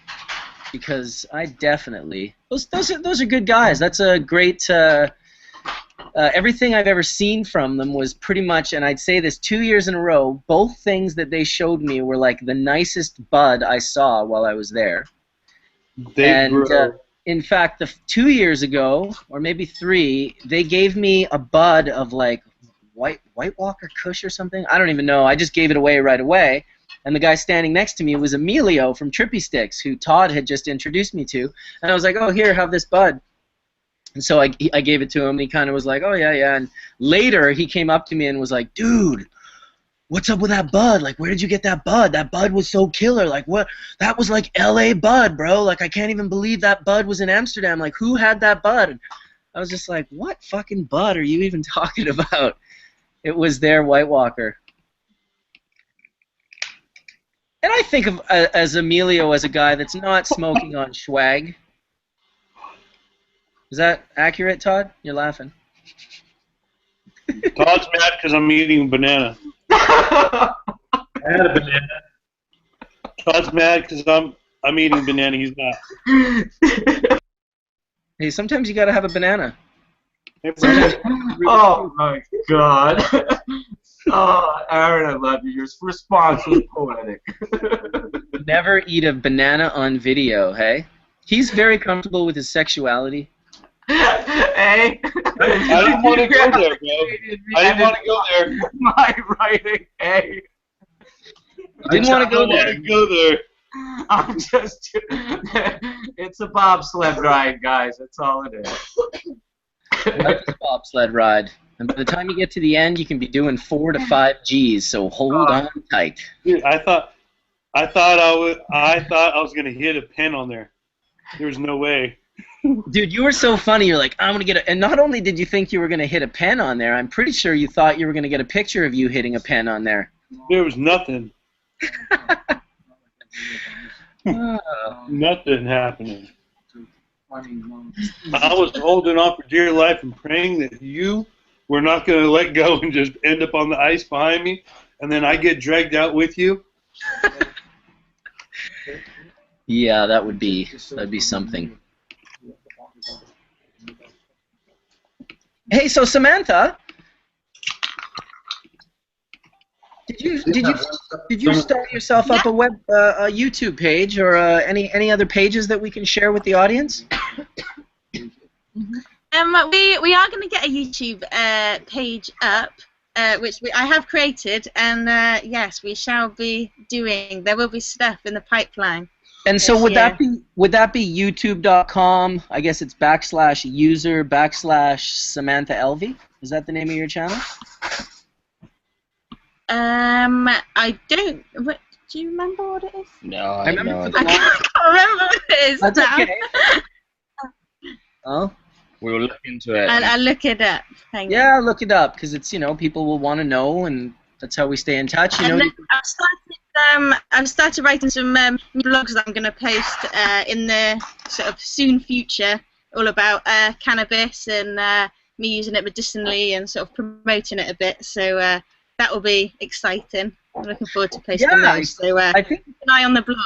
because I definitely those are good guys. That's a great. Everything I've ever seen from them was pretty much, and I'd say this 2 years in a row, both things that they showed me were like the nicest bud I saw while I was there. In fact, 2 years ago, or maybe 3, they gave me a bud of like White Walker Kush or something. I don't even know. I just gave it away right away. And the guy standing next to me was Emilio from Trippy Sticks, who Todd had just introduced me to. And I was like, oh, here, have this bud. And so I gave it to him, and he kind of was like, oh, yeah, yeah. And later, he came up to me and was like, dude, what's up with that bud? Like, where did you get that bud? That bud was so killer. Like, what? That was like L.A. bud, bro. Like, I can't even believe that bud was in Amsterdam. Like, who had that bud? And I was just like, what fucking bud are you even talking about? It was their White Walker. And I think of as Emilio as a guy that's not smoking on swag. Is that accurate, Todd? You're laughing. Todd's mad because I'm eating a banana. I had a banana. Todd's mad because I'm eating banana. He's not. Hey, sometimes you gotta have a banana. Oh my God. Oh, Aaron, I love you. Your response was poetic. Never eat a banana on video, hey? He's very comfortable with his sexuality. Hey. I didn't want to go there, bro. I didn't want to go there. My writing, hey. I didn't want to go there. I'm just. It's a bobsled ride, guys. That's all it is. Life is a bobsled ride. And by the time you get to the end, you can be doing 4 to 5 Gs. So hold on tight. Dude, I thought I was gonna hit a pin on there. There's no way. Dude, you were so funny. You're like, I'm gonna get a. And not only did you think you were gonna hit a pen on there, I'm pretty sure you thought you were gonna get a picture of you hitting a pen on there. There was nothing. Nothing happening. I was holding on for dear life and praying that you were not going to let go and just end up on the ice behind me, and then I get dragged out with you. Yeah, that'd be something. Hey, so Samantha, did you start yourself up a YouTube page or any other pages that we can share with the audience? We are going to get a YouTube page up, which I have created, and yes, we shall be doing. There will be stuff in the pipeline. And so would that be youtube.com? I guess it's /user/Samantha Elvy. Is that the name of your channel? I don't. What, do you remember what it is? No, I remember. I can't remember what it is. That's okay. Oh. We will look into it. I'll look it up. Yeah, look it up, because it's, people will want to know, and that's how we stay in touch. I've started writing some blogs that I'm going to post in the sort of soon future, all about cannabis and me using it medicinally and sort of promoting it a bit. So that will be exciting. I'm looking forward to posting those. So I think keep an eye on the blog.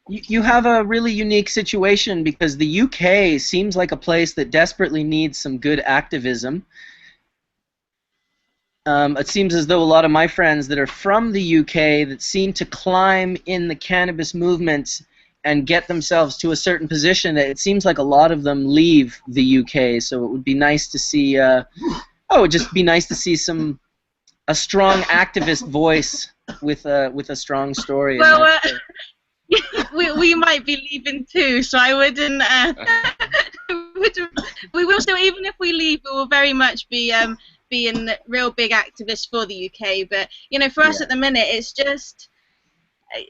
You have a really unique situation, because the UK seems like a place that desperately needs some good activism. It seems as though a lot of my friends that are from the UK that seem to climb in the cannabis movement and get themselves to a certain position, it seems like a lot of them leave the UK. So it would be nice to see. It would just be nice to see a strong activist voice with a strong story. Well, we might be leaving too, so I wouldn't. We will still, even if we leave, we will very much be being real big activists for the UK. But for us at the minute, it's just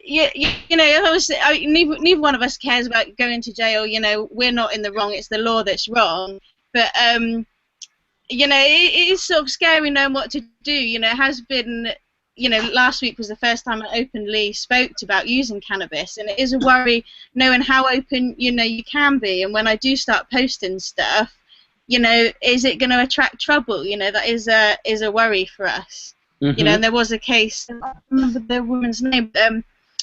neither one of us cares about going to jail. We're not in the wrong; it's the law that's wrong. But it is sort of scary knowing what to do. It has been. Last week was the first time I openly spoke about using cannabis, and it is a worry knowing how open, you can be. And when I do start posting stuff, you know, is it going to attract trouble? You know, that is a worry for us. Mm-hmm. You know, and there was a case, I don't remember the woman's name,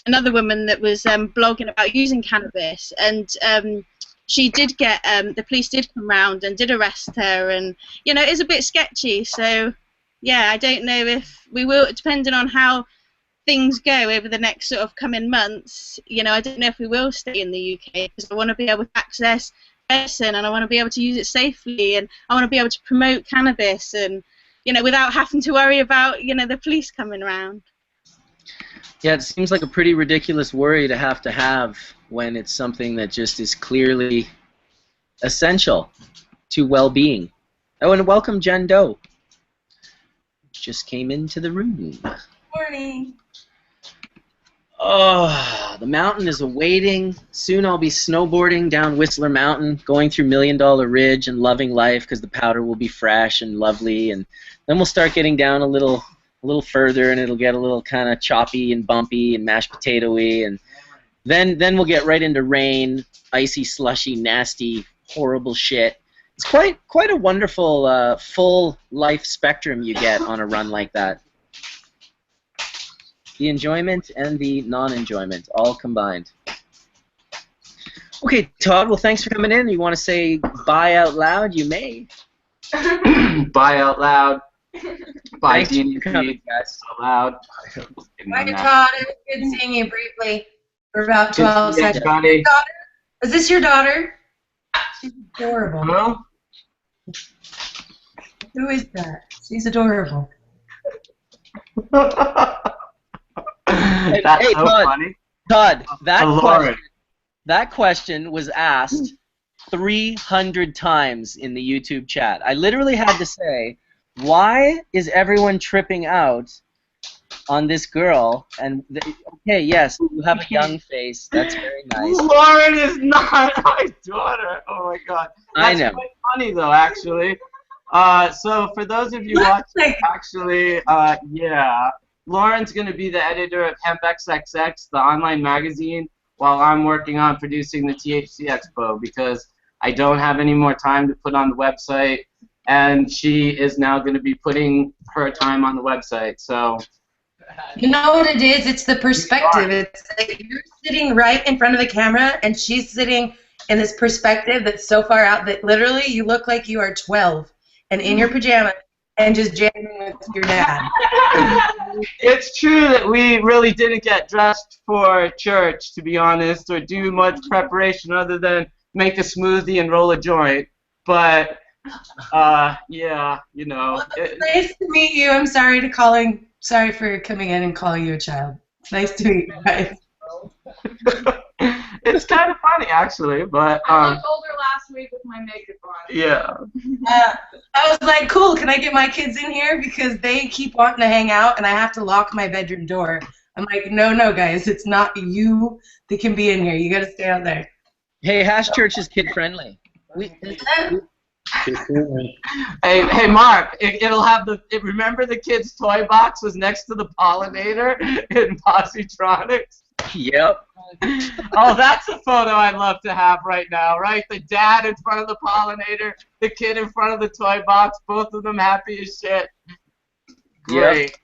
another woman that was blogging about using cannabis, and she did get, the police did come round and did arrest her, and, you know, it's a bit sketchy. So, yeah, I don't know if we will, depending on how things go over the next sort of coming months, you know, I don't know if we will stay in the UK, because I want to be able to access medicine, and I want to be able to use it safely, and I want to be able to promote cannabis, and, you know, without having to worry about, you know, the police coming around. Yeah, it seems like a pretty ridiculous worry to have when it's something that just is clearly essential to well-being. Oh, and welcome Jenn Doe. Just came into the room. Morning. Oh, the mountain is awaiting. Soon I'll be snowboarding down Whistler Mountain, going through $1 Million Ridge and loving life because the powder will be fresh and lovely, and then we'll start getting down a little further, and it'll get a little kind of choppy and bumpy and mashed potato-y, and then we'll get right into rain, icy, slushy, nasty, horrible shit. It's quite a wonderful full life spectrum you get on a run like that. The enjoyment and the non-enjoyment all combined. Okay, Todd, well, thanks for coming in. You want to say bye out loud? You may. Bye out loud. Bye, Thanks Dean. for coming, guys. Out loud. Bye, Todd. It was good seeing you briefly for about 12 seconds. Buddy. Is this your daughter? She's adorable. Hello? Who is that? She's adorable. That's hey, so Todd, funny. Todd, Lord. that question was asked 300 times in the YouTube chat. I literally had to say, why is everyone tripping out on this girl? And okay, yes, you have a young face. That's very nice. Lauren is not my daughter. Oh my God. That's I know. quite funny though, actually. So for those of you watching, actually, yeah, Lauren's going to be the editor of Hemp XXX, the online magazine, while I'm working on producing the THC Expo, because I don't have any more time to put on the website, and she is now going to be putting her time on the website. So, you know what it is? It's the perspective. It's like you're sitting right in front of the camera, and she's sitting in this perspective that's so far out that literally you look like you are 12 and in your pajamas and just jamming with your dad. it's true that we really didn't get dressed for church, to be honest, or do much preparation other than make a smoothie and roll a joint. But, yeah, you know. Well, it's nice to meet you. I'm sorry for coming in and calling you a child. It's nice to meet you guys. It's kind of funny, actually, but I looked older last week with my makeup on. Yeah. I was like, cool, can I get my kids in here? Because they keep wanting to hang out, and I have to lock my bedroom door. I'm like, no, guys, it's not you that can be in here. You got to stay out there. Hey, Hash Church is kid-friendly. Hey, Mark, it'll have remember the kid's toy box was next to the pollinator in Possetronics? Yep. Oh, that's a photo I'd love to have right now, right? The dad in front of the pollinator, the kid in front of the toy box, both of them happy as shit. Great.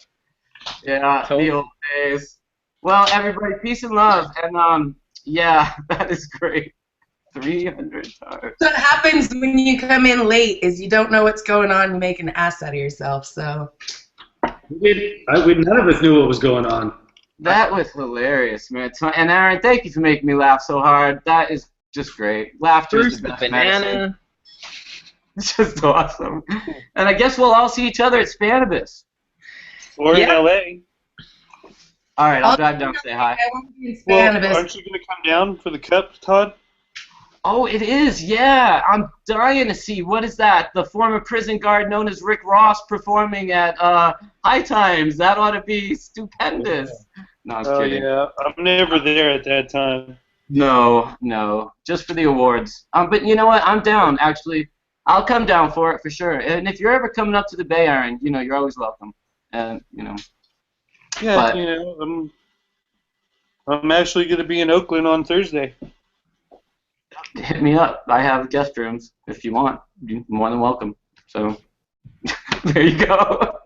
Yep. Yeah, totally. The old days. Well, everybody, peace and love, and yeah, that is great. 300 times. What happens when you come in late is you don't know what's going on, you make an ass out of yourself, so. None of us knew what was going on. That was hilarious, man. And Aaron, thank you for making me laugh so hard. That is just great. Laughter is the best medicine. It's just awesome. And I guess we'll all see each other at Spanibus. Or in L.A. All right, I'll drive down and say hi. Well, aren't you going to come down for the cup, Todd? Oh, it is, yeah. I'm dying to see. What is that? The former prison guard known as Rick Ross performing at High Times. That ought to be stupendous. No, I'm kidding. Yeah, I'm never there at that time. No, just for the awards. But you know what? I'm down, actually. I'll come down for it for sure. And if you're ever coming up to the Bay, Aaron, you know, you're always welcome. And you know. Yeah, but, you know, I'm actually going to be in Oakland on Thursday. hit me up. I have guest rooms if you want. You're more than welcome. So there you go.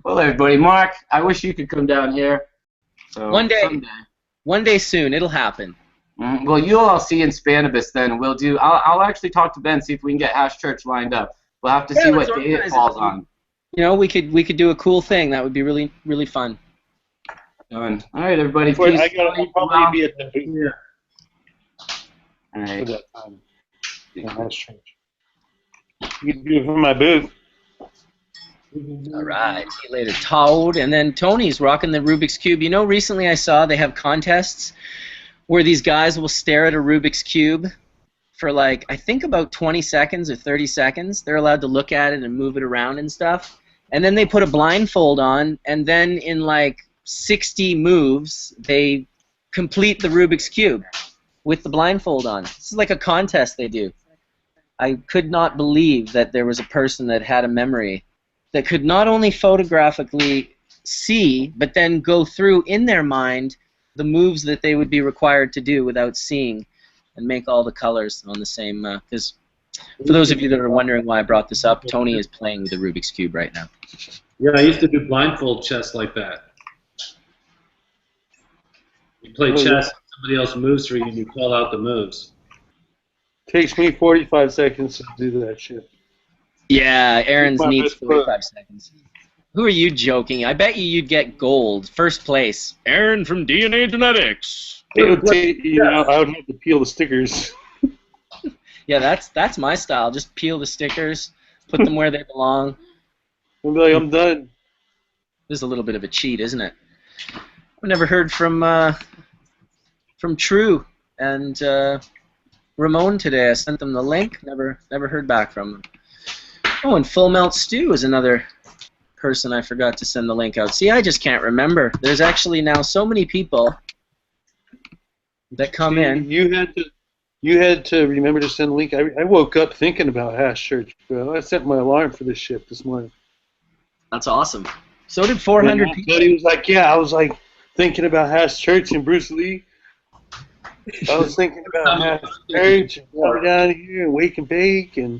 Well, everybody, Mark, I wish you could come down here. So One day. someday. One day soon, it'll happen. Well, you'll all see in Spanibus then. We'll do. I'll actually talk to Ben, see if we can get Hash Church lined up. We'll have to see what day it falls on. You know, we could do a cool thing. That would be really, really fun. Done. All right, everybody. I'll Peace. probably be at the booth here All right. for that time. Yeah, that's strange. You can do it from my booth. All right. See you later, Toad. And then Tony's rocking the Rubik's Cube. You know, recently I saw they have contests where these guys will stare at a Rubik's Cube for like, I think about 20 seconds or 30 seconds. They're allowed to look at it and move it around and stuff. And then they put a blindfold on, and then in like 60 moves, they complete the Rubik's Cube with the blindfold on. This is like a contest they do. I could not believe that there was a person that had a memory that could not only photographically see, but then go through in their mind the moves that they would be required to do without seeing, and make all the colors on the same. Because for those of you that are wondering why I brought this up, Tony is playing with the Rubik's Cube right now. Yeah, I used to do blindfold chess like that. You play chess, somebody else moves for you, and you call out the moves. Takes me 45 seconds to do that shit. Yeah, Aaron's needs 45 seconds. Who are you joking? I bet you'd get gold, first place. Aaron from DNA Genetics. It would take, you know, I would have to peel the stickers. Yeah, that's my style. Just peel the stickers, put them where they belong. I'll be like, I'm done. This is a little bit of a cheat, isn't it? I've never heard from True and Ramon today. I sent them the link. Never heard back from them. Oh, and Full Melt Stew is another person I forgot to send the link out. See, I just can't remember. There's actually now so many people that come in. You had to remember to send the link. I woke up thinking about Hash Church, bro. I set my alarm for this shit this morning. That's awesome. So did 400 people. But he was like, yeah, I was like thinking about Hash Church and Bruce Lee. I was thinking about Hash Church and coming down here and wake and bake and.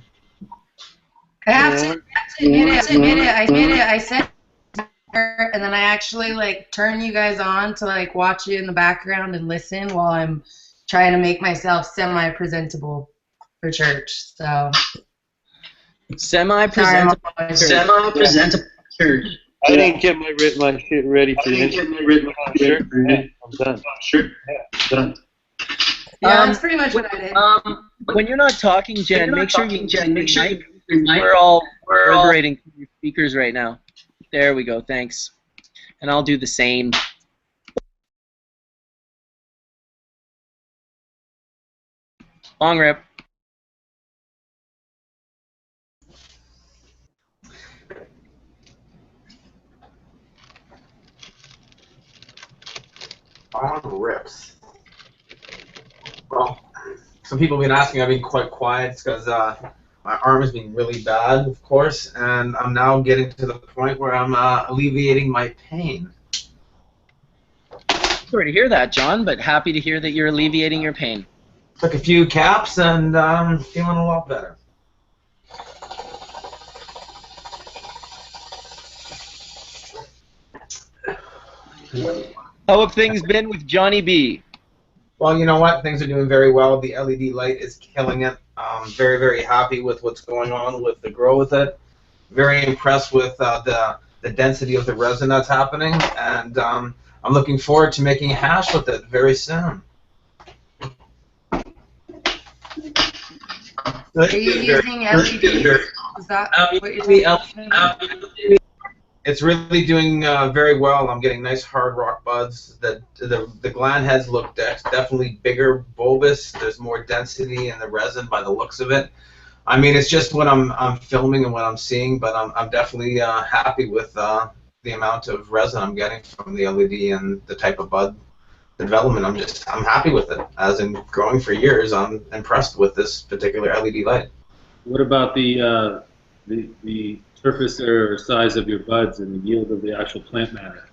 I have to admit it. I said her, and then I actually like turn you guys on to like watch you in the background and listen while I'm trying to make myself semi-presentable for church. So semi-presentable church. I didn't get my shit ready for this. I'm done. Sure. Yeah, done. Yeah, that's pretty much what I did. When you're not talking, Jen, make sure you We're all reverberating through your speakers right now. There we go. Thanks. And I'll do the same. Long rip. On rips. Well, some people have been asking. I've been quite quiet because my arm has been really bad, of course, and I'm now getting to the point where I'm alleviating my pain. Sorry to hear that, John, but happy to hear that you're alleviating your pain. Took a few caps and feeling a lot better. How have things been with Johnny B? Well, you know what? Things are doing very well. The LED light is killing it. I'm very, very happy with what's going on with the grow with it. Very impressed with the density of the resin that's happening, and I'm looking forward to making hash with it very soon. Are you using LEDs? Is that what you're doing? It's really doing very well. I'm getting nice hard rock buds. The gland heads look definitely bigger, bulbous. There's more density in the resin by the looks of it. I mean, it's just what I'm filming and what I'm seeing, but I'm definitely happy with the amount of resin I'm getting from the LED and the type of bud development. I'm happy with it. As in growing for years, I'm impressed with this particular LED light. What about the surface or size of your buds and the yield of the actual plant matter?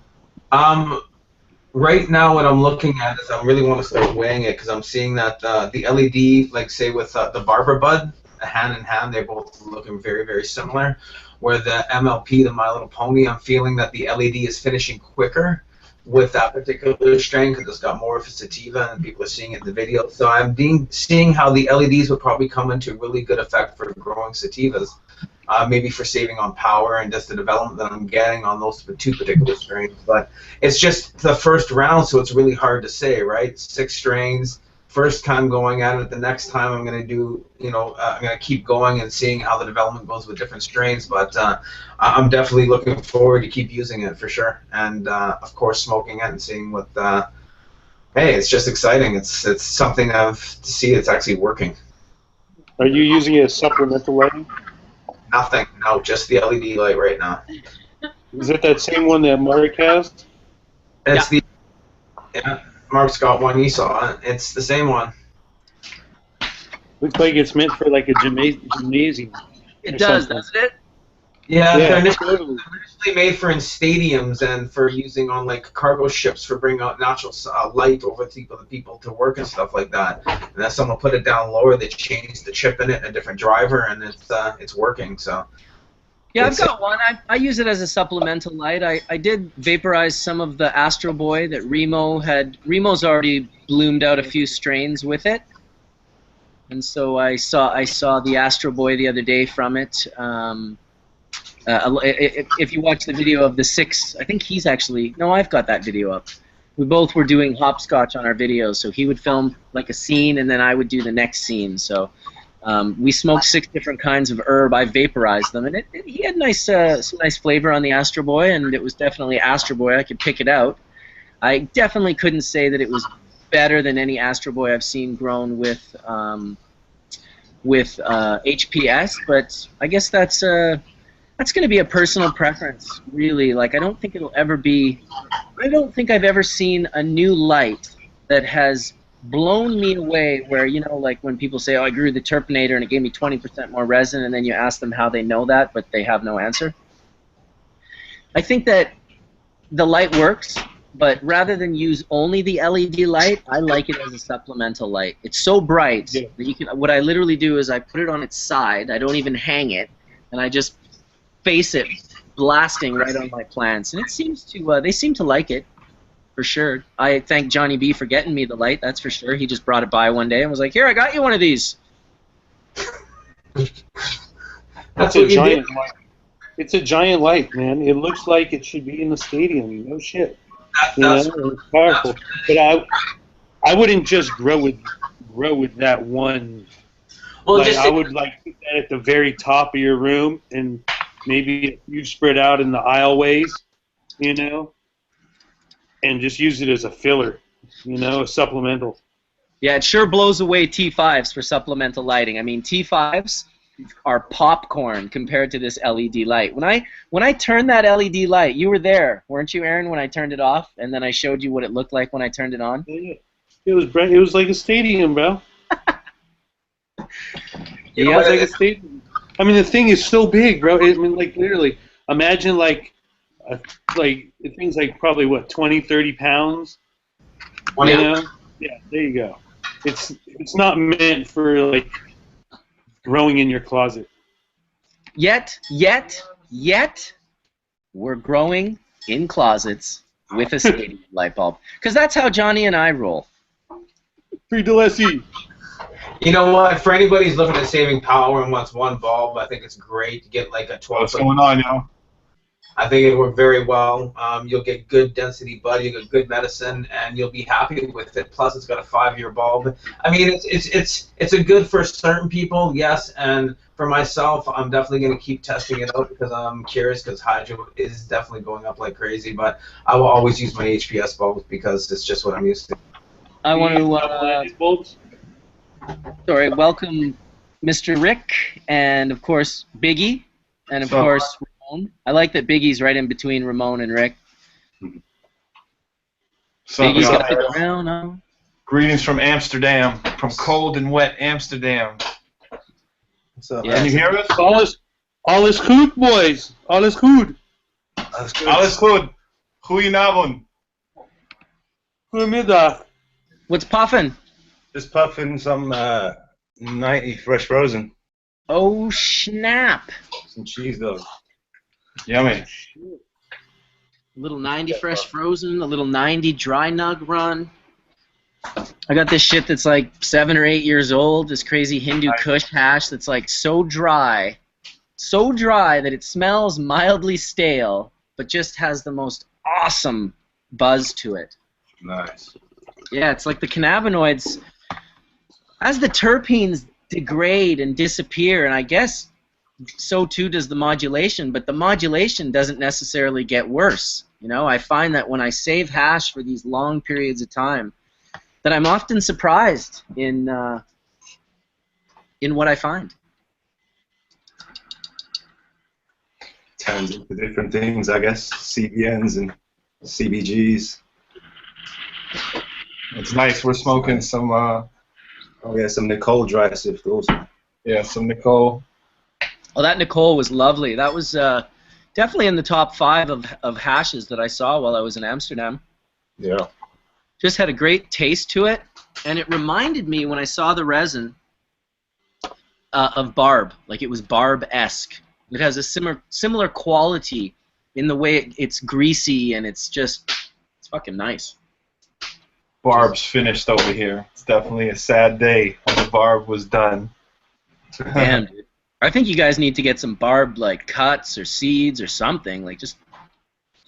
Right now, what I'm looking at is I really want to start weighing it because I'm seeing that the LED, like say with the Barber Bud, hand in hand, they're both looking very, very similar. Where the MLP, the My Little Pony, I'm feeling that the LED is finishing quicker with that particular strain because it's got more of a sativa and people are seeing it in the video. So I'm seeing how the LEDs would probably come into really good effect for growing sativas. Maybe for saving on power and just the development that I'm getting on those two particular strains. But it's just the first round, so it's really hard to say, right? 6 strains, first time going at it. The next time I'm going to do, I'm going to keep going and seeing how the development goes with different strains. But I'm definitely looking forward to keep using it for sure. And, of course, smoking it and seeing what, hey, it's just exciting. It's something to see it's actually working. Are you using it as supplemental lighting? Nothing. No, just the LED light right now. Is it that same one that Mark has? It's Mark's got one. You saw it. It's the same one. Looks like it's meant for like a gymnasium. It does, doesn't it? Yeah, Yeah, they're initially made for in stadiums and for using on like cargo ships for bringing out natural light over to the people to work and stuff like that. And then someone put it down lower, they changed the chip in it, a different driver, and it's working. So. Yeah, I've got one. I use it as a supplemental light. I did vaporize some of the Astro Boy that Remo had. Remo's already bloomed out a few strains with it, and so I saw the Astro Boy the other day from it. If you watch the video of the 6, I think he's actually, no, I've got that video up. We both were doing hopscotch on our videos, so he would film like a scene and then I would do the next scene. So we smoked 6 different kinds of herb. I vaporized them, and he had some nice flavor on the Astro Boy, and it was definitely Astro Boy. I could pick it out. I definitely couldn't say that it was better than any Astro Boy I've seen grown with HPS, but I guess that's going to be a personal preference, really. Like, I don't think it'll ever be. I don't think I've ever seen a new light that has blown me away. Where like when people say, "Oh, I grew the Terpinator and it gave me 20% more resin," and then you ask them how they know that, but they have no answer. I think that the light works, but rather than use only the LED light, I like it as a supplemental light. It's so bright that you can. What I literally do is I put it on its side. I don't even hang it, and I just face it blasting right on my plants, and it seems to they seem to like it for sure. I thank Johnny B for getting me the light, that's for sure. He just brought it by one day and was like, "Here, I got you one of these." That's a giant light. It's a giant light, man. It looks like it should be in the stadium. No shit. It's powerful. But I wouldn't just grow with that one. Well, like, I would like put that at the very top of your room and maybe you spread out in the aisleways, and just use it as a filler, a supplemental. Yeah, it sure blows away T5s for supplemental lighting. I mean, T5s are popcorn compared to this LED light. When I turned that LED light, you were there, weren't you, Aaron, when I turned it off, and then I showed you what it looked like when I turned it on? Yeah. It was like a stadium, bro. It was like a stadium. I mean, the thing is so big, bro. I mean, like, literally, imagine, things like probably, 20, 30 pounds? Yeah, there you go. It's not meant for, like, growing in your closet. Yet, we're growing in closets with a stadium light bulb. Because that's how Johnny and I roll. Free Delesi. You know what? For anybody who's looking at saving power and wants one bulb, I think it's great to get like a 12. What's going on, yo? I think it worked very well. You'll get good density bud, you'll get good medicine, and you'll be happy with it. Plus, it's got a 5-year bulb. I mean, it's a good for certain people, yes. And for myself, I'm definitely going to keep testing it out because I'm curious. Because hydro is definitely going up like crazy. But I will always use my HPS bulbs because it's just what I'm used to. I want to. Welcome Mr. Rick, and of course Biggie, and of course Ramon. I like that Biggie's right in between Ramon and Rick. Biggie's got the crown on. Greetings from Amsterdam, from cold and wet Amsterdam. What's up? Yes. Can you hear us? All is good, boys. All is good. Alles goed. Goedenavond. Goedemiddag. What's puffin'? Just puffing some 90 fresh frozen. Oh, snap. Some cheese though. Yummy. A little 90 fresh frozen, a little 90 dry nug run. I got this shit that's like 7 or 8 years old, this crazy Hindu Kush hash that's like so dry that it smells mildly stale, but just has the most awesome buzz to it. Nice. Yeah, it's like the cannabinoids, as the terpenes degrade and disappear, and I guess so too does the modulation, but the modulation doesn't necessarily get worse. You know, I find that when I save hash for these long periods of time, that I'm often surprised in what I find. Turns into different things, I guess. CBNs and CBGs. It's nice. We're smoking some. Oh yeah, some Nicole dry sift also. Yeah, some Nicole. Oh, that Nicole was lovely. That was definitely in the top 5 of hashes that I saw while I was in Amsterdam. Yeah. Just had a great taste to it, and it reminded me when I saw the resin of barb. Like it was barb-esque. It has a similar quality in the way it's greasy, and it's fucking nice. Barb's finished over here. It's definitely a sad day when the barb was done. Damn, dude. I think you guys need to get some barb like cuts or seeds or something. Like just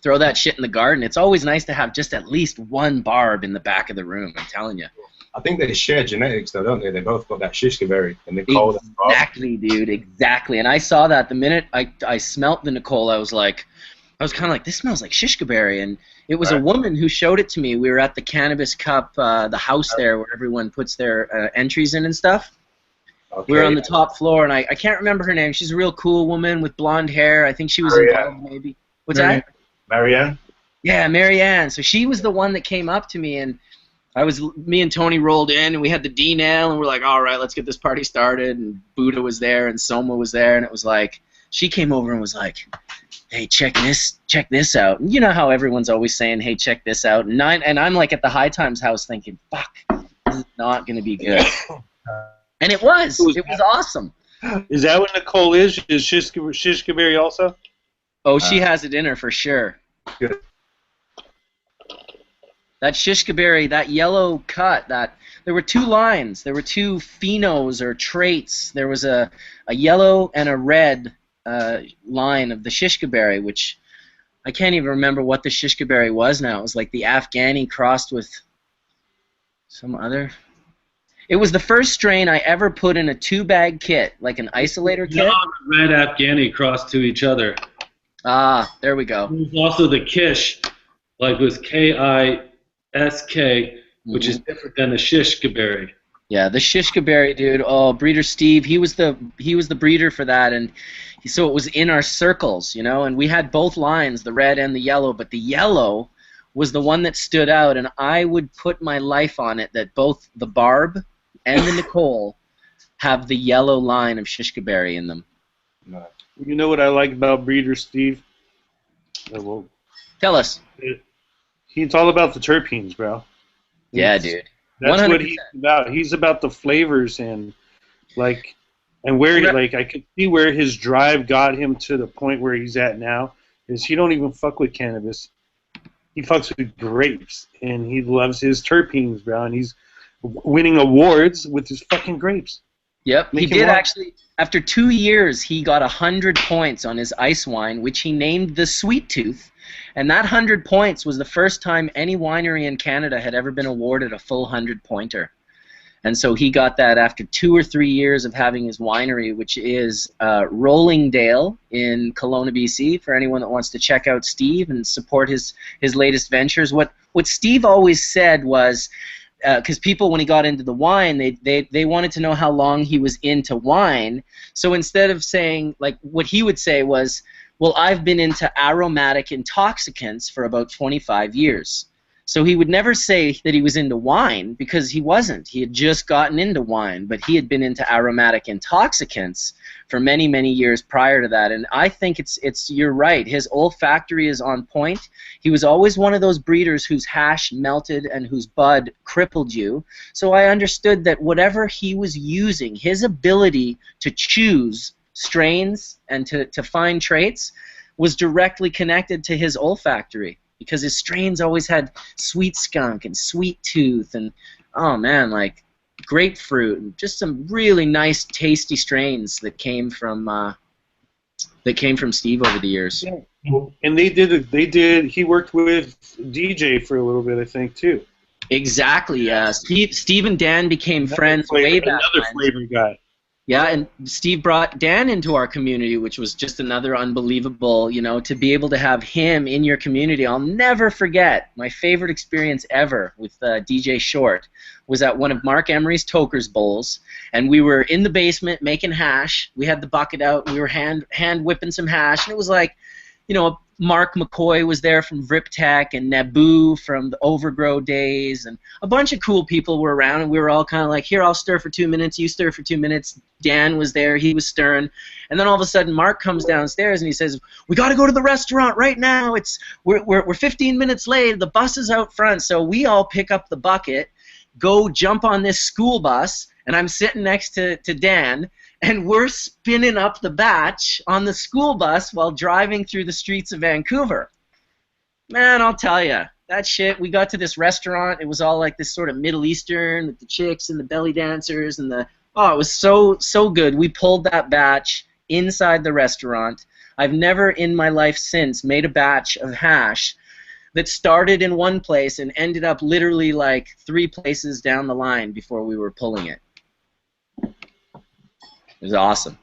throw that shit in the garden. It's always nice to have just at least one barb in the back of the room, I'm telling you. I think they share genetics though, don't they? They both got that shishka berry. And Nicole exactly, dude, exactly. And I saw that the minute I smelt the Nicole, I was kind of like, this smells like shishka berry. And it was a woman who showed it to me. We were at the Cannabis Cup, the house there where everyone puts their entries in and stuff. Okay, we were on the top floor, and I can't remember her name. She's a real cool woman with blonde hair. I think she was involved, maybe. What's that? Marianne? Yeah, Marianne. So she was the one that came up to me, and me and Tony rolled in, and we had the D-nail, and we're like, all right, let's get this party started. And Buddha was there, and Soma was there, and it was like, she came over and was like, hey, check this out. And you know how everyone's always saying, hey, check this out. And I'm like at the High Times house thinking, fuck, this is not going to be good. And it was. It was awesome. Is that what Nicole is? Is shishka berry also? Oh, she has it in her for sure. Good. That shishka berry, that yellow cut, there were 2 lines. There were 2 phenos or traits. There was a yellow and a red line of the shishka berry, which I can't even remember what the shishka berry was now. It was like the Afghani crossed with some other. It was the first strain I ever put in a 2-bag kit, like an isolator kit. Red Afghani crossed to each other. Ah, there we go. There's also the Kish, like with Kisk, which is different than the shishka berry. Yeah, the shishka berry, dude. Oh, breeder Steve, he was the breeder for that, and so it was in our circles, you know. And we had both lines, the red and the yellow, but the yellow was the one that stood out, and I would put my life on it that both the barb and the Nicole have the yellow line of shishka berry in them. You know what I like about breeder Steve? Tell us. He's all about the terpenes, bro. Yeah, dude. That's 100%. what he's about. He's about the flavors and where I could see where his drive got him to the point where he's at now. Is he don't even fuck with cannabis. He fucks with grapes, and he loves his terpenes, bro. And he's winning awards with his fucking grapes. Yep, he did actually. After 2 years, he got 100 points on his ice wine, which he named the Sweet Tooth. And that 100 points was the first time any winery in Canada had ever been awarded a full 100-pointer. And so he got that after 2 or 3 years of having his winery, which is Rollingdale in Kelowna, BC, for anyone that wants to check out Steve and support his latest ventures. What Steve always said was, because people, when he got into the wine, they wanted to know how long he was into wine. So instead of saying, like, what he would say was, well, I've been into aromatic intoxicants for about 25 years. So he would never say that he was into wine, because he wasn't. He had just gotten into wine, but he had been into aromatic intoxicants for many, many years prior to that. And I think you're right. His olfactory is on point. He was always one of those breeders whose hash melted and whose bud crippled you. So I understood that whatever he was using, his ability to choose strains and to find traits was directly connected to his olfactory, because his strains always had sweet skunk and sweet tooth and, oh man, like grapefruit, and just some really nice, tasty strains that came from Steve over the years. Yeah. And he worked with DJ for a little bit, I think, too. Exactly. Steve and Dan became friends way back Another flavor guy. Yeah, and Steve brought Dan into our community, which was just another unbelievable, to be able to have him in your community. I'll never forget my favorite experience ever with DJ Short was at one of Mark Emery's Toker's Bowls, and we were in the basement making hash. We had the bucket out, and we were hand whipping some hash, and it was like, Mark McCoy was there from VripTech, and Naboo from the Overgrow days, and a bunch of cool people were around, and we were all kind of like, here, I'll stir for 2 minutes, you stir for 2 minutes. Dan was there, he was stirring, and then all of a sudden Mark comes downstairs and he says, we got to go to the restaurant right now. We're 15 minutes late, the bus is out front. So we all pick up the bucket, go jump on this school bus, and I'm sitting next to Dan, and we're spinning up the batch on the school bus while driving through the streets of Vancouver. Man, I'll tell you, that shit, we got to this restaurant, it was all like this sort of Middle Eastern with the chicks and the belly dancers and it was so good. We pulled that batch inside the restaurant. I've never in my life since made a batch of hash that started in one place and ended up literally like 3 places down the line before we were pulling it. It was awesome.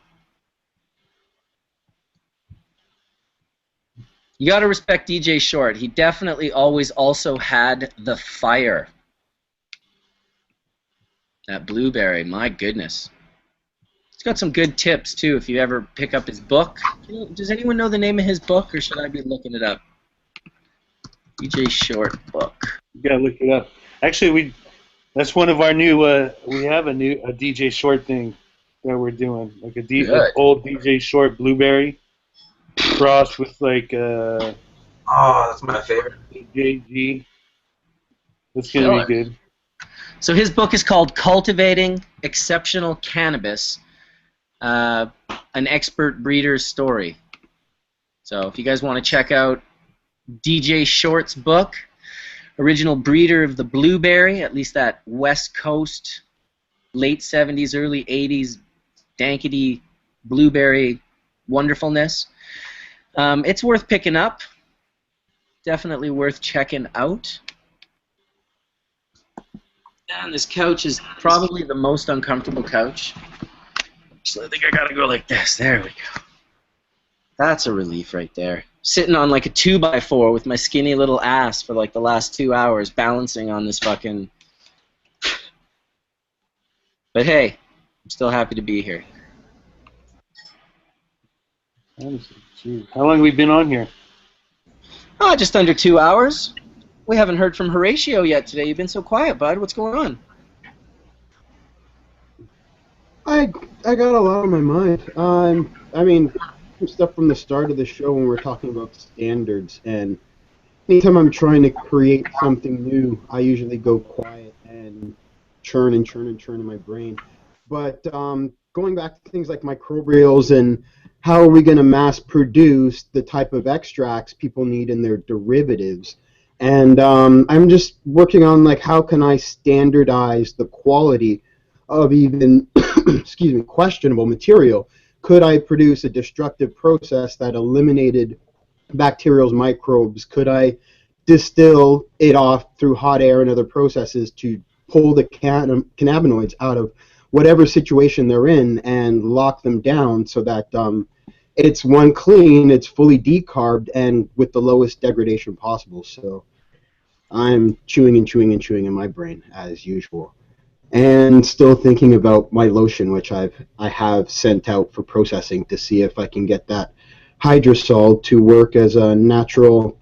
You got to respect DJ Short. He definitely always also had the fire. That blueberry, my goodness. He's got some good tips, too, if you ever pick up his book. Does anyone know the name of his book, or should I be looking it up? DJ Short book. You got to look it up. Actually, that's one of our new, we have a DJ Short thing that we're doing, like an old DJ Short blueberry crossed with like that's my favorite. JG. That's gonna be good. So his book is called Cultivating Exceptional Cannabis, an expert breeder's story. So if you guys want to check out DJ Short's book, original breeder of the blueberry, at least that West Coast, late 70s, early 80s, dankety blueberry wonderfulness. It's worth picking up. Definitely worth checking out. And this couch is probably the most uncomfortable couch. So I think I gotta go like this. There we go. That's a relief right there. Sitting on like a 2x4 with my skinny little ass for like the last 2 hours, balancing on this fucking... But hey, I'm still happy to be here. How long have we been on here? Oh, just under 2 hours. We haven't heard from Horatio yet today. You've been so quiet, bud. What's going on? I got a lot on my mind. I mean, some stuff from the start of the show when we were talking about standards, and anytime I'm trying to create something new, I usually go quiet and churn and churn and churn in my brain. But going back to things like microbials and how are we going to mass produce the type of extracts people need in their derivatives, and I'm just working on like how can I standardize the quality of even excuse me, questionable material. Could I produce a destructive process that eliminated bacterial microbes? Could I distill it off through hot air and other processes to pull the cannabinoids out of whatever situation they're in and lock them down so that it's one clean, it's fully decarbed, and with the lowest degradation possible? So I'm chewing and chewing and chewing in my brain as usual. And still thinking about my lotion, which I have sent out for processing to see if I can get that hydrosol to work as a natural,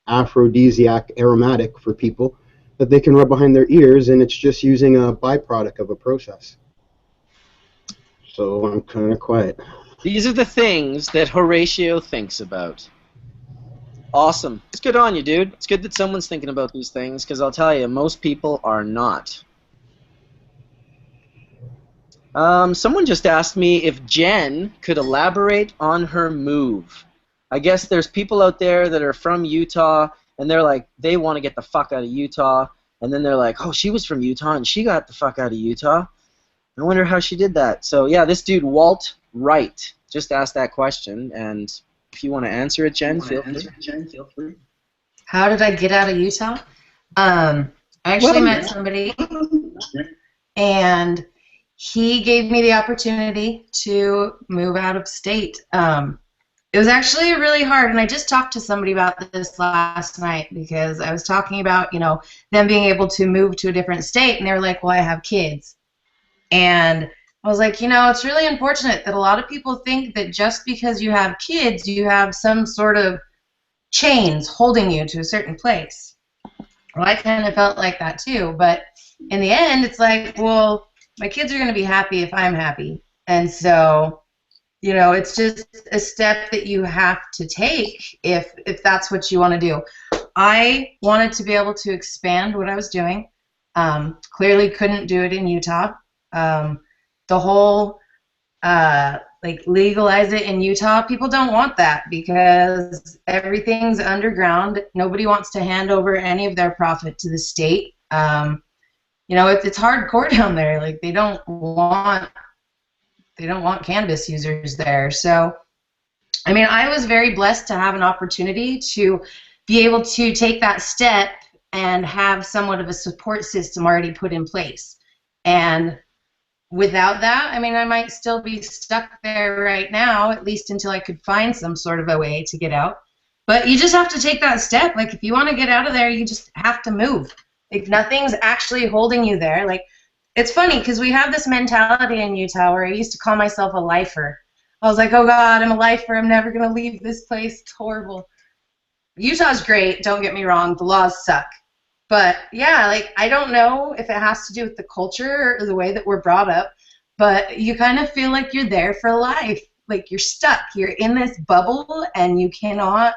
aphrodisiac aromatic for people that they can rub behind their ears, and it's just using a byproduct of a process. So I'm kind of quiet. These are the things that Horatio thinks about. Awesome. It's good on you, dude. It's good that someone's thinking about these things, because I'll tell you, most people are not. Someone just asked me if Jenn could elaborate on her move. I guess there's people out there that are from Utah, and they're like, they want to get the fuck out of Utah, and then they're like, oh, she was from Utah, and she got the fuck out of Utah. I wonder how she did that. So, yeah, this dude, Walt Wright, just asked that question, and if you want to answer it, Jenn, feel free. How did I get out of Utah? I actually met somebody, and he gave me the opportunity to move out of state. It was actually really hard, and I just talked to somebody about this last night because I was talking about, you know, them being able to move to a different state, and they were like, well, I have kids. And I was like, you know, it's really unfortunate that a lot of people think that just because you have kids, you have some sort of chains holding you to a certain place. Well, I kind of felt like that too, but in the end, it's like, well, my kids are going to be happy if I'm happy. And so, you know, it's just a step that you have to take if that's what you want to do. I wanted to be able to expand what I was doing. Clearly couldn't do it in Utah. The whole like legalize it in Utah, people don't want that because everything's underground. Nobody wants to hand over any of their profit to the state. You know, it's hardcore down there. Like they don't want cannabis users there. So, I mean, I was very blessed to have an opportunity to be able to take that step and have somewhat of a support system already put in place. And without that, I mean, I might still be stuck there right now, at least until I could find some sort of a way to get out. But you just have to take that step. Like, if you want to get out of there, you just have to move. Like, nothing's actually holding you there. Like, it's funny because we have this mentality in Utah where I used to call myself a lifer. I was like, oh, God, I'm a lifer. I'm never going to leave this place. It's horrible. Utah's great. Don't get me wrong. The laws suck. But, yeah, like, I don't know if it has to do with the culture or the way that we're brought up, but you kind of feel like you're there for life. Like, you're stuck. You're in this bubble, and you cannot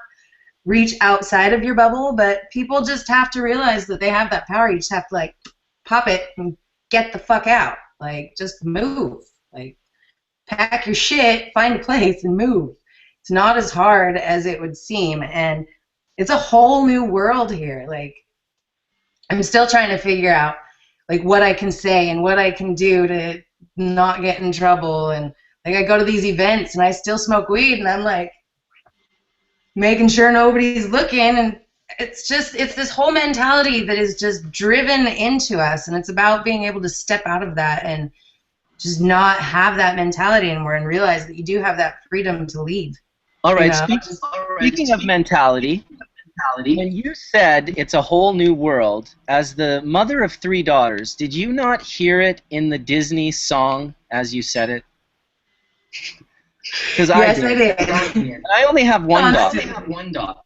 reach outside of your bubble, but people just have to realize that they have that power. You just have to, like, pop it and get the fuck out. Like, just move. Like, pack your shit, find a place, and move. It's not as hard as it would seem, and it's a whole new world here. Like, I'm still trying to figure out, like, what I can say and what I can do to not get in trouble. And, like, I go to these events, and I still smoke weed, and I'm, like, making sure nobody's looking. And it's this whole mentality that is just driven into us, and it's about being able to step out of that and just not have that mentality anymore and realize that you do have that freedom to leave. All right, You know? speaking of mentality, when you said it's a whole new world, as the mother of 3 daughters, did you not hear it in the Disney song as you said it? Because yes, I did. I only have one daughter.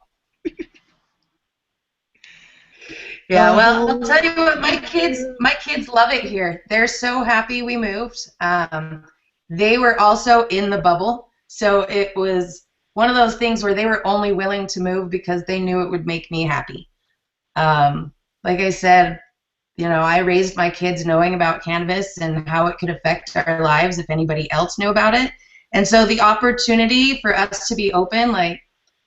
Yeah, well, I'll tell you what, my kids love it here. They're so happy we moved. They were also in the bubble, so it was one of those things where they were only willing to move because they knew it would make me happy. Like I said, you know, I raised my kids knowing about cannabis and how it could affect our lives if anybody else knew about it. And so the opportunity for us to be open, like,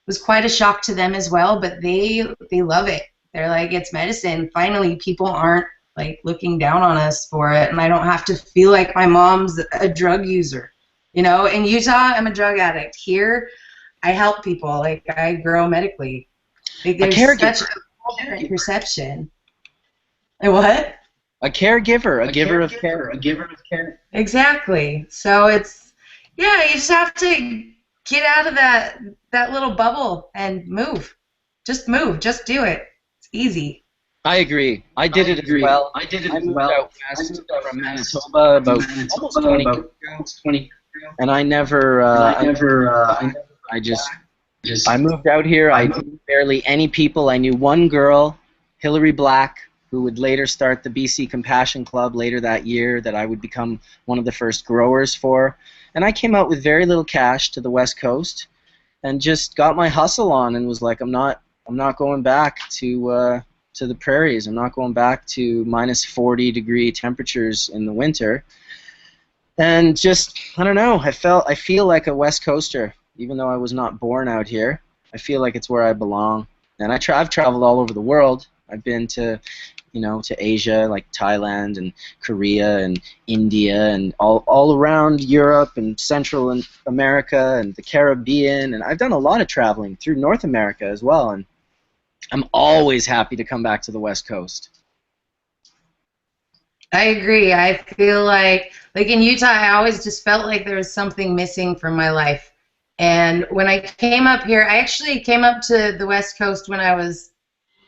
was quite a shock to them as well, but they love it. They're like, it's medicine. Finally, people aren't, like, looking down on us for it, and I don't have to feel like my mom's a drug user. You know, in Utah, I'm a drug addict. Here, I help people. Like, I grow medically. Like, there's such a different perception. And what? A caregiver, a giver of care. Exactly. So it's, yeah, you just have to get out of that little bubble and move. Just move. Just do it. It's easy. I agree. I did it as well. I moved out west from Manitoba about almost 20 years ago. And I never, I just I moved out here. I knew barely any people. I knew one girl, Hillary Black, who would later start the BC Compassion Club later that year that I would become one of the first growers for. And I came out with very little cash to the West Coast and just got my hustle on and was like, I'm not going back to the prairies. I'm not going back to minus 40-degree temperatures in the winter. And just, I don't know, I feel like a West Coaster, even though I was not born out here. I feel like it's where I belong. And I've traveled all over the world. I've been to, to Asia, like Thailand and Korea and India and all around Europe and Central America and the Caribbean. And I've done a lot of traveling through North America as well. And I'm always happy to come back to the West Coast. I agree. I feel like in Utah, I always just felt like there was something missing from my life. And when I came up here, I actually came up to the West Coast when I was,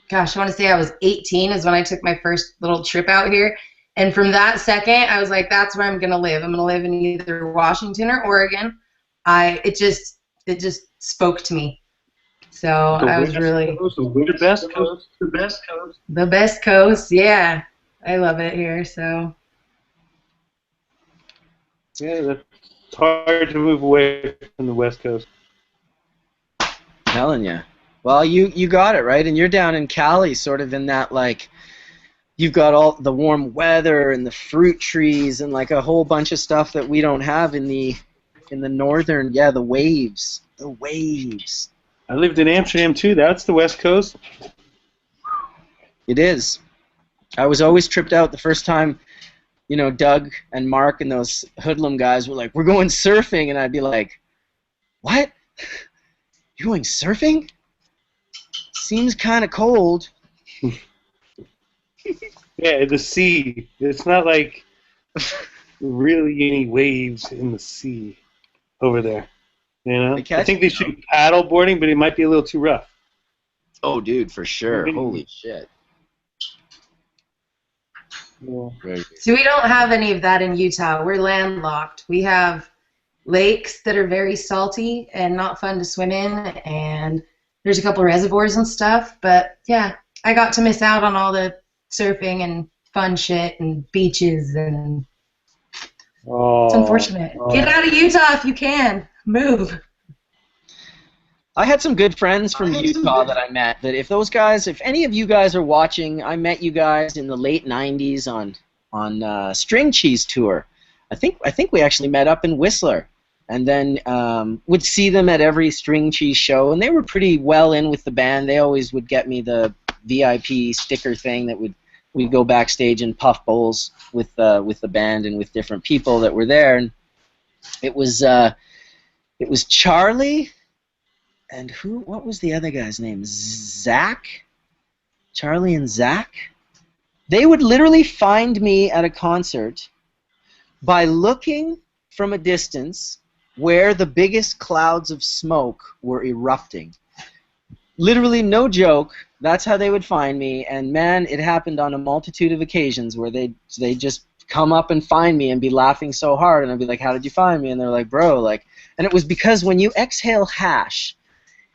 gosh, I want to say I was 18 is when I took my first little trip out here. And from that second, I was like, that's where I'm going to live. I'm going to live in either Washington or Oregon. It just spoke to me. So I was really... The best coast. The best coast. The best coast, yeah. I love it here, so... Yeah, it's hard to move away from the West Coast. Telling you. Well, you got it, right? And you're down in Cali, sort of in that, like, you've got all the warm weather and the fruit trees and, like, a whole bunch of stuff that we don't have in the northern, the waves. The waves. I lived in Amsterdam, too. That's the West Coast. It is. I was always tripped out the first time, Doug and Mark and those hoodlum guys were like, we're going surfing, and I'd be like, what? You're going surfing? Seems kind of cold. Yeah, the sea. It's not like really any waves in the sea over there. I think they should be paddle boarding, but it might be a little too rough. Oh, dude, for sure. Holy shit. Yeah. So we don't have any of that in Utah. We're landlocked. We have lakes that are very salty and not fun to swim in, and there's a couple reservoirs and stuff. But yeah, I got to miss out on all the surfing and fun shit and beaches, and it's unfortunate. Get out of Utah if you can. Move. I had some good friends from Utah that I met. That if any of you guys are watching, I met you guys in the late '90s on String Cheese tour. I think we actually met up in Whistler, and then would see them at every String Cheese show, and they were pretty well in with the band. They always would get me the VIP sticker thing that we'd go backstage and puff bowls with the band and with different people that were there. And it was Charlie. And what was the other guy's name? Zach? Charlie and Zach? They would literally find me at a concert by looking from a distance where the biggest clouds of smoke were erupting. Literally, no joke, that's how they would find me. And man, it happened on a multitude of occasions where they just come up and find me and be laughing so hard. And I'd be like, how did you find me? And they're like, bro, like... And it was because when you exhale hash,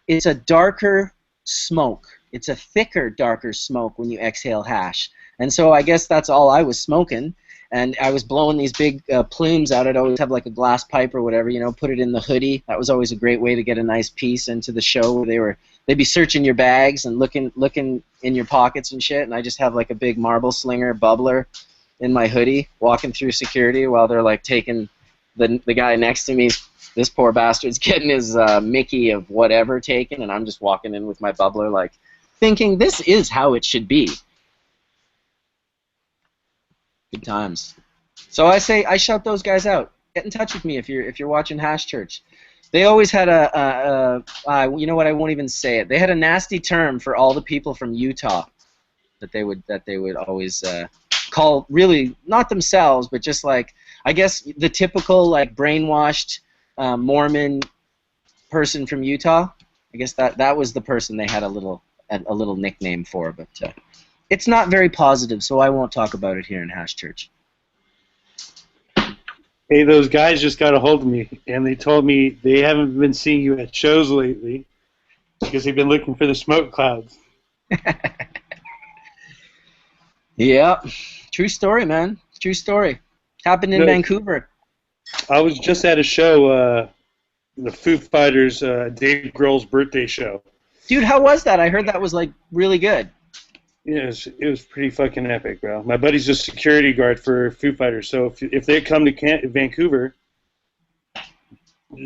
it's a darker smoke. It's a thicker, darker smoke when you exhale hash. And so I guess that's all I was smoking. And I was blowing these big plumes out. I'd always have like a glass pipe or whatever, put it in the hoodie. That was always a great way to get a nice piece into the show where they'd be searching your bags and looking in your pockets and shit. And I just have like a big marble slinger bubbler in my hoodie walking through security while they're like taking the guy next to me. This poor bastard's getting his Mickey of whatever taken, and I'm just walking in with my bubbler, like, thinking this is how it should be. Good times. So I shout those guys out. Get in touch with me if you're watching Hash Church. They always had you know what? I won't even say it. They had a nasty term for all the people from Utah that they would always call, really not themselves, but just like, I guess the typical like brainwashed Mormon person from Utah. I guess that was the person they had a little nickname for, but it's not very positive, so I won't talk about it here in Hash Church. Hey, those guys just got a hold of me, and they told me they haven't been seeing you at shows lately, because they've been looking for the smoke clouds. Yep. True story, man. True story. Happened in Vancouver. I was just at a show, the Foo Fighters Dave Grohl's birthday show. Dude, how was that? I heard that was like really good. Yeah, it was pretty fucking epic, bro. My buddy's a security guard for Foo Fighters, so if they come to Vancouver,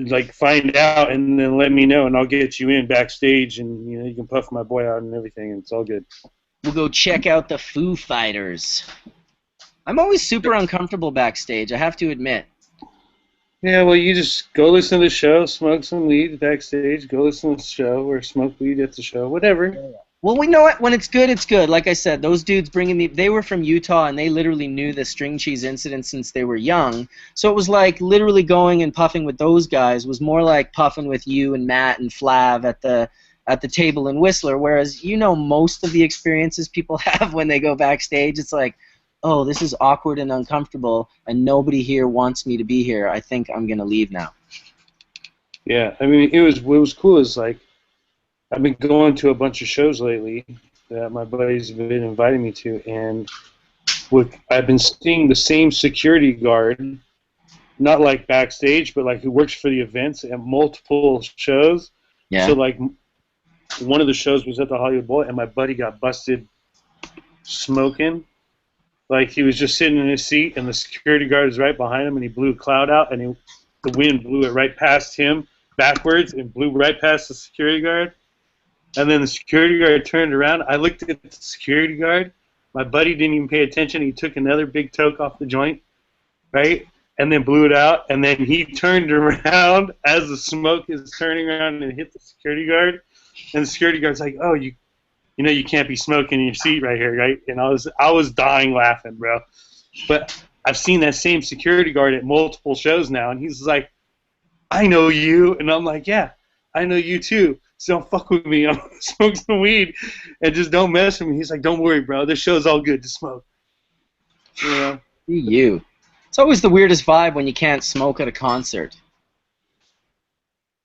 like find out and then let me know, and I'll get you in backstage, and you know you can puff my boy out and everything, and it's all good. We'll go check out the Foo Fighters. I'm always super uncomfortable backstage, I have to admit. Yeah, well, you just go listen to the show, smoke some weed backstage, go listen to the show, or smoke weed at the show, whatever. Well, we know what. When it's good, it's good. Like I said, those dudes bringing me, they were from Utah, and they literally knew the string cheese incident since they were young. So it was like literally going and puffing with those guys was more like puffing with you and Matt and Flav at the table in Whistler, whereas you know most of the experiences people have when they go backstage, it's like, oh, this is awkward and uncomfortable, and nobody here wants me to be here. I think I'm going to leave now. Yeah, I mean, what was cool is, like, I've been going to a bunch of shows lately that my buddies have been inviting me to, and I've been seeing the same security guard, not like backstage, but like who works for the events at multiple shows. Yeah. So, like, one of the shows was at the Hollywood Bowl, and my buddy got busted smoking. Like, he was just sitting in his seat, and the security guard was right behind him, and he blew a cloud out, and the wind blew it right past him backwards and blew right past the security guard. And then the security guard turned around. I looked at the security guard. My buddy didn't even pay attention. He took another big toke off the joint, right, and then blew it out. And then he turned around as the smoke is turning around and hit the security guard. And the security guard's like, oh, you know you can't be smoking in your seat right here, right? And I was dying laughing, bro. But I've seen that same security guard at multiple shows now, and he's like, I know you. And I'm like, yeah, I know you too. So don't fuck with me. I'm gonna smoke some weed and just don't mess with me. He's like, don't worry, bro. This show's all good to smoke. You know? You. It's always the weirdest vibe when you can't smoke at a concert.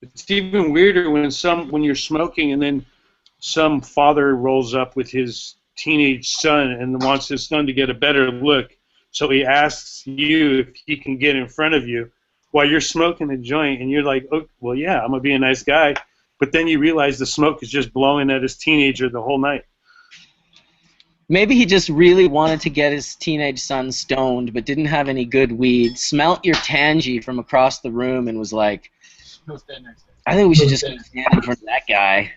It's even weirder when you're smoking and then some father rolls up with his teenage son and wants his son to get a better look. So he asks you if he can get in front of you while you're smoking a joint, and you're like, oh, well, yeah, I'm going to be a nice guy. But then you realize the smoke is just blowing at his teenager the whole night. Maybe he just really wanted to get his teenage son stoned but didn't have any good weed, smelt your tangy from across the room and was like, I think we should just go stand in front of that guy.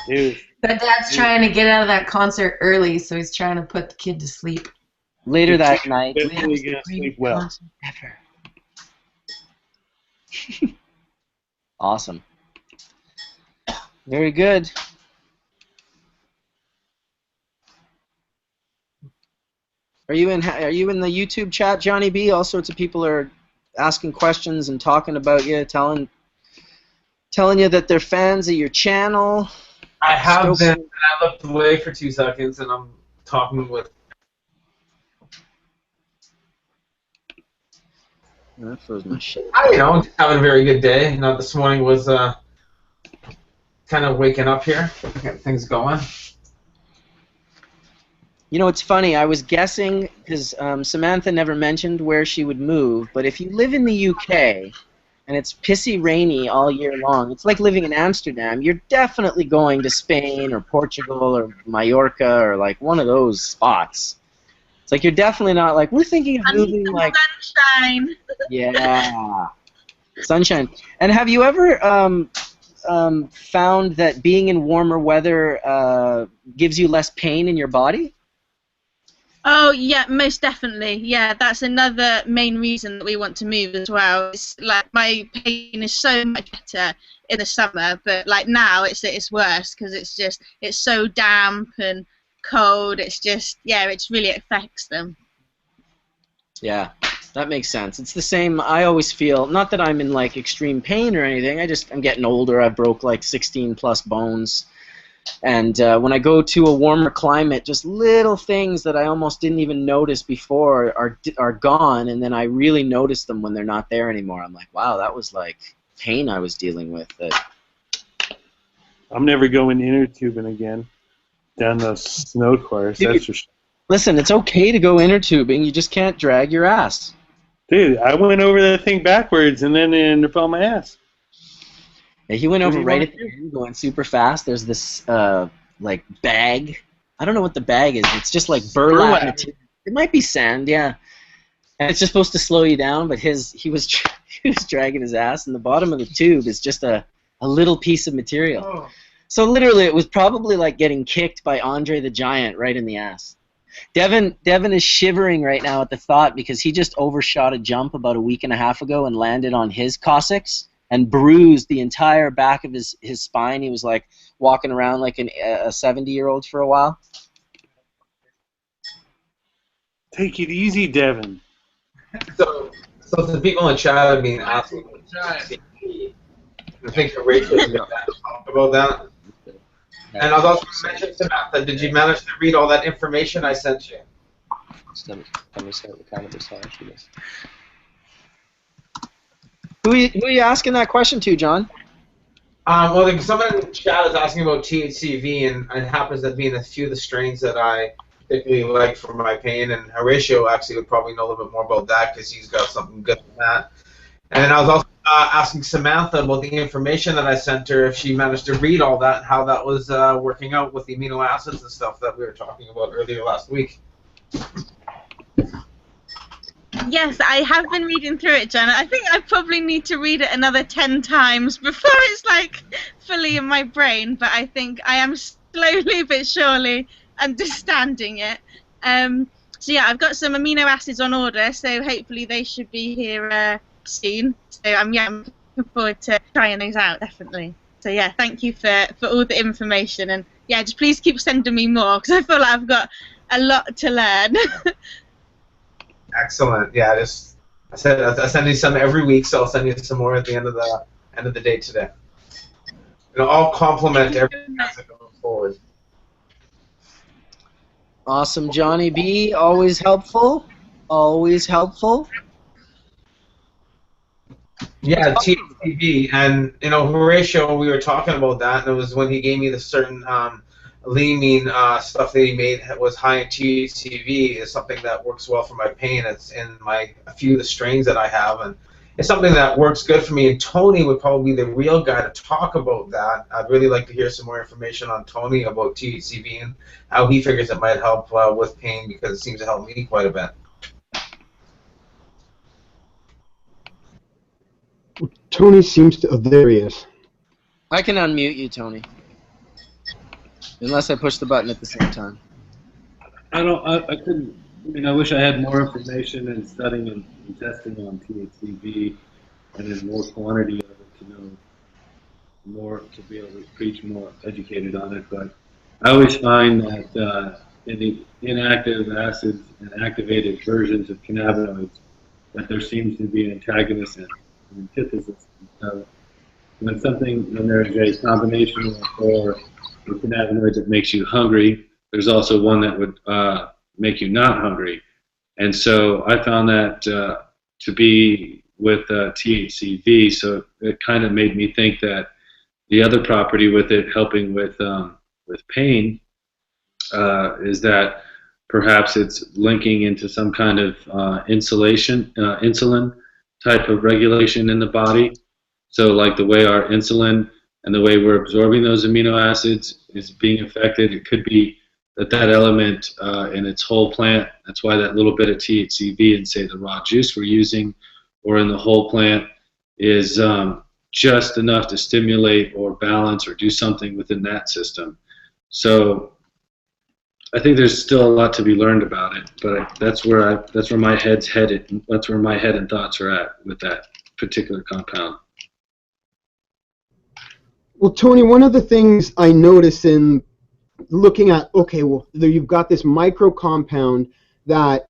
Dude. But Dad's trying to get out of that concert early, so he's trying to put the kid to sleep. Later that night. Definitely gonna sleep well. Ever. Awesome. Very good. Are you in the YouTube chat, Johnny B? All sorts of people are asking questions and talking about you, telling you that they're fans of your channel. I have been, and I looked away for 2 seconds, and I'm talking with. That froze my shit. You know, having a very good day. You know, this morning was kind of waking up here, getting things going. You know, it's funny. I was guessing because Samantha never mentioned where she would move, but if you live in the UK and it's pissy rainy all year long, it's like living in Amsterdam. You're definitely going to Spain or Portugal or Mallorca or like one of those spots. It's like you're definitely not like, we're thinking of moving like sunshine. Yeah, sunshine. And have you ever found that being in warmer weather gives you less pain in your body? Oh yeah, most definitely. Yeah, that's another main reason that we want to move as well. It's like my pain is so much better in the summer, but like now it's worse because it's so damp and cold. It's just, yeah, it really affects them. Yeah, that makes sense. It's the same. I always feel, not that I'm in like extreme pain or anything. I'm getting older. I broke like 16 plus bones. And when I go to a warmer climate, just little things that I almost didn't even notice before are gone, and then I really notice them when they're not there anymore. I'm like, wow, that was like pain I was dealing with that I'm never going inner tubing again down the snow course. That's for sure. Listen, it's okay to go inner tubing. You just can't drag your ass. Dude, I went over that thing backwards and then it ended up on my ass. Yeah, he went over right at the end, going super fast. There's this like bag. I don't know what the bag is. It's just like burlap material. It might be sand, yeah. And it's just supposed to slow you down, but he was dragging his ass, and the bottom of the tube is just a little piece of material. Oh. So literally, it was probably like getting kicked by Andre the Giant right in the ass. Devin is shivering right now at the thought because he just overshot a jump about a week and a half ago and landed on his Cossacks and bruised the entire back of his spine. He was like walking around like a 70-year-old for a while. Take it easy, Devin. So the people in chat have been asking. I think Rachel is going to talk about that. And I was also going to mention, Samantha, did you manage to read all that information I sent you? Who are you asking that question to, John? Well, someone in the chat is asking about THCV, and it happens to be in a few of the strains that I particularly like for my pain, and Horatio actually would probably know a little bit more about that because he's got something good with that. And I was also asking Samantha about the information that I sent her, if she managed to read all that and how that was working out with the amino acids and stuff that we were talking about earlier last week. Yes, I have been reading through it, Jenna. I think I probably need to read it another 10 times before it's like fully in my brain, but I think I am slowly but surely understanding it. So yeah, I've got some amino acids on order, so hopefully they should be here soon. So I'm looking forward to trying those out, definitely. So yeah, thank you for all the information, and yeah, just please keep sending me more because I feel like I've got a lot to learn. Excellent. Yeah, I send you some every week, so I'll send you some more at the end of the day today. It'll all complement everything as it goes forward. Awesome, Johnny B. Always helpful. Always helpful. Yeah, THCV, and Horatio, we were talking about that, and it was when he gave me the certain lean stuff that he made was high in THCV. Is something that works well for my pain. It's in a few of the strains that I have, and it's something that works good for me. And Tony would probably be the real guy to talk about that. I'd really like to hear some more information on Tony about THCV and how he figures it might help with pain, because it seems to help me quite a bit. Tony seems to. Oh, there he is. I can unmute you, Tony. Unless I push the button at the same time. I couldn't. I mean, I wish I had more information and studying and testing on THCV, and then more quantity of it to know more, to be able to preach more educated on it. But I always find that in the inactive acids and activated versions of cannabinoids, that there seems to be an antagonist and an antithesis. So when there is a combination for the cannabinoid that makes you hungry, there's also one that would make you not hungry. And so I found that to be with THCV, so it kind of made me think that the other property with it helping with pain is that perhaps it's linking into some kind of insulin type of regulation in the body. So like the way our insulin and the way we're absorbing those amino acids is being affected, it could be that element in its whole plant, that's why that little bit of THCV in, say, the raw juice we're using or in the whole plant is just enough to stimulate or balance or do something within that system. So I think there's still a lot to be learned about it, but that's where my head's headed. That's where my head and thoughts are at with that particular compound. Well, Tony, one of the things I notice in looking at, okay, well, you've got this micro compound that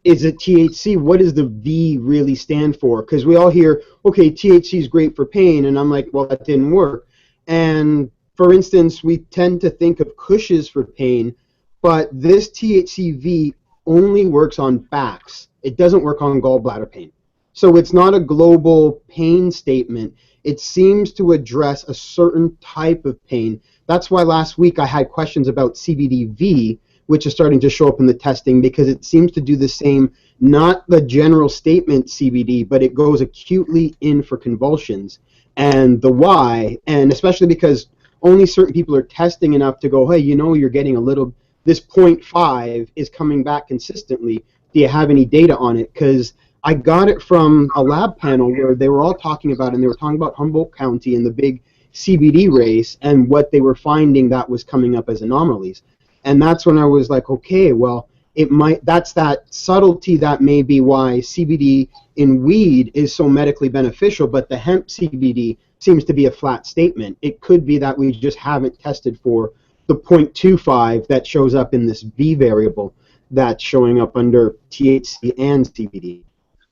is a THC. What does the V really stand for? Because we all hear, okay, THC is great for pain, and I'm like, well, that didn't work. And for instance, we tend to think of Cush's for pain, but this THCV only works on backs. It doesn't work on gallbladder pain. So it's not a global pain statement. it seems to address a certain type of pain. That's why last week I had questions about CBDV, which is starting to show up in the testing, because it seems to do the same, not the general statement CBD, but it goes acutely in for convulsions. And the why, and especially because only certain people are testing enough to go, hey, you know, you're getting a little, this 0.5 is coming back consistently. Do you have any data on it? Because I got it from a lab panel where they were all talking about, and they were talking about Humboldt County and the big CBD race and what they were finding that was coming up as anomalies. And that's when I was like, okay, well, it might, that's that subtlety that may be why CBD in weed is so medically beneficial, but the hemp CBD seems to be a flat statement. It could be that we just haven't tested for the 0.25 that shows up in this V variable that's showing up under THC and CBD.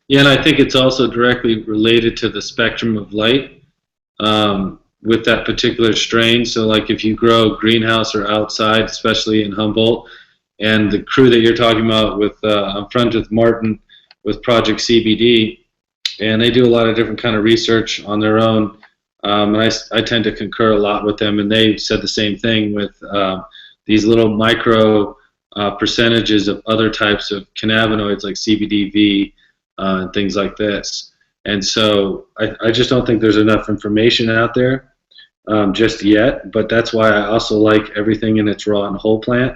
Yeah, and I think it's also directly related to the spectrum of light with that particular strain. So like if you grow greenhouse or outside, especially in Humboldt, and the crew that you're talking about with, I'm friends with Martin with Project CBD, and they do a lot of different kind of research on their own, and I tend to concur a lot with them, and they said the same thing with these little micro percentages of other types of cannabinoids like CBDV and things like this. And so I just don't think there's enough information out there just yet, but that's why I also like everything in its raw and whole plant,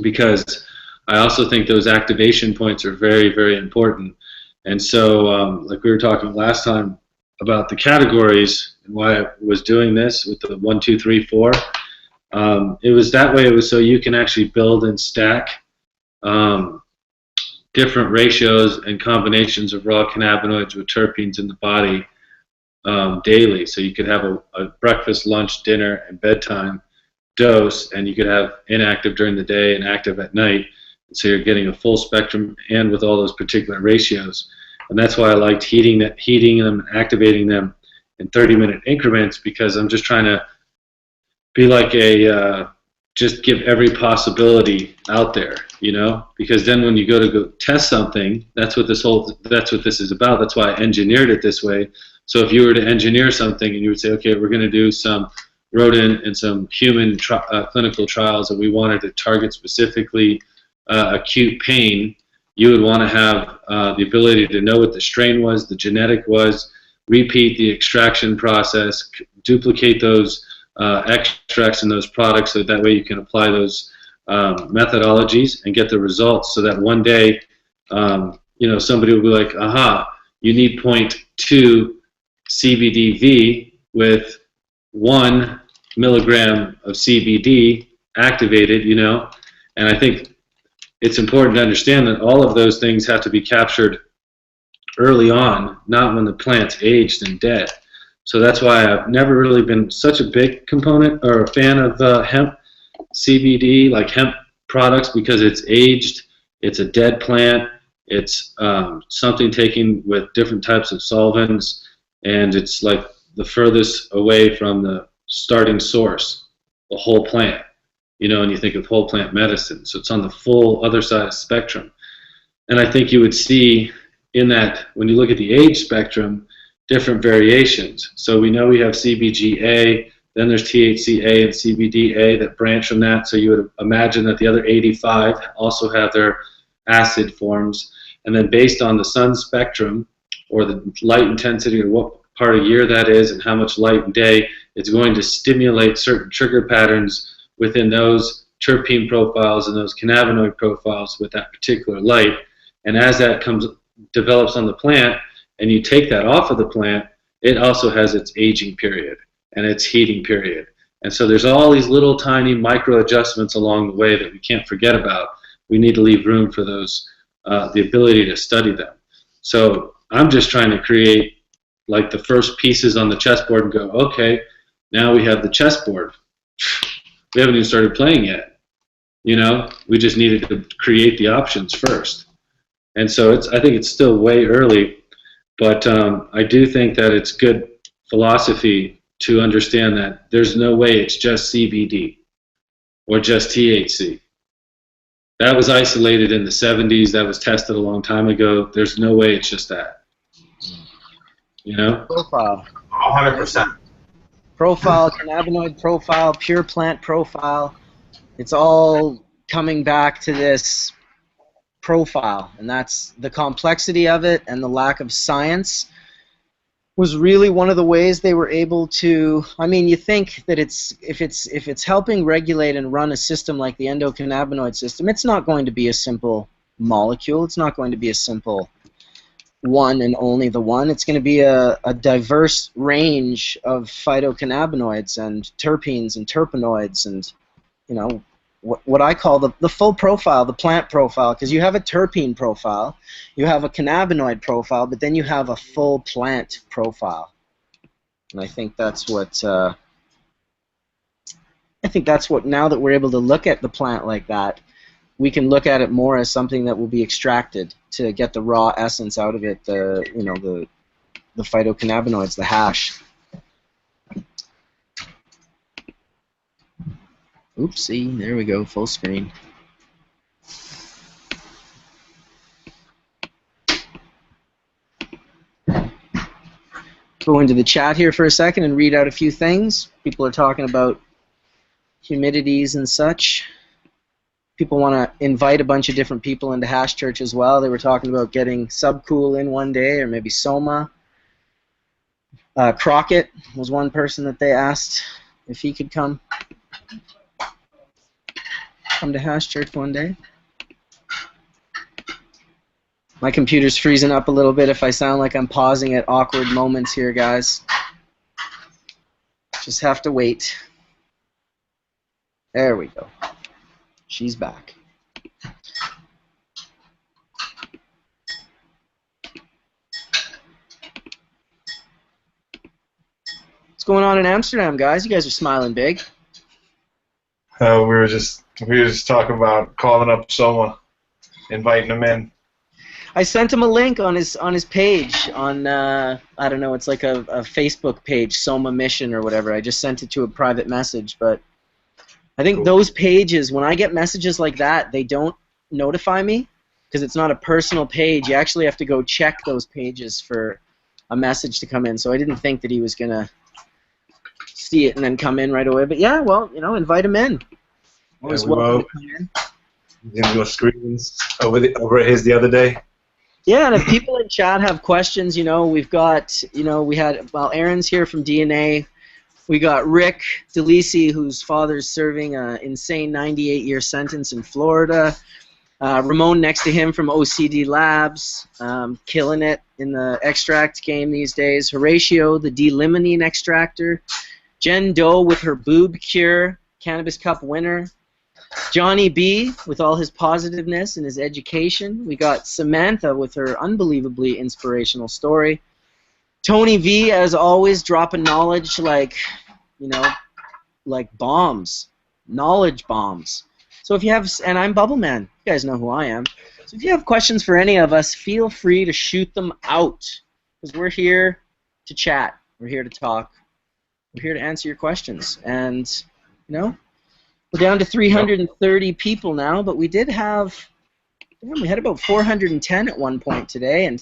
because I also think those activation points are very, very important. And so like we were talking last time about the categories and why I was doing this with the 1, 2, 3, 4, it was that way. It was so you can actually build and stack different ratios and combinations of raw cannabinoids with terpenes in the body daily. So you could have a breakfast, lunch, dinner, and bedtime dose, and you could have inactive during the day and active at night. And so you're getting a full spectrum and with all those particular ratios. And that's why I liked heating them and activating them in 30-minute increments, because I'm just trying to be like a just give every possibility out there, you know, because then when you go test something, that's what this is about. That's why I engineered it this way. So if you were to engineer something and you would say, okay, we're going to do some rodent and some human clinical trials, and we wanted to target specifically acute pain, you would want to have the ability to know what the strain was, the genetic was, repeat the extraction process, duplicate those extracts and those products, so that way you can apply those methodologies and get the results, so that one day you know, somebody will be like, aha, you need 0.2 CBDV with 1 milligram of CBD activated, you know. And I think it's important to understand that all of those things have to be captured early on, not when the plant's aged and dead. So that's why I've never really been such a big component or a fan of hemp CBD, like hemp products, because it's aged, it's a dead plant, it's something taken with different types of solvents, and it's like the furthest away from the starting source, the whole plant, you know, and you think of whole plant medicine. So it's on the full other side of the spectrum. And I think you would see in that, when you look at the age spectrum, different variations. So we know we have CBGA, then there's THCA and CBDA that branch from that. So you would imagine that the other 85 also have their acid forms. And then based on the sun spectrum or the light intensity or what part of year that is and how much light and day, it's going to stimulate certain trigger patterns within those terpene profiles and those cannabinoid profiles with that particular light. And as that develops on the plant, and you take that off of the plant, it also has its aging period and its heating period. And so there's all these little tiny micro adjustments along the way that we can't forget about. We need to leave room for those, the ability to study them. So I'm just trying to create like the first pieces on the chessboard and go, okay, now we have the chessboard. We haven't even started playing yet. You know, we just needed to create the options first. And so I think it's still way early. But I do think that it's good philosophy to understand that there's no way it's just CBD or just THC. That was isolated in the 70s. That was tested a long time ago. There's no way it's just that. You know? Profile. 100%. Profile, cannabinoid profile, pure plant profile. It's all coming back to this profile, and that's the complexity of it and the lack of science was really one of the ways they were able to. I mean, you think that if it's helping regulate and run a system like the endocannabinoid system, it's not going to be a simple molecule. It's not going to be a simple one and only the one. It's going to be a diverse range of phytocannabinoids and terpenes and terpenoids and, you know, what I call the full profile, the plant profile, because you have a terpene profile, you have a cannabinoid profile, but then you have a full plant profile. And I think that's what now that we're able to look at the plant like that, we can look at it more as something that will be extracted to get the raw essence out of it, the phytocannabinoids, the hash. Oopsie, there we go, full screen. Go into the chat here for a second and read out a few things. People are talking about humidities and such. People want to invite a bunch of different people into Hash Church as well. They were talking about getting Subcool in one day, or maybe Soma. Crockett was one person that they asked if he could come to Hash Church one day. My computer's freezing up a little bit if I sound like I'm pausing at awkward moments here, guys. Just have to wait. There we go. She's back. What's going on in Amsterdam, guys? You guys are smiling big. We were just talking about calling up Soma, inviting him in. I sent him a link on his page on I don't know, it's like a Facebook page, Soma Mission or whatever. I just sent it to a private message, but I think those pages, when I get messages like that, they don't notify me because it's not a personal page. You actually have to go check those pages for a message to come in. So I didn't think that he was gonna see it and then come in right away. But yeah, well, you know, invite him in. Always welcome to come in. He's gonna go screens over at his the other day. Yeah, and if people in chat have questions, you know, we've got, you know, Aaron's here from DNA. We got Rick DeLisi, whose father's serving an insane 98-year sentence in Florida. Ramon next to him from OCD Labs, killing it in the extract game these days. Horatio, the D-limonene extractor. Jenn Doe with her boob cure, Cannabis Cup winner. Johnny B with all his positiveness and his education. We got Samantha with her unbelievably inspirational story. Tony V, as always, dropping knowledge like, you know, like bombs, knowledge bombs. So if you have, and I'm Bubbleman, you guys know who I am. So if you have questions for any of us, feel free to shoot them out, because we're here to chat, we're here to talk, we're here to answer your questions. And, you know, we're down to 330 people now, but we did have, we had about 410 at one point today, and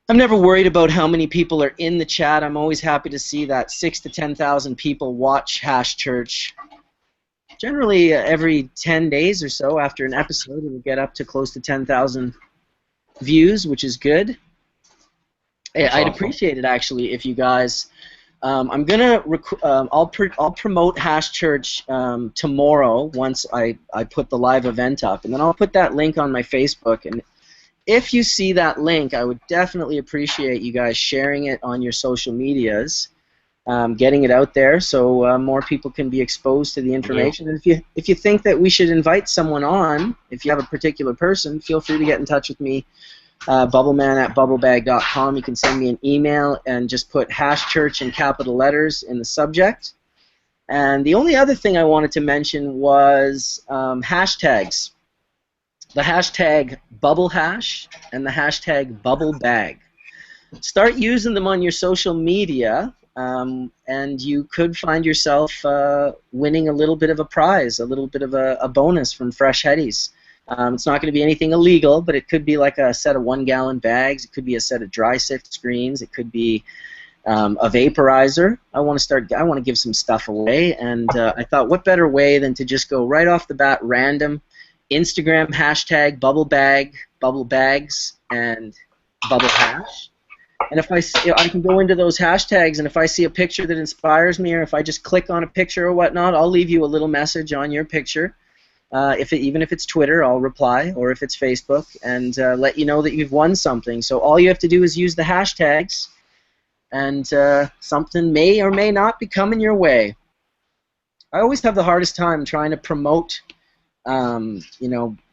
I'm never worried about how many people are in the chat. I'm always happy to see that 6,000 to 10,000 people watch Hash Church. Generally, every 10 days or so after an episode, we get up to close to 10,000 views, which is good. I'd appreciate it, actually, if you guys... I'm gonna I'll promote Hash Church tomorrow once I put the live event up, and then I'll put that link on my Facebook. And if you see that link, I would definitely appreciate you guys sharing it on your social medias, getting it out there so more people can be exposed to the information. And if you think that we should invite someone on, if you have a particular person, feel free to get in touch with me. Bubbleman@bubblebag.com. You can send me an email and just put Hash Church in capital letters in the subject. And the only other thing I wanted to mention was hashtags. The hashtag BubbleHash and the hashtag BubbleBag. Start using them on your social media, and you could find yourself winning a little bit of a prize, a little bit of a bonus from Fresh Headies. It's not going to be anything illegal, but it could be like a set of 1-gallon bags. It could be a set of dry sift screens. It could be a vaporizer. I want to give some stuff away, and I thought, what better way than to just go right off the bat, random Instagram hashtag bubble bags, and bubble hash. And if I can go into those hashtags, and if I see a picture that inspires me, or if I just click on a picture or whatnot, I'll leave you a little message on your picture. Even if it's Twitter, I'll reply, or if it's Facebook, and let you know that you've won something. So all you have to do is use the hashtags, and something may or may not be coming your way. I always have the hardest time trying to promote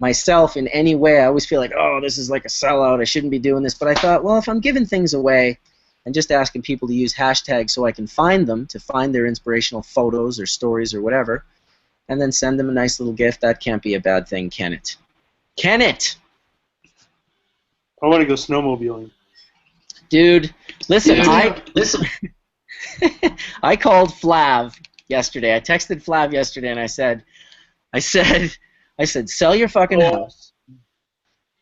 myself in any way. I always feel like, oh, this is like a sellout, I shouldn't be doing this. But I thought, well, if I'm giving things away and just asking people to use hashtags so I can find them, to find their inspirational photos or stories or whatever, and then send them a nice little gift, that can't be a bad thing, can it? Can it? I want to go snowmobiling. Dude, listen, I called Flav yesterday. I texted Flav yesterday, and I said, sell your fucking house,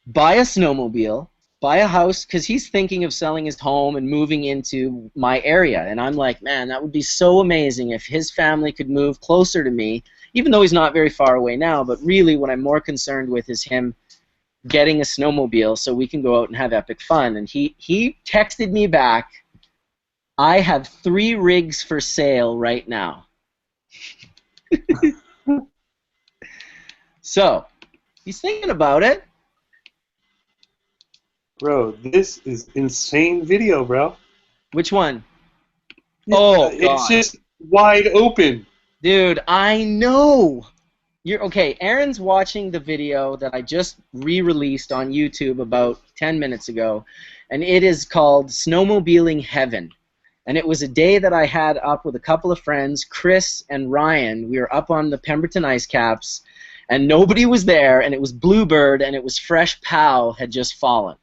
buy a snowmobile, buy a house, because he's thinking of selling his home and moving into my area. And I'm like, man, that would be so amazing if his family could move closer to me, even though he's not very far away now. But really what I'm more concerned with is him getting a snowmobile so we can go out and have epic fun. And he texted me back, I have 3 rigs for sale right now. So, he's thinking about it. Bro, this is insane video, bro. Which one? It's just wide open. Dude, I know. Okay, Aaron's watching the video that I just re-released on YouTube about 10 minutes ago, and it is called Snowmobiling Heaven. And it was a day that I had up with a couple of friends, Chris and Ryan. We were up on the Pemberton ice caps, and nobody was there, and it was Bluebird, and it was fresh POW had just fallen.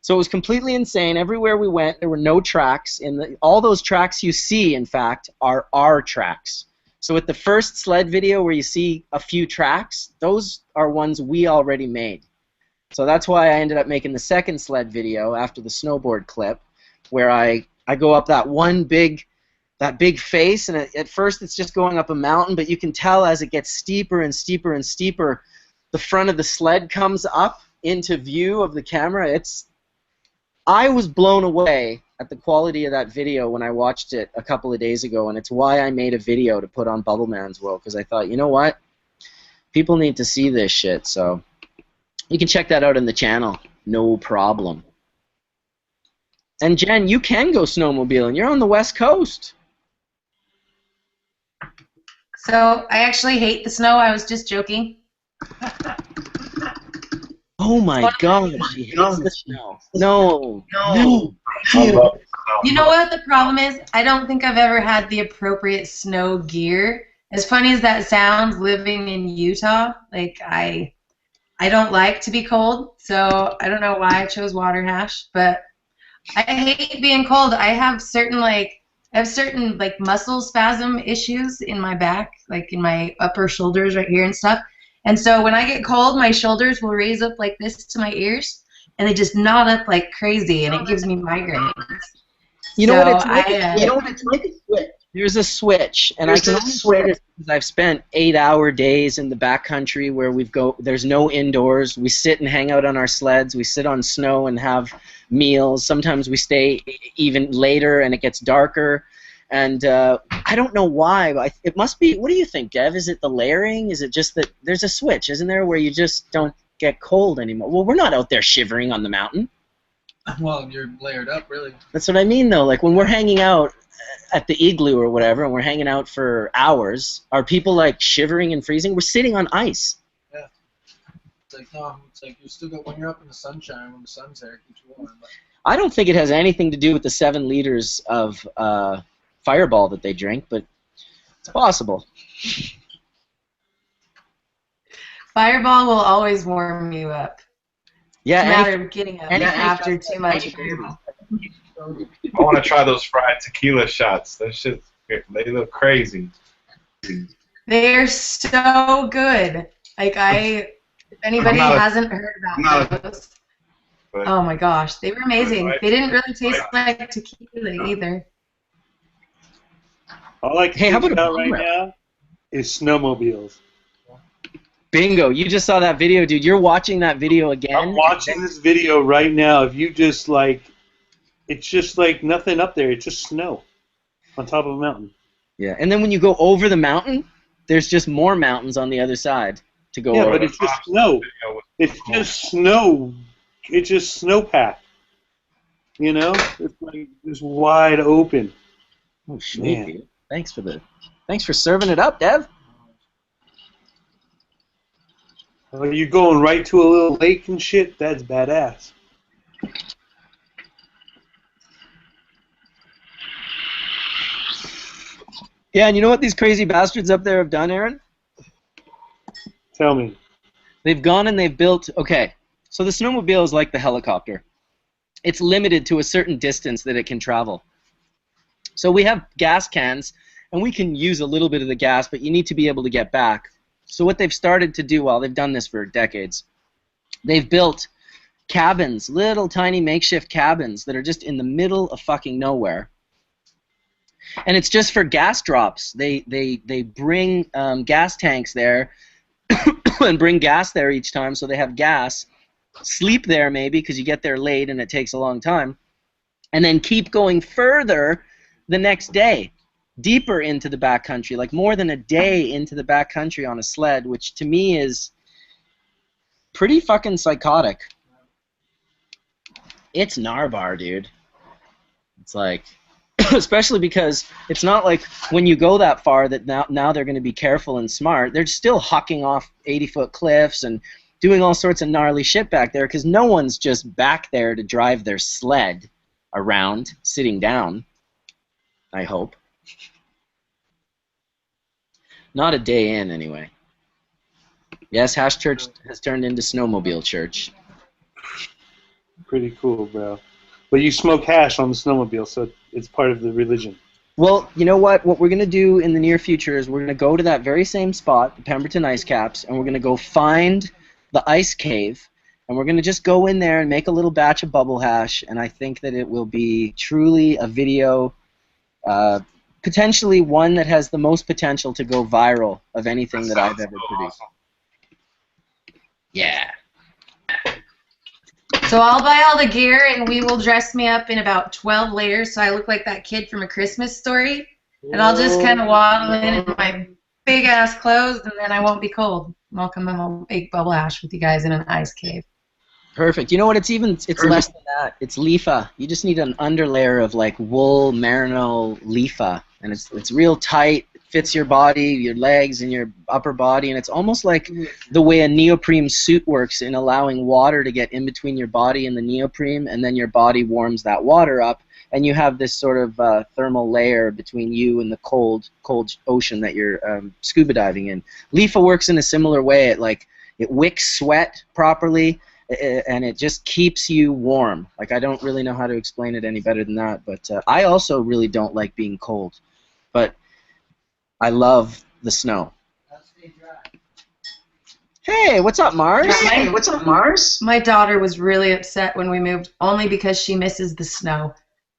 So it was completely insane. Everywhere we went, there were no tracks. All those tracks you see, in fact, are our tracks. So with the first sled video where you see a few tracks, those are ones we already made. So that's why I ended up making the second sled video after the snowboard clip, where I go up that big face, and at first it's just going up a mountain, but you can tell as it gets steeper and steeper and steeper, the front of the sled comes up into view of the camera. I was blown away at the quality of that video when I watched it a couple of days ago, and it's why I made a video to put on Bubbleman's World, because I thought, you know what? People need to see this shit, so you can check that out on the channel. No problem. And Jen, you can go snowmobiling. You're on the West Coast. So I actually hate the snow. I was just joking. Oh my God, she hates the snow. No. You know what the problem is? I don't think I've ever had the appropriate snow gear. As funny as that sounds, living in Utah, like I don't like to be cold, so I don't know why I chose water hash, but I hate being cold. I have certain muscle spasm issues in my back, like in my upper shoulders right here and stuff. And so when I get cold, my shoulders will raise up like this to my ears, and they just knot up like crazy, and it gives me migraines. You know what it's like? It's like a switch. There's a switch, and I can only say this because I've spent 8-hour days in the backcountry where there's no indoors. We sit and hang out on our sleds. We sit on snow and have meals. Sometimes we stay even later, and it gets darker. And I don't know why, but it must be. What do you think, Dev? Is it the layering? Is it just that there's a switch, isn't there, where you just don't get cold anymore? Well, we're not out there shivering on the mountain. Well, you're layered up, really. That's what I mean, though. Like when we're hanging out at the igloo or whatever, and we're hanging out for hours, are people like shivering and freezing? We're sitting on ice. Yeah. It's like you still got when you're up in the sunshine, when the sun's there, it keeps you warm. But I don't think it has anything to do with the 7 liters of Fireball that they drink, but it's possible. Fireball will always warm you up. Yeah, it's a matter of getting up after too much. I want to try those fried tequila shots. Those shit, they look crazy. They're so good. Like if anybody hasn't heard about those, oh my gosh, they were amazing. They didn't really taste like tequila either. All I can Hey, how think about a about right bum rep? now is snowmobiles. Bingo! You just saw that video, dude. You're watching that video again. I'm watching this video right now. If you just like, it's just like nothing up there. It's just snow on top of a mountain. Yeah, and then when you go over the mountain, there's just more mountains on the other side to go Yeah, over. but it's just snow. It's just snow. It's just snowpack. You know, it's like just wide open. Oh, sweet, dude. Thanks for serving it up, Dev. Are you going right to a little lake and shit? That's badass. Yeah, and you know what these crazy bastards up there have done, Aaron? Tell me. They've gone and they've built... Okay, so the snowmobile is like the helicopter. It's limited to a certain distance that it can travel. So we have gas cans, and we can use a little bit of the gas, but you need to be able to get back. So what they've started to do, well, they've done this for decades, they've built cabins, little tiny makeshift cabins that are just in the middle of fucking nowhere. And it's just for gas drops. They bring gas tanks there and bring gas there each time, so they have gas. Sleep there maybe because you get there late and it takes a long time. And then keep going further the next day, deeper into the backcountry, like more than a day into the backcountry on a sled, which to me is pretty fucking psychotic. It's Narvar, dude. It's like... Especially because it's not like when you go that far that now they're going to be careful and smart. They're still hucking off 80-foot cliffs and doing all sorts of gnarly shit back there because no one's just back there to drive their sled around sitting down, I hope. Not a day in, anyway. Yes, Hash Church has turned into Snowmobile Church. Pretty cool, bro. But you smoke hash on the snowmobile, so it's part of the religion. Well, you know what? What we're going to do in the near future is we're going to go to that very same spot, the Pemberton Ice Caps, and we're going to go find the ice cave, and we're going to just go in there and make a little batch of bubble hash, and I think that it will be truly a video, potentially one that has the most potential to go viral of anything that I've ever produced. Yeah. So I'll buy all the gear and we will dress me up in about 12 layers so I look like that kid from A Christmas Story. And I'll just kind of waddle in my big ass clothes and then I won't be cold. And I'll come and I'll bake bubble hash with you guys in an ice cave. Perfect. You know what? It's less than that. It's leafa. You just need an underlayer of like wool merino leafa, and it's real tight. It fits your body, your legs, and your upper body, and it's almost like the way a neoprene suit works in allowing water to get in between your body and the neoprene, and then your body warms that water up, and you have this sort of thermal layer between you and the cold ocean that you're scuba diving in. Leafa works in a similar way. It wicks sweat properly. And it just keeps you warm. Like, I don't really know how to explain it any better than that, but I also really don't like being cold. But I love the snow. Hey, what's up, Mars? Hey, what's up, Mars? My daughter was really upset when we moved, only because she misses the snow.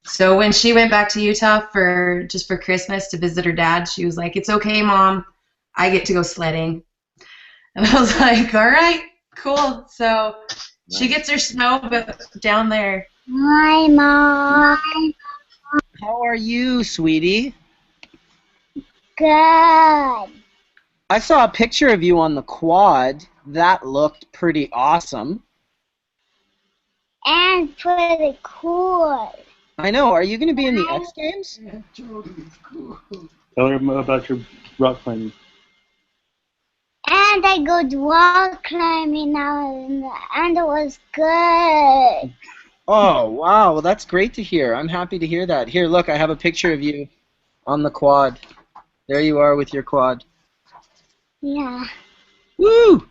So when she went back to Utah for Christmas to visit her dad, she was like, "It's okay, Mom. I get to go sledding." And I was like, "All right. Cool." So she gets her snow, but down there. Hi, Mom. How are you, sweetie? Good. I saw a picture of you on the quad. That looked pretty awesome. And pretty cool. I know. Are you going to be in the X Games? Tell her about your rock climbing. And I go rock climbing now, and it was good. Oh, wow. Well, that's great to hear. I'm happy to hear that. Here, look, I have a picture of you on the quad. There you are with your quad. Yeah. Woo!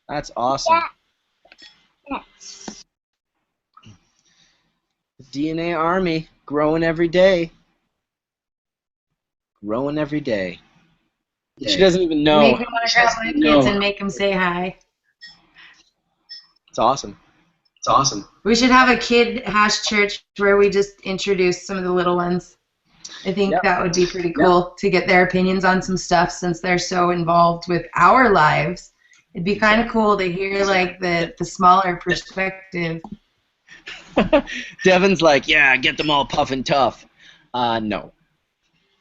That's awesome. Yeah. Yes. The DNA Army, growing every day. Growing every day. She doesn't even know. Make me want to grab my kids and make them say hi. It's awesome. It's awesome. We should have a kid hash church where we just introduce some of the little ones. I think that would be pretty cool to get their opinions on some stuff since they're so involved with our lives. It'd be kind of cool to hear like the smaller perspective. Devin's like, yeah, get them all puff and tough. No.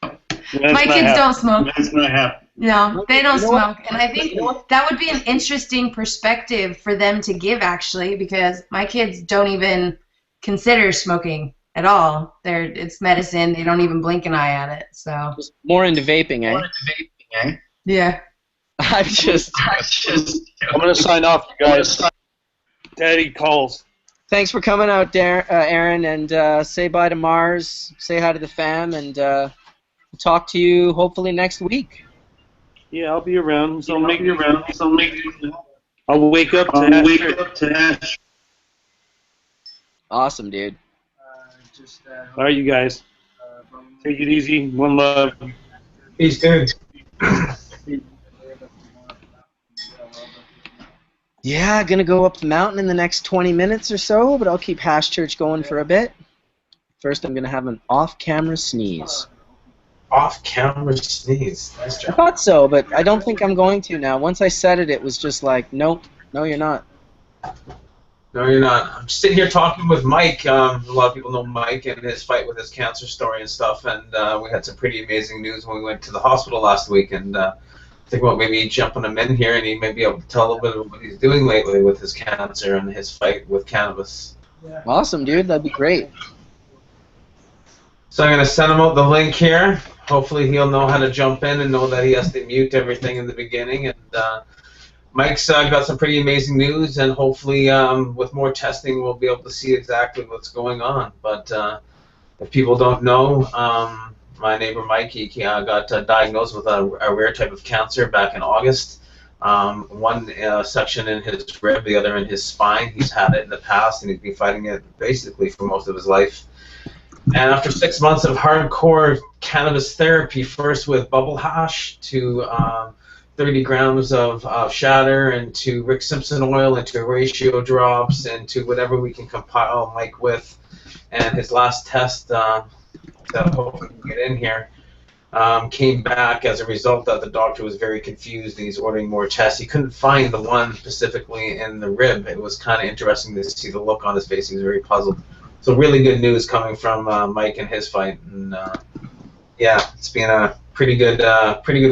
My kids don't smoke. That's not happening. No, they don't smoke. And I think that would be an interesting perspective for them to give, actually, because my kids don't even consider smoking at all. It's medicine. They don't even blink an eye at it. So Just more into vaping, eh? Yeah. I'm gonna sign off, you guys. Daddy calls. Thanks for coming out, Aaron, and say bye to Mars. Say hi to the fam, and we'll talk to you hopefully next week. Yeah, I'll be around. I'll wake up to Ash. Awesome, dude. All right, you guys. Take it easy. One love. Peace, dude. Yeah, gonna go up the mountain in the next 20 minutes or so, but I'll keep Hash Church going for a bit. First, I'm gonna have an off-camera sneeze. Off-camera sneeze. Nice I job. thought so, but I don't think I'm going to now. Once I said it, it was just like, nope, no, you're not. No, you're not. I'm just sitting here talking with Mike. A lot of people know Mike and his fight with his cancer story and stuff, and we had some pretty amazing news when we went to the hospital last week, and think about maybe jumping him in here, and he may be able to tell a little bit of what he's doing lately with his cancer and his fight with cannabis. Awesome, dude. That'd be great. So I'm going to send him out the link here. Hopefully he'll know how to jump in and know that he has to mute everything in the beginning. And Mike's got some pretty amazing news, and hopefully with more testing we'll be able to see exactly what's going on. But if people don't know, my neighbor Mike, he got diagnosed with a rare type of cancer back in August. One section in his rib, the other in his spine. He's had it in the past, and he's been fighting it basically for most of his life. And after 6 months of hardcore cannabis therapy, first with bubble hash to 30 grams of shatter, and to Rick Simpson oil, and to ratio drops, and to whatever we can compile Mike with, and his last test that hopefully we can get in here, came back as a result that the doctor was very confused and he's ordering more tests. He couldn't find the one specifically in the rib. It was kind of interesting to see the look on his face. He was very puzzled. So really good news coming from Mike and his fight. And yeah, it's been a pretty good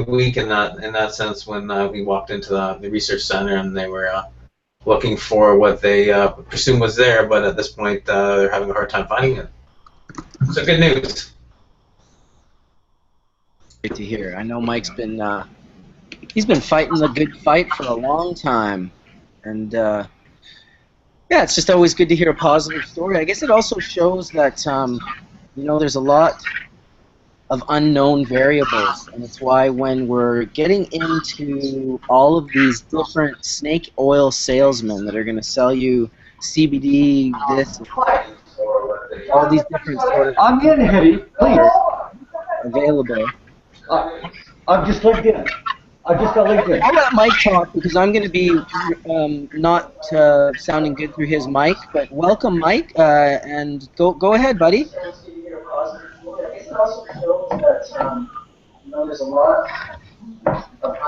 week in that sense. When we walked into the research center and they were looking for what they presumed was there, but at this point they're having a hard time finding it. So good news. Great to hear. I know Mike's been he's been fighting the good fight for a long time, and yeah, it's just always good to hear a positive story. I guess it also shows that you know, there's a lot of unknown variables, and it's why when we're getting into all of these different snake oil salesmen that are going to sell you CBD, this, all these different sort of I'm getting heavy. Please. available. I'm just linked in. I just got linked in. I'll let Mike talk because I'm going to be not sounding good through his mic. But welcome, Mike, and go ahead, buddy.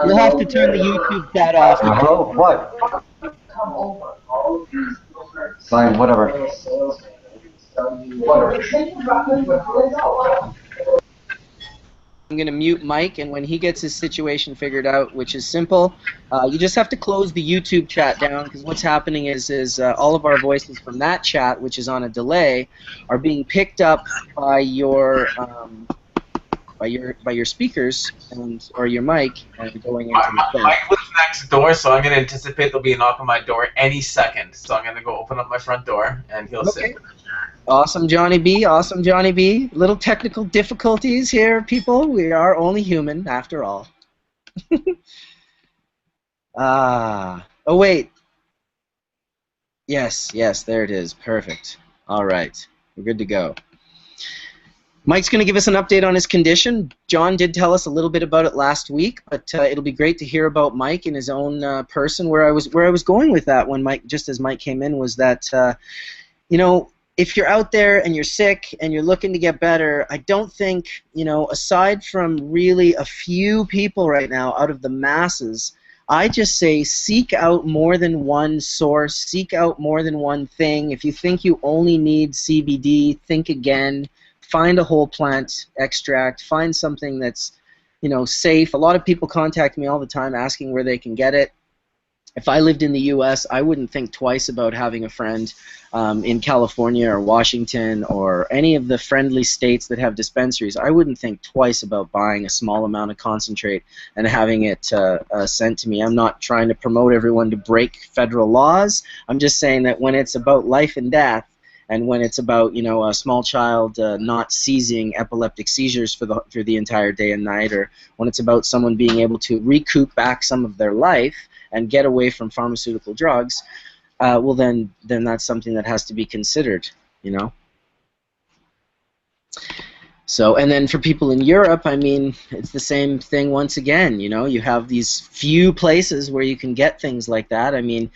You'll have to turn the YouTube chat off. Oh, what? Fine, whatever. I'm going to mute Mike, and when he gets his situation figured out, which is simple, you just have to close the YouTube chat down, because what's happening is all of our voices from that chat, which is on a delay, are being picked up by your speakers or your mic and going into the phone. Mike lives next door, so I'm going to anticipate there'll be a knock on my door any second. So I'm going to go open up my front door, and he'll sit. Awesome, Johnny B. Awesome, Johnny B. Little technical difficulties here, people. We are only human, after all. Oh, wait. Yes, there it is. Perfect. All right. We're good to go. Mike's going to give us an update on his condition. John did tell us a little bit about it last week, but it'll be great to hear about Mike in his own person. Where I was going with that when Mike, just as Mike came in, was that, you know, if you're out there and you're sick and you're looking to get better, I don't think, aside from really a few people right now out of the masses, I just say seek out more than one source, seek out more than one thing. If you think you only need CBD, think again. Find a whole plant extract. Find something that's, safe. A lot of people contact me all the time asking where they can get it. If I lived in the U.S., I wouldn't think twice about having a friend in California or Washington or any of the friendly states that have dispensaries. I wouldn't think twice about buying a small amount of concentrate and having it sent to me. I'm not trying to promote everyone to break federal laws. I'm just saying that when it's about life and death, and when it's about a small child not seizing epileptic seizures for the entire day and night, or when it's about someone being able to recoup back some of their life and get away from pharmaceutical drugs, well then that's something that has to be considered, So, and then for people in Europe, I mean, it's the same thing once again, you have these few places where you can get things like that. I mean,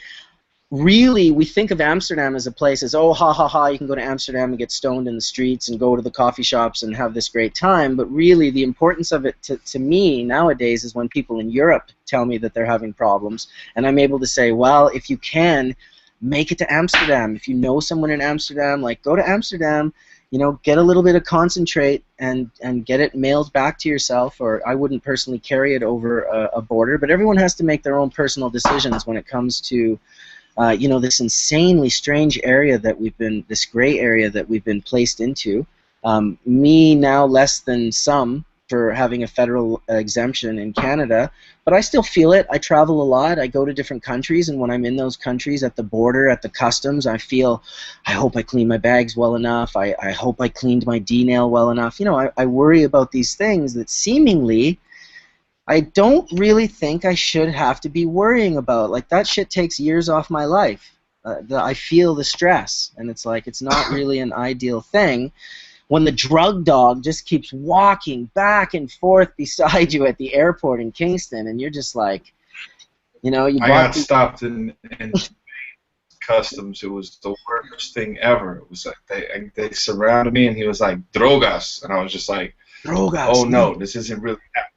really, we think of Amsterdam as a place as, oh, ha, ha, ha, you can go to Amsterdam and get stoned in the streets and go to the coffee shops and have this great time. But really, the importance of it to me nowadays is when people in Europe tell me that they're having problems. And I'm able to say, well, if you can, make it to Amsterdam. If you know someone in Amsterdam, like, go to Amsterdam, get a little bit of concentrate and get it mailed back to yourself. Or I wouldn't personally carry it over a border. But everyone has to make their own personal decisions when it comes to this insanely strange area this gray area that we've been placed into. Me now less than some for having a federal exemption in Canada, but I still feel it. I travel a lot. I go to different countries, and when I'm in those countries, at the border, at the customs, I feel, I hope I cleaned my bags well enough. I hope I cleaned my D-nail well enough. I worry about these things that seemingly I don't really think I should have to be worrying about. Like, that shit takes years off my life. I feel the stress, and it's like, it's not really an ideal thing when the drug dog just keeps walking back and forth beside you at the airport in Kingston, and you're just like, I got stopped in customs. It was the worst thing ever. It was like they surrounded me, and he was like, drogas, and I was just like, drogas. Oh no, this isn't really happening.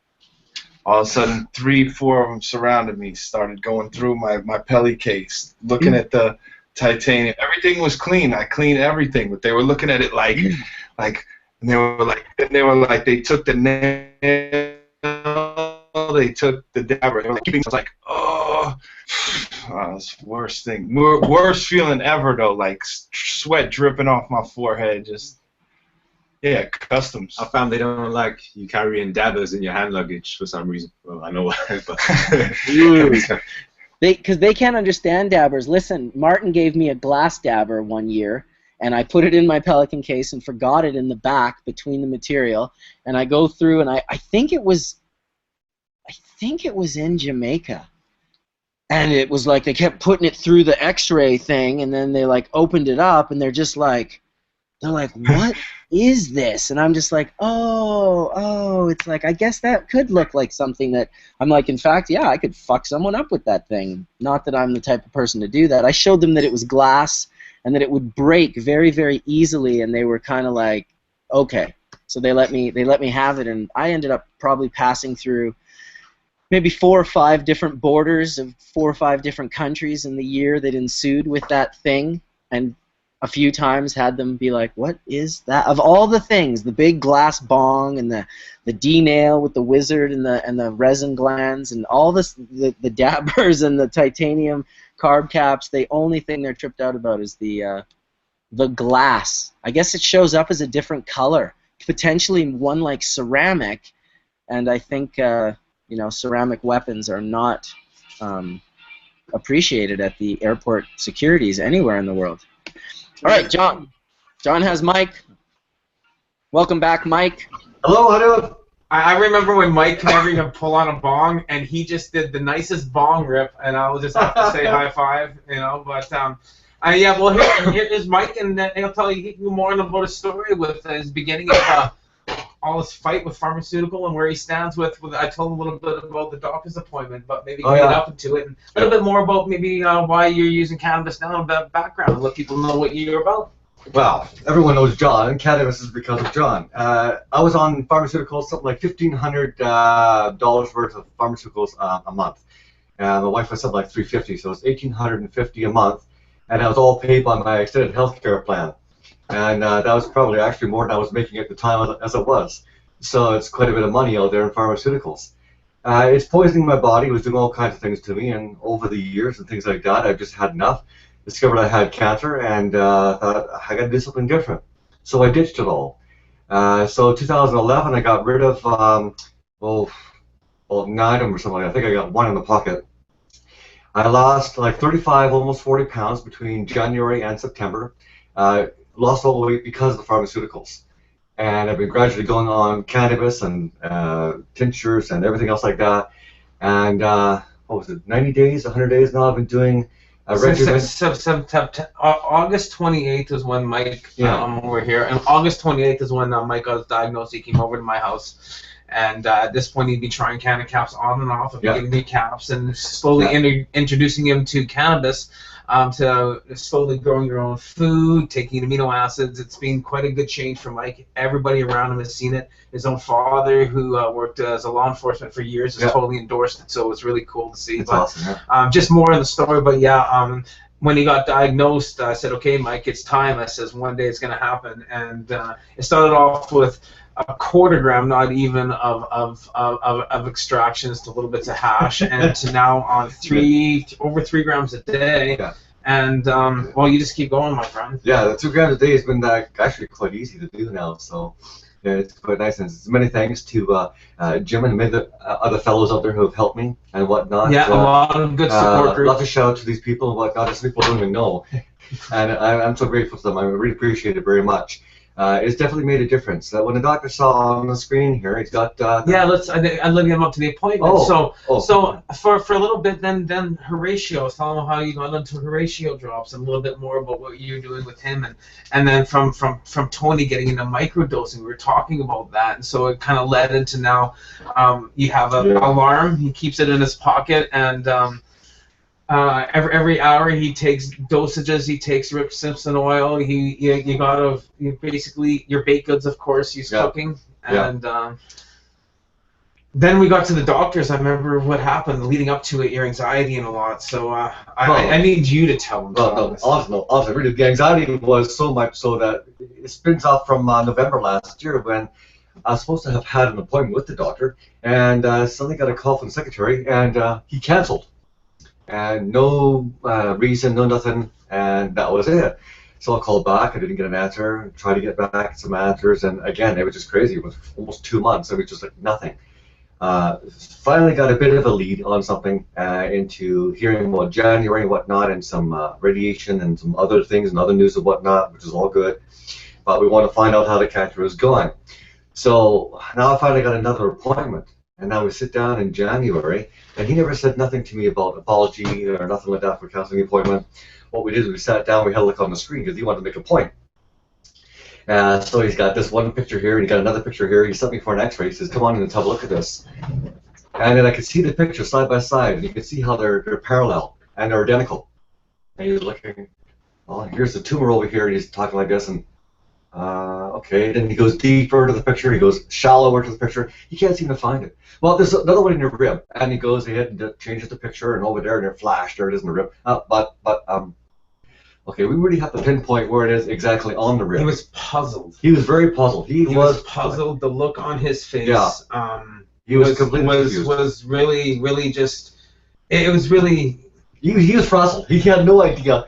All of a sudden, 3-4 of them surrounded me, started going through my pelly case, looking at the titanium. Everything was clean. I cleaned everything, but they were looking at it and they were like, they took the nail, they took the dabber. They were like, I was like, oh, it's the worst thing. Worst feeling ever, though, like sweat dripping off my forehead, just. Yeah, customs. I found they don't like you carrying dabbers in your hand luggage for some reason. Well, I know why, but because they can't understand dabbers. Listen, Martin gave me a glass dabber one year, and I put it in my Pelican case and forgot it in the back between the material. And I go through, and I think it was in Jamaica. And it was like they kept putting it through the X-ray thing, and then they like opened it up, and they're like, what is this? And I'm just like, oh, it's like, I guess that could look like something that, I'm like, in fact, yeah, I could fuck someone up with that thing. Not that I'm the type of person to do that. I showed them that it was glass and that it would break very, very easily, and they were kind of like, okay. So they let me have it, and I ended up probably passing through maybe 4 or 5 different borders of 4 or 5 different countries in the year that ensued with that thing, and a few times had them be like, what is that? Of all the things, the big glass bong and the D-nail with the wizard and the resin glands and all this, the dabbers and the titanium carb caps, the only thing they're tripped out about is the glass. I guess it shows up as a different color, potentially one like ceramic, and I think ceramic weapons are not appreciated at the airport securities anywhere in the world. All right, John. John has Mike. Welcome back, Mike. Hello, hello. I remember when Mike can never even pull on a bong, and he just did the nicest bong rip, and I'll just have to say high five, But yeah, well, here is Mike, and he'll tell you more about his story with his beginning of all his fight with pharmaceutical and where he stands with I told him a little bit about the doctor's appointment, but maybe get up into it, and a little bit more about maybe why you're using cannabis now, and background, let people know what you're about. Well, everyone knows John, and cannabis is because of John. I was on pharmaceuticals, something like $1,500 worth of pharmaceuticals a month. My wife was something like $350, so it's $1,850 a month, and that was all paid by my extended health care plan. And that was probably actually more than I was making at the time as it was. So it's quite a bit of money out there in pharmaceuticals. It's poisoning my body. It was doing all kinds of things to me, and over the years and things like that, I've just had enough. Discovered I had cancer, and thought I got to do something different. So I ditched it all. So 2011, I got rid of 9 of them or something. I think I got 1 in the pocket. I lost like 35, almost 40 pounds between January and September. Lost all the weight because of the pharmaceuticals. And I've been gradually going on cannabis and tinctures and everything else like that. And what was it, 90 days, 100 days now I've been doing a regimen. August 28th is when Mike were here, and August 28th is when Mike got diagnosed. He came over to my house, and at this point he'd be trying canna caps on and off, and giving me caps, and slowly introducing him to cannabis, to slowly growing your own food, taking amino acids. It's been quite a good change for Mike. Everybody around him has seen it. His own father, who worked as a law enforcement for years, has totally endorsed it, so it's really cool to see. That's awesome, yeah. Just more of the story, but when he got diagnosed, I said, okay, Mike, it's time. I says, one day it's going to happen. And it started off with a quarter gram, not even, of extractions to little bits of hash, and to now on over 3 grams a day. Yeah. And, well, you just keep going, my friend. Yeah, the 2 grams a day has been actually quite easy to do now, so yeah, it's quite nice. And many thanks to Jim and many other fellows out there who have helped me and whatnot. Yeah, a lot of good support groups. Love to shout out to these people and whatnot, as people don't even know. And I'm so grateful to them. I really appreciate it very much. It's definitely made a difference. When the doctor saw on the screen here, he's got. I led him up to the appointment. So for a little bit, then Horatio, I was telling him how you got into Horatio drops and a little bit more about what you're doing with him, and then from Tony getting into microdosing, we were talking about that, and so it kind of led into now you have an alarm. He keeps it in his pocket, and every hour he takes dosages. He takes Rip Simpson oil. You gotta basically your baked goods, of course. He's cooking, and then we got to the doctors. I remember what happened leading up to it, your anxiety and a lot. So I need you to tell them. Honestly, really, the anxiety was so much so that it spins off from November last year when I was supposed to have had an appointment with the doctor, and suddenly got a call from the secretary, and he canceled. And no reason, no nothing, and that was it. So I called back, I didn't get an answer, tried to get back some answers, and again, it was just crazy. It was almost 2 months, it was just like nothing. Finally got a bit of a lead on something into hearing about January and whatnot, and some radiation and some other things and other news and whatnot, which is all good. But we want to find out how the cancer is going. So now I finally got another appointment. And now we sit down in January, and he never said nothing to me about apology or nothing like that for canceling the appointment. What we did is we sat down, we had a look on the screen because he wanted to make a point. So he's got this one picture here, and he got another picture here. He sent me for an X-ray. He says, "Come on in and have a look at this." And then I could see the picture side by side, and you could see how they're parallel and they're identical. And he's looking. Oh, here's the tumor over here. And he's talking like this, and okay. Then he goes deeper to the picture. He goes shallower to the picture. He can't seem to find it. Well, there's another one in your rib, and he goes ahead and changes the picture, and over there, and flash, there it is in the rib. Okay, we really have to pinpoint where it is exactly on the rib. He was puzzled. He was very puzzled. He was puzzled. The look on his face. Yeah. He was completely confused. Was really just. It was really. He was frazzled. He had no idea.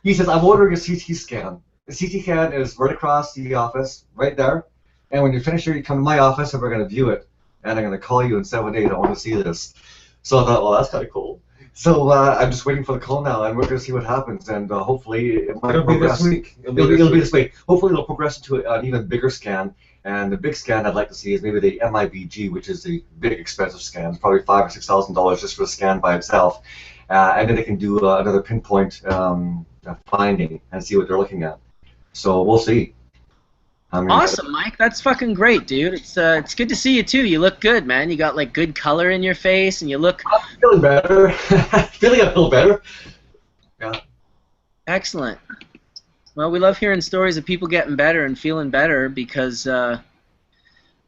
He says, "I'm ordering a CT scan. The CT scan is right across the office, right there. And when you're finished here, you come to my office, and we're going to view it. And I'm going to call you in 7 days. I want to see this." So I thought, well, that's kind of cool. So I'm just waiting for the call now, and we're going to see what happens. And hopefully it might progress. It'll be this week. It'll be this week. Hopefully it'll progress into an even bigger scan. And the big scan I'd like to see is maybe the MIBG, which is the big expensive scan. It's probably $5,000 or $6,000 just for the scan by itself. And then they can do another pinpoint finding and see what they're looking at. So we'll see. Awesome, Mike. That's fucking great, dude. It's good to see you too. You look good, man. You got like good color in your face, and you look. I'm feeling better. Feeling a little better. Yeah. Excellent. Well, we love hearing stories of people getting better and feeling better because, well,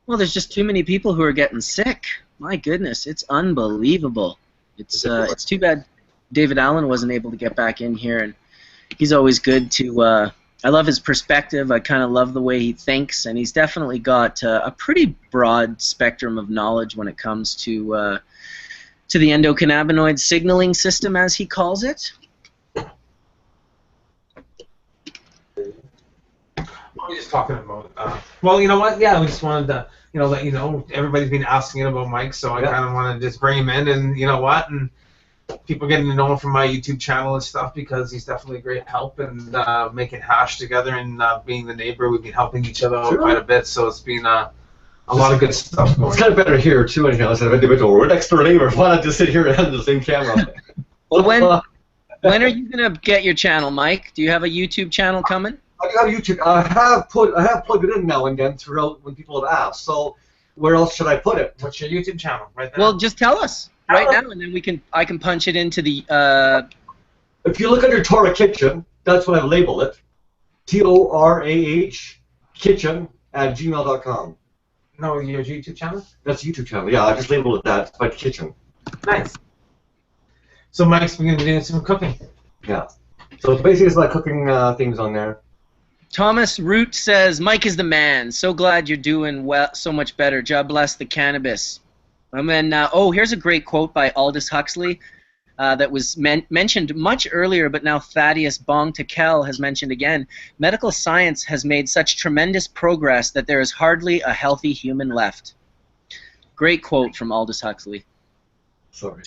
there's just too many people who are getting sick. My goodness, it's unbelievable. It's too bad David Allen wasn't able to get back in here, and he's always good to. I love his perspective. I kind of love the way he thinks, and he's definitely got a pretty broad spectrum of knowledge when it comes to the endocannabinoid signaling system, as he calls it. We're just talking about. Well, you know what? Yeah, we just wanted to, let you know. Everybody's been asking about Mike, so I kind of want to just bring him in, and you know what? And people getting to know him from my YouTube channel and stuff because he's definitely a great help and making hash together and being the neighbor. We've been helping each other out quite a bit, so it's been a lot of good stuff going on. It's kind of better here too, anyhow, instead of individual. We're next door neighbors. Why not just sit here and the same camera? Well, when are you gonna get your channel, Mike? Do you have a YouTube channel coming? I got YouTube. I have plugged it in now and then throughout when people have asked. So where else should I put it? What's your YouTube channel right there? Well, just tell us right now, and then I can punch it into the. If you look under Torah Kitchen, that's what I've labeled it. TORAH Kitchen @gmail.com. No, your YouTube channel? That's a YouTube channel. Yeah, I just labeled it that. It's my kitchen. Nice. So Mike's been going to be doing some cooking. Yeah. So basically, it's like cooking things on there. Thomas Root says, Mike is the man. So glad you're doing well, so much better. God bless the cannabis. And then, here's a great quote by Aldous Huxley that was mentioned much earlier, but now Thaddeus Bong Tekel has mentioned again. Medical science has made such tremendous progress that there is hardly a healthy human left. Great quote from Aldous Huxley. Sorry.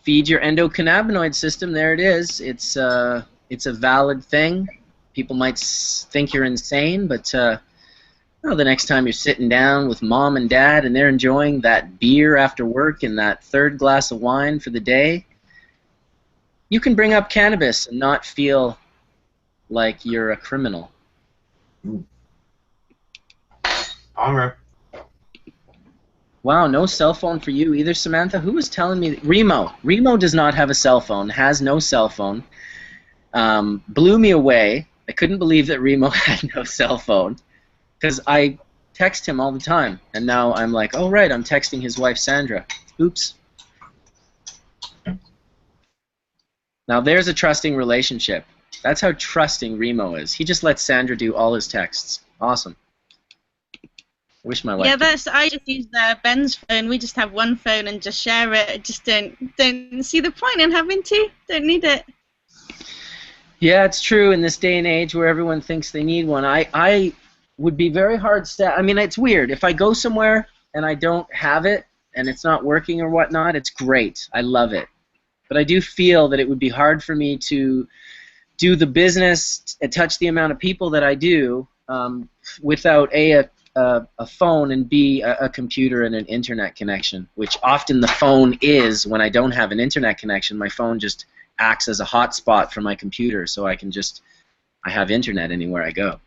Feed your endocannabinoid system. There it is. It's a valid thing. People might think you're insane, but the next time you're sitting down with mom and dad and they're enjoying that beer after work and that third glass of wine for the day, you can bring up cannabis and not feel like you're a criminal. Alright. Wow, no cell phone for you either, Samantha? Who was telling me? Remo. Remo does not have a cell phone, has no cell phone. Blew me away. I couldn't believe that Remo had no cell phone because I text him all the time, and now I'm like, oh right, I'm texting his wife Sandra. Oops. Now there's a trusting relationship. That's how trusting Remo is. He just lets Sandra do all his texts. Awesome. I wish my wife. Yeah, I just use Ben's phone. We just have one phone and just share it. I just don't see the point in having two. Don't need it. Yeah, it's true in this day and age where everyone thinks they need one. I would be very hard set. I mean, it's weird. If I go somewhere and I don't have it and it's not working or whatnot, it's great. I love it. But I do feel that it would be hard for me to do the business, touch the amount of people that I do without A, a phone, and B, a computer and an internet connection, which often the phone is when I don't have an internet connection. My phone just acts as a hotspot for my computer, so I have internet anywhere I go,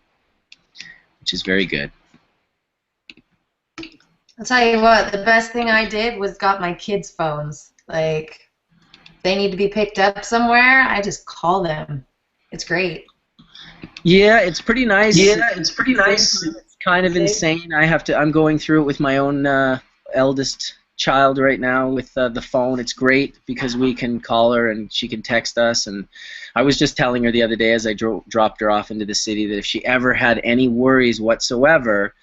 which is very good. I'll tell you what, the best thing I did was got my kids' phones. Like, they need to be picked up somewhere, I just call them. It's great. Yeah, it's pretty nice. It's kind of insane. I'm going through it with my own eldest child right now with the phone. It's great because we can call her and she can text us, and I was just telling her the other day as I dropped her off into the city that if she ever had any worries whatsoever,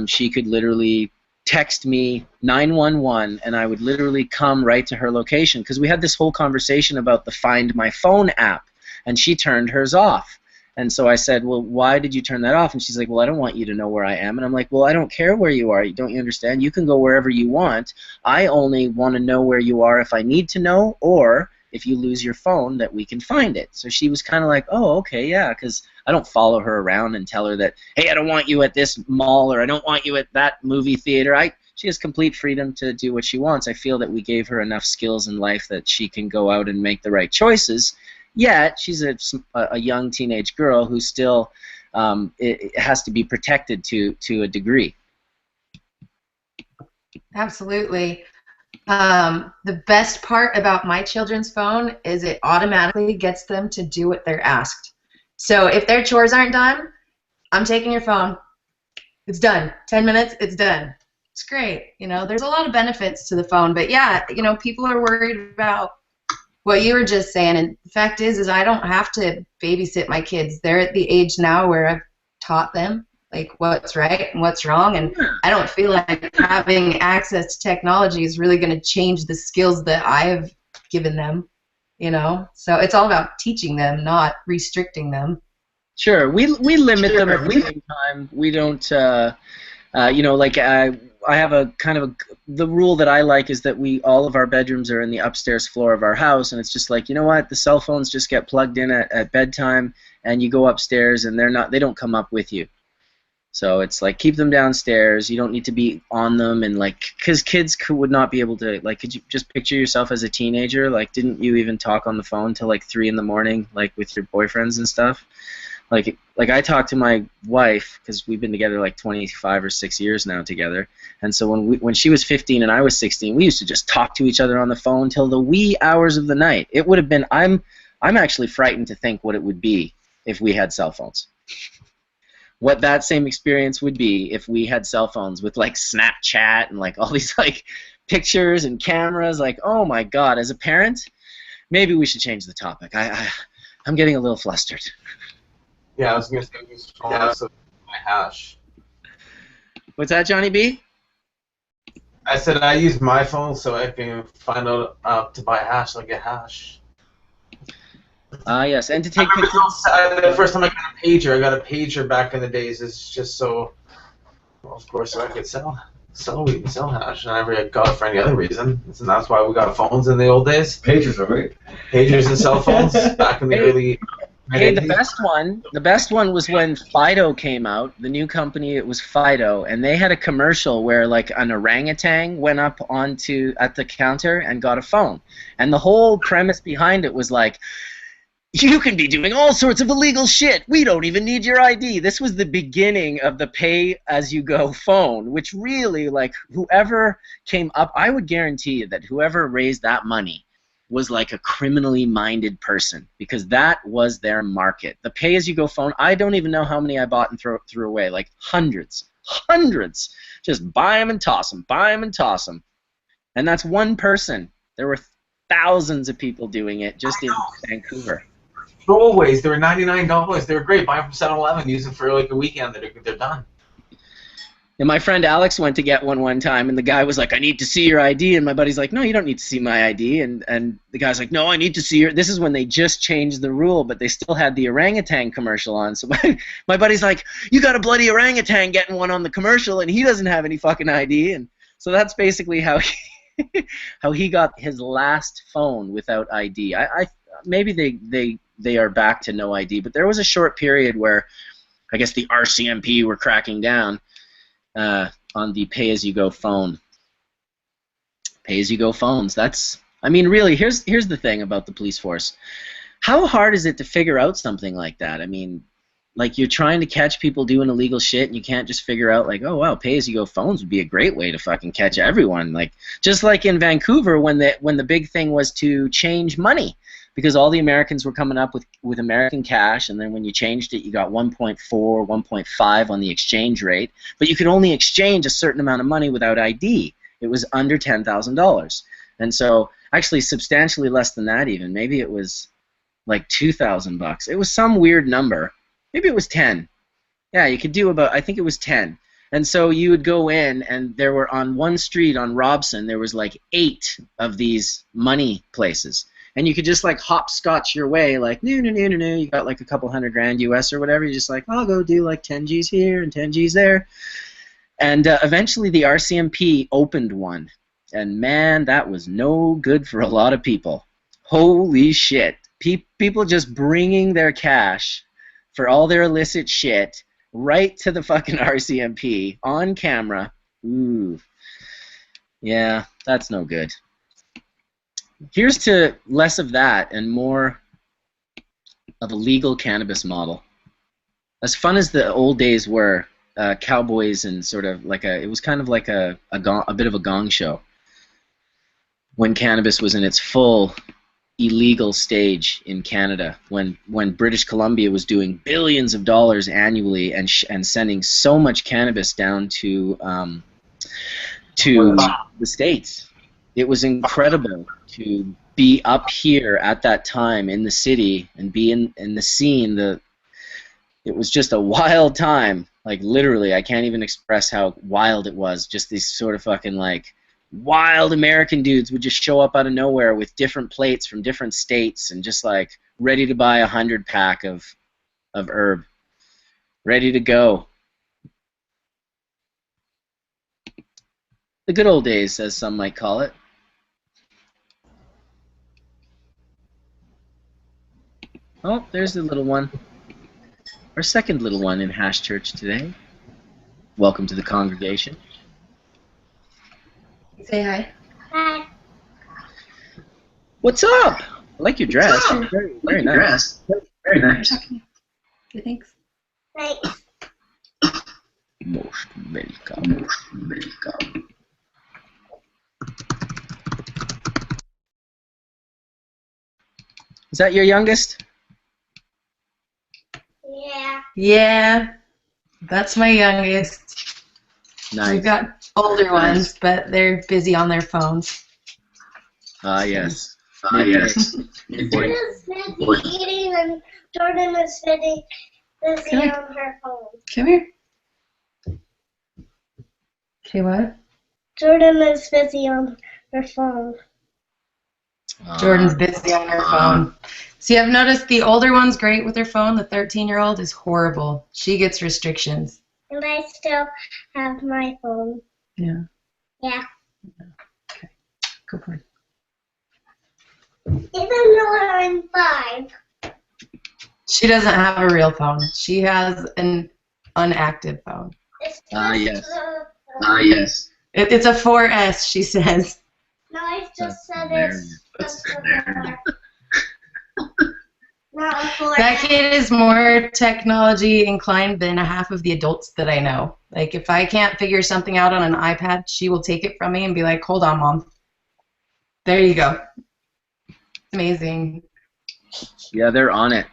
she could literally text me 911 and I would literally come right to her location, because we had this whole conversation about the Find My Phone app and she turned hers off. And so I said, well, why did you turn that off? And she's like, well, I don't want you to know where I am. And I'm like, well, I don't care where you are. Don't you understand? You can go wherever you want. I only want to know where you are if I need to know, or if you lose your phone, that we can find it. So she was kind of like, oh, okay, yeah, because I don't follow her around and tell her that, hey, I don't want you at this mall, or I don't want you at that movie theater. She has complete freedom to do what she wants. I feel that we gave her enough skills in life that she can go out and make the right choices. Yet she's a young teenage girl who still it has to be protected to a degree. Absolutely. The best part about my children's phone is it automatically gets them to do what they're asked. So if their chores aren't done, I'm taking your phone. It's done. 10 minutes, it's done. It's great. You know, there's a lot of benefits to the phone. But yeah, you know, people are worried about what you were just saying. And the fact is I don't have to babysit my kids. They're at the age now where I've taught them like what's right and what's wrong. And I don't feel like having access to technology is really going to change the skills that I've given them, you know. So it's all about teaching them, not restricting them. Sure, we limit them at the same time. We don't, you know, like I have a kind of the rule that I like is that all of our bedrooms are in the upstairs floor of our house, and it's just like, you know what, the cell phones just get plugged in at bedtime, and you go upstairs, and they don't come up with you. So it's like, keep them downstairs. You don't need to be on them, and like, because kids would not be able to, like, could you just picture yourself as a teenager? Like, didn't you even talk on the phone till like 3 in the morning, like with your boyfriends and stuff? Like I talked to my wife, because we've been together like 25 or 6 years now together, and so when she was 15 and I was 16, we used to just talk to each other on the phone till the wee hours of the night. It would have been, I'm actually frightened to think what it would be if we had cell phones. What that same experience would be if we had cell phones with like Snapchat and like all these like pictures and cameras. Like, oh my God, as a parent, maybe we should change the topic. I'm getting a little flustered. Yeah, I was going to say use phones of my hash. What's that, Johnny B? I said I use my phone so I can find out to buy hash, like a hash. Yes, and to take pictures. The first time I got a pager back in the days. It's just so, well, of course, so I could sell hash. I never got it for any other reason. And that's why we got phones in the old days. Pagers are great. Pagers and cell phones back in the early. Hey, the best one was when Fido came out, the new company. It was Fido, and they had a commercial where like an orangutan went up at the counter and got a phone, and the whole premise behind it was like, you can be doing all sorts of illegal shit. We don't even need your ID. This was the beginning of the pay-as-you-go phone, which really, like, whoever came up, I would guarantee you that whoever raised that money was like a criminally minded person, because that was their market. The pay-as-you-go phone, I don't even know how many I bought and threw away, like hundreds. Just buy them and toss them, buy them and toss them. And that's one person. There were thousands of people doing it just in Vancouver. Throwaways, they were $99. They were great. Buy them from 7-Eleven, use them for like a weekend. They're done. And my friend Alex went to get one time, and the guy was like, I need to see your ID. And my buddy's like, no, you don't need to see my ID. And the guy's like, no, I need to see your... This is when they just changed the rule, but they still had the orangutan commercial on. So my buddy's like, you got a bloody orangutan getting one on the commercial, and he doesn't have any fucking ID. And so that's basically how he got his last phone without ID. Maybe they are back to no ID, but there was a short period where I guess the RCMP were cracking down on the pay-as-you-go phone. Pay-as-you-go phones. I mean, really, here's the thing about the police force. How hard is it to figure out something like that? I mean, like, you're trying to catch people doing illegal shit, and you can't just figure out, like, oh, wow, pay-as-you-go phones would be a great way to fucking catch everyone. Like, just like in Vancouver when the big thing was to change money, because all the Americans were coming up with American cash, and then when you changed it, you got 1.4, 1.5 on the exchange rate, but you could only exchange a certain amount of money without ID. It was under $10,000. And so, actually, substantially less than that even. Maybe it was like $2,000. It was some weird number. Maybe it was 10. Yeah, you could do about, I think it was 10. And so you would go in, and there were on one street on Robson, there was like 8 of these money places. And you could just like hopscotch your way, like, no, you got like a couple $100,000 US or whatever. You're just like, I'll go do like 10 G's here and 10 G's there. And eventually the RCMP opened one. And man, that was no good for a lot of people. Holy shit. People just bringing their cash for all their illicit shit right to the fucking RCMP on camera. Ooh. Yeah, that's no good. Here's to less of that and more of a legal cannabis model. As fun as the old days were, cowboys and sort of like it was kind of like a bit of a gong show when cannabis was in its full illegal stage in Canada when British Columbia was doing billions of dollars annually and sending so much cannabis down to the States. It was incredible to be up here at that time in the city and be in the scene. It was just a wild time. Like, literally, I can't even express how wild it was. Just these sort of fucking, like, wild American dudes would just show up out of nowhere with different plates from different states and just, like, ready to buy 100-pack of herb. Ready to go. The good old days, as some might call it. Oh, there's the little one. Our second little one in Hash Church today. Welcome to the congregation. Say hi. Hi. What's up? I like your dress. Very, very nice. Very nice. Thanks. Thanks. Most welcome. Is that your youngest? Yeah. Yeah, that's my youngest. Nice. We've got older ones, but they're busy on their phones. Ah, yes. Yes. Jordan is busy eating and Jordan is busy on her phone. Come here. Okay, what? Jordan is busy on her phone. Jordan's busy on her phone. See, I've noticed the older one's great with her phone. The 13-year-old is horrible. She gets restrictions. And I still have my phone. Yeah. Yeah. Okay. Go for it. Even though I'm 5. She doesn't have a real phone. She has an unactive phone. Yes. Yes. It's a 4S, she says. No, I just said it's just a 4. Not a 4. That kid is more technology inclined than half of the adults that I know. Like, if I can't figure something out on an iPad, she will take it from me and be like, hold on, Mom. There you go. Amazing. Yeah, they're on it.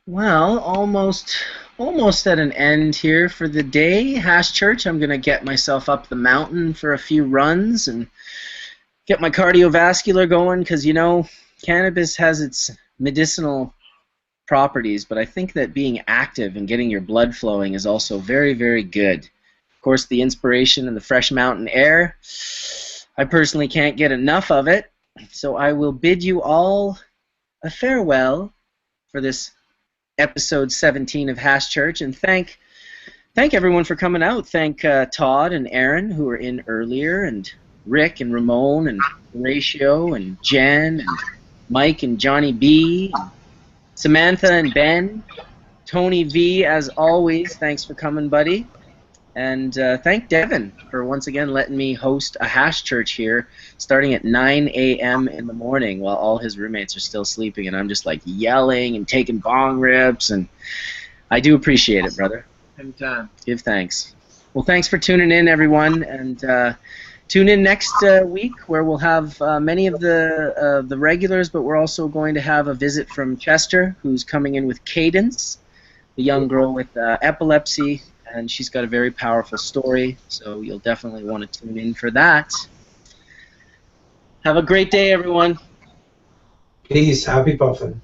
Well, almost at an end here for the day. Hash Church, I'm going to get myself up the mountain for a few runs and get my cardiovascular going because, you know, cannabis has its medicinal properties, but I think that being active and getting your blood flowing is also very, very good. Of course, the inspiration and the fresh mountain air, I personally can't get enough of it, so I will bid you all a farewell for this episode 17 of Hash Church, and thank everyone for coming out. Thank Todd and Aaron, who were in earlier, and Rick and Ramon and Horatio and Jen and Mike and Johnny B, and Samantha and Ben, Tony V, as always, thanks for coming, buddy. And thank Devin for once again letting me host a Hash Church here starting at 9 a.m. in the morning while all his roommates are still sleeping, and I'm just like yelling and taking bong rips, and I do appreciate it, brother. Anytime. Give thanks. Well, thanks for tuning in, everyone, and tune in next week where we'll have many of the regulars, but we're also going to have a visit from Chester, who's coming in with Cadence, the young girl with epilepsy. And she's got a very powerful story, so you'll definitely want to tune in for that. Have a great day, everyone. Peace. Happy puffin'.